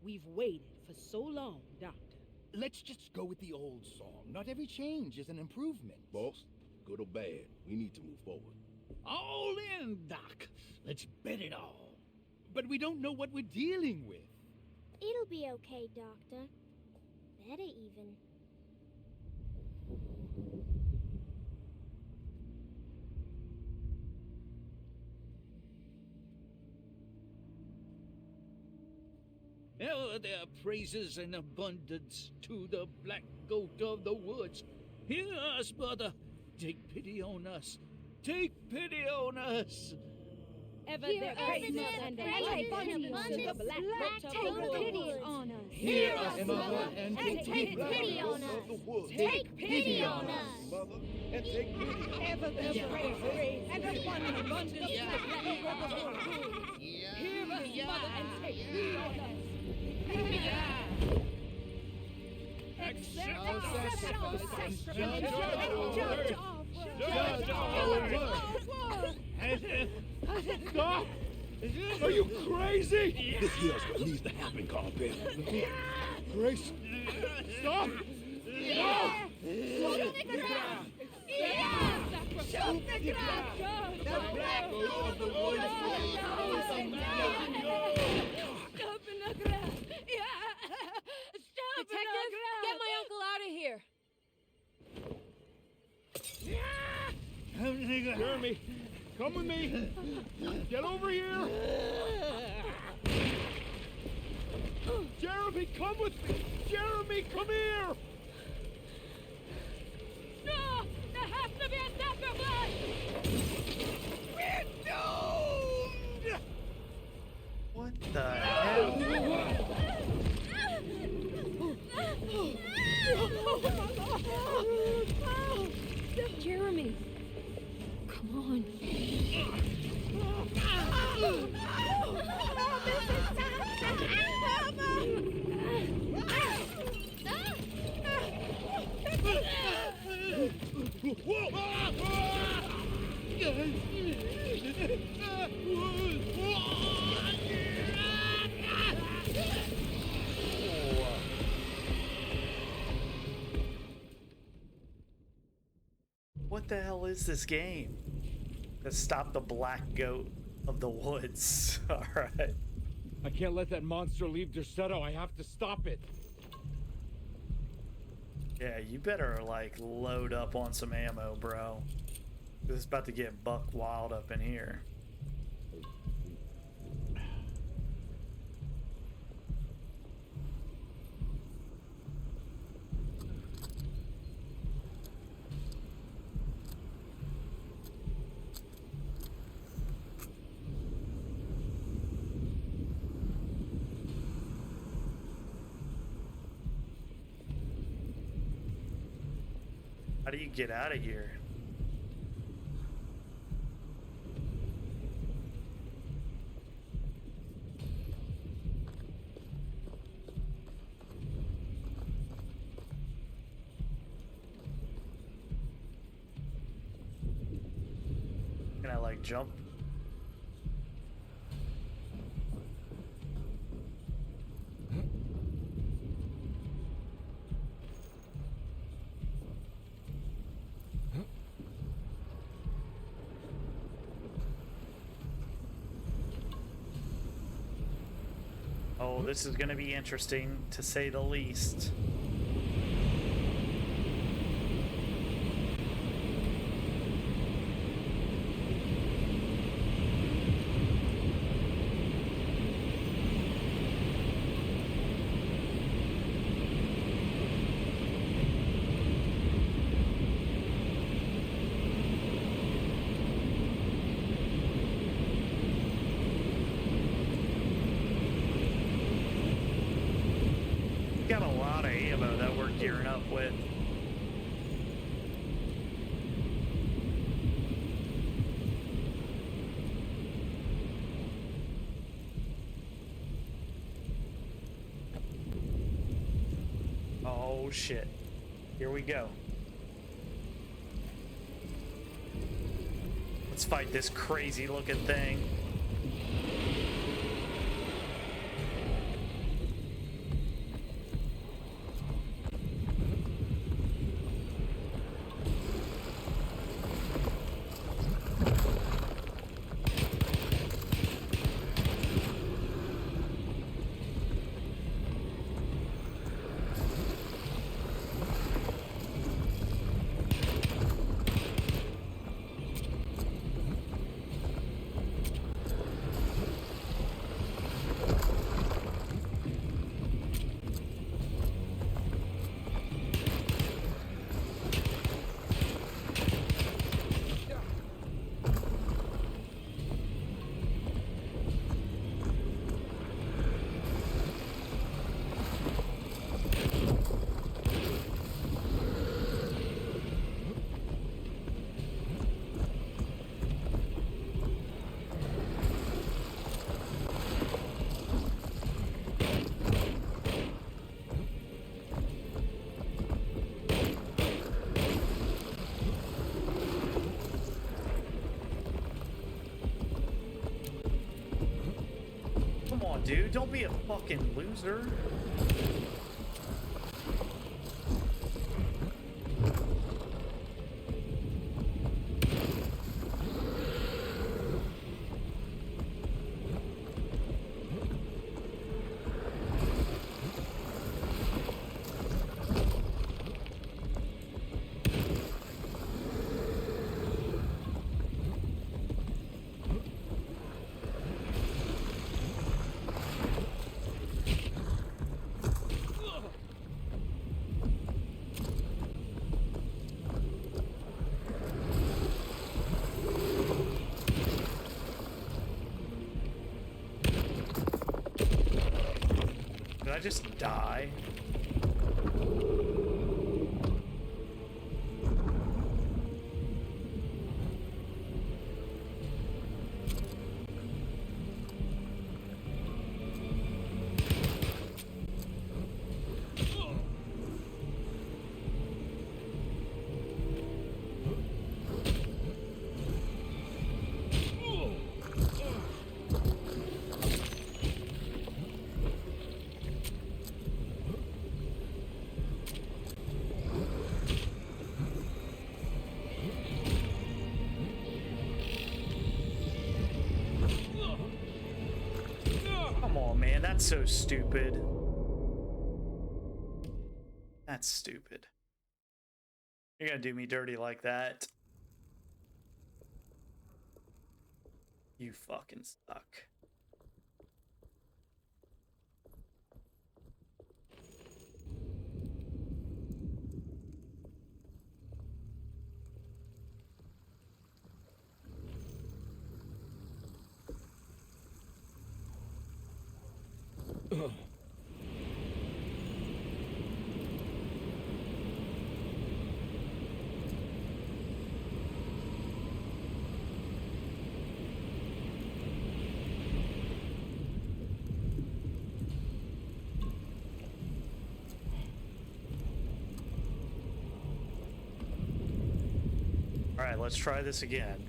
We've waited for so long, Doctor. Let's just go with the old song. Not every change is an improvement. Boss, good or bad, we need to move forward. All in, Doc. Let's bet it all. But we don't know what we're dealing with. It'll be okay, Doctor. Better even. Oh, there are praises in abundance to the black goat of the woods. Hear us, Mother. Take pity on us. Take pity on us. Ever Hear there us, praises Mother, and praises abundance and to abundance the black goat of take the pity woods. on us. Hear us, Mother, and take pity on us. Take pity on us. Mother, and take pity. Ever there praises and abundance to the black goat of the woods. Hear us, Mother, and take pity on us. Accept our sacrifice and judge our work. Stop! Are you crazy? This here's what needs to happen, Carnby. Grace, stop! Stop! Shoot the ground! Shoot the ground! The black goat of the woods Stop in the ground! Stop Detective, get my uncle out of here! Jeremy, come with me! Get over here! Jeremy, come with me! Jeremy, come here! No! There has to be a sacrifice! We're doomed! What the hell? Jeremy! Come on. What the hell is this game? To stop the black goat of the woods. Alright. I can't let that monster leave Derceto. I have to stop it. Yeah, you better like load up on some ammo, bro. It's about to get buck wild up in here. How do you get out of here? Can I like jump? Oh, this is going to be interesting, to say the least. Got a lot of ammo that we're gearing up with. Oh shit. Here we go. Let's fight this crazy looking thing. Come on, dude. Don't be a fucking loser. I just die? Come on, man, that's so stupid. That's stupid. You're gonna do me dirty like that. You fucking suck. All right, let's try this again.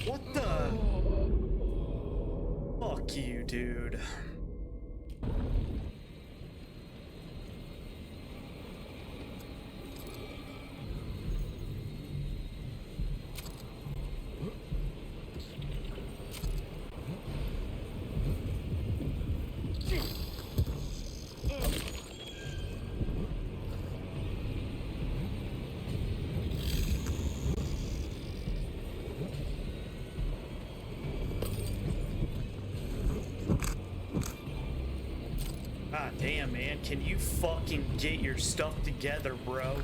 What the? Fuck you, dude. God damn, man. Can you fucking get your stuff together, bro?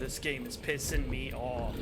this game is pissing me off.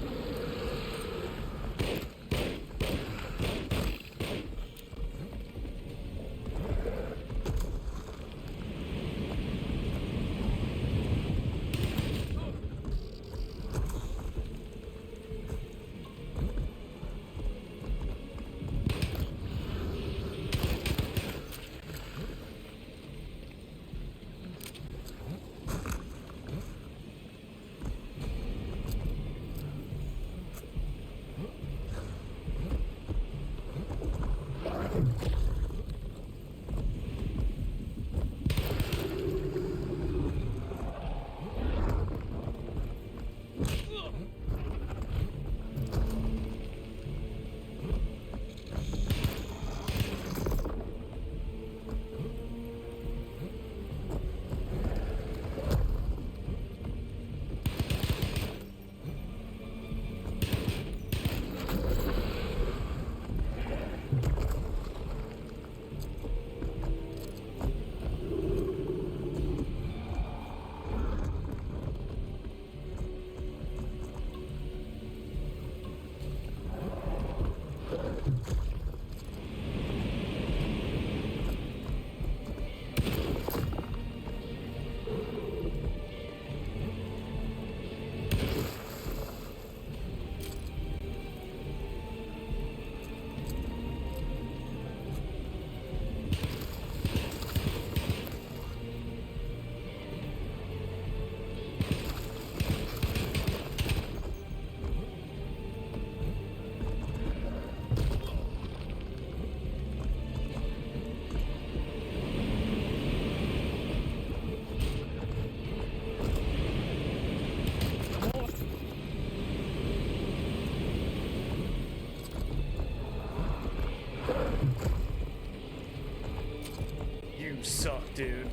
You suck, dude.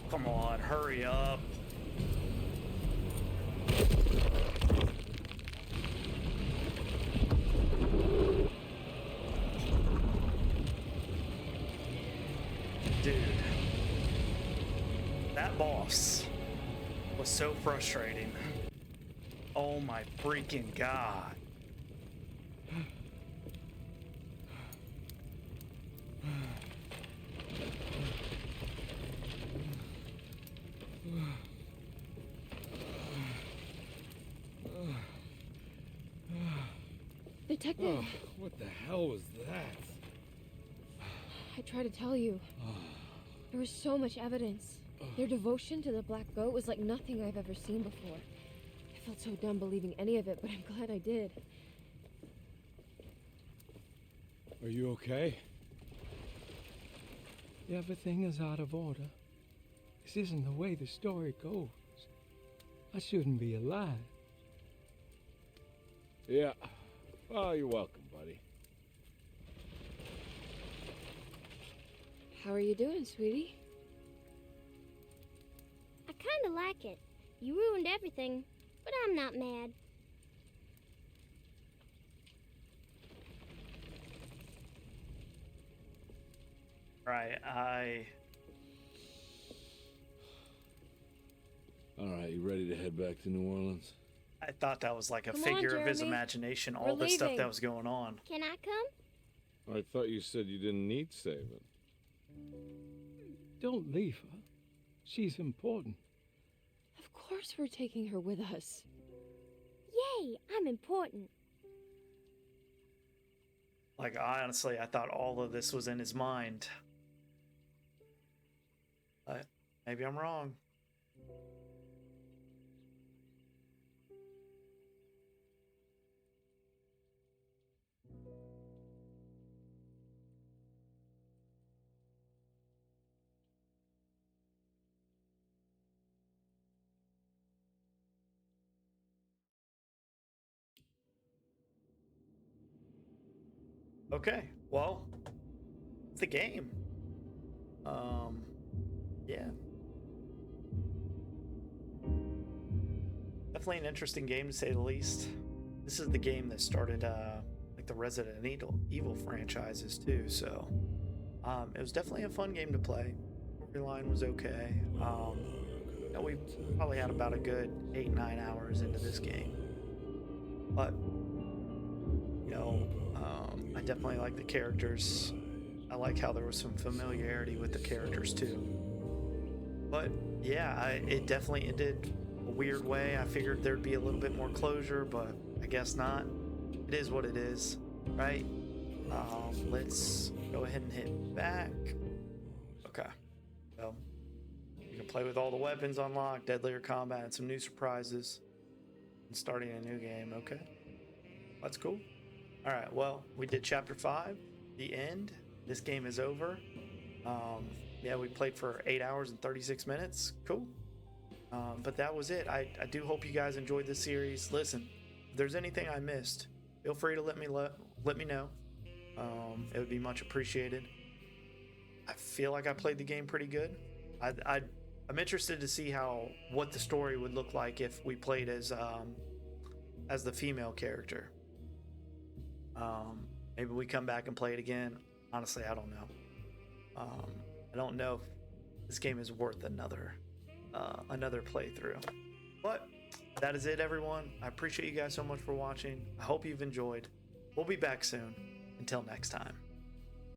Come on, hurry up. Dude, that boss was so frustrating. Oh my freaking god. Detective, Oh, what the hell was that? I tried to tell you. There was so much evidence. Their devotion to the black goat was like nothing I've ever seen before. I felt so dumb believing any of it, but I'm glad I did. Are you okay? Everything is out of order. This isn't the way the story goes. I shouldn't be alive. Yeah. Oh, you're welcome, buddy. How are you doing, sweetie? I kinda like it. You ruined everything, but I'm not mad. Right, All right, you ready to head back to New Orleans? I thought that was like a Come on, figure of his Jeremy. imagination, We're all the stuff leaving. that was going on. Can I come? I thought you said you didn't need saving. Don't leave her. She's important. Of course we're taking her with us. Yay, I'm important. Like, honestly, I thought all of this was in his mind. But maybe I'm wrong. Okay, well, it's the game. Yeah. Definitely an interesting game to say the least. This is the game that started like the Resident Evil franchises too, so it was definitely a fun game to play. Storyline was okay. You know, we probably had about a good 8-9 hours into this game, but you know, I definitely like the characters. I like how there was some familiarity with the characters too. But yeah, it definitely ended a weird way. I figured there'd be a little bit more closure, but I guess not. It is what it is, right? Let's go ahead and hit back. Okay. So you can play with all the weapons unlocked, deadlier combat, and some new surprises. And starting a new game. Okay. That's cool. All right. Well, we did chapter 5, the end. This game is over. Yeah, we played for 8 hours and 36 minutes. Cool. But that was it. I do hope you guys enjoyed this series. Listen, if there's anything I missed, feel free to let me know. It would be much appreciated. I feel like I played the game pretty good. I'm interested to see what the story would look like if we played as the female character. Maybe we come back and play it again. Honestly, I don't know. I don't know if this game is worth another playthrough. But that is it, everyone. I appreciate you guys so much for watching. I hope you've enjoyed. We'll be back soon. Until next time.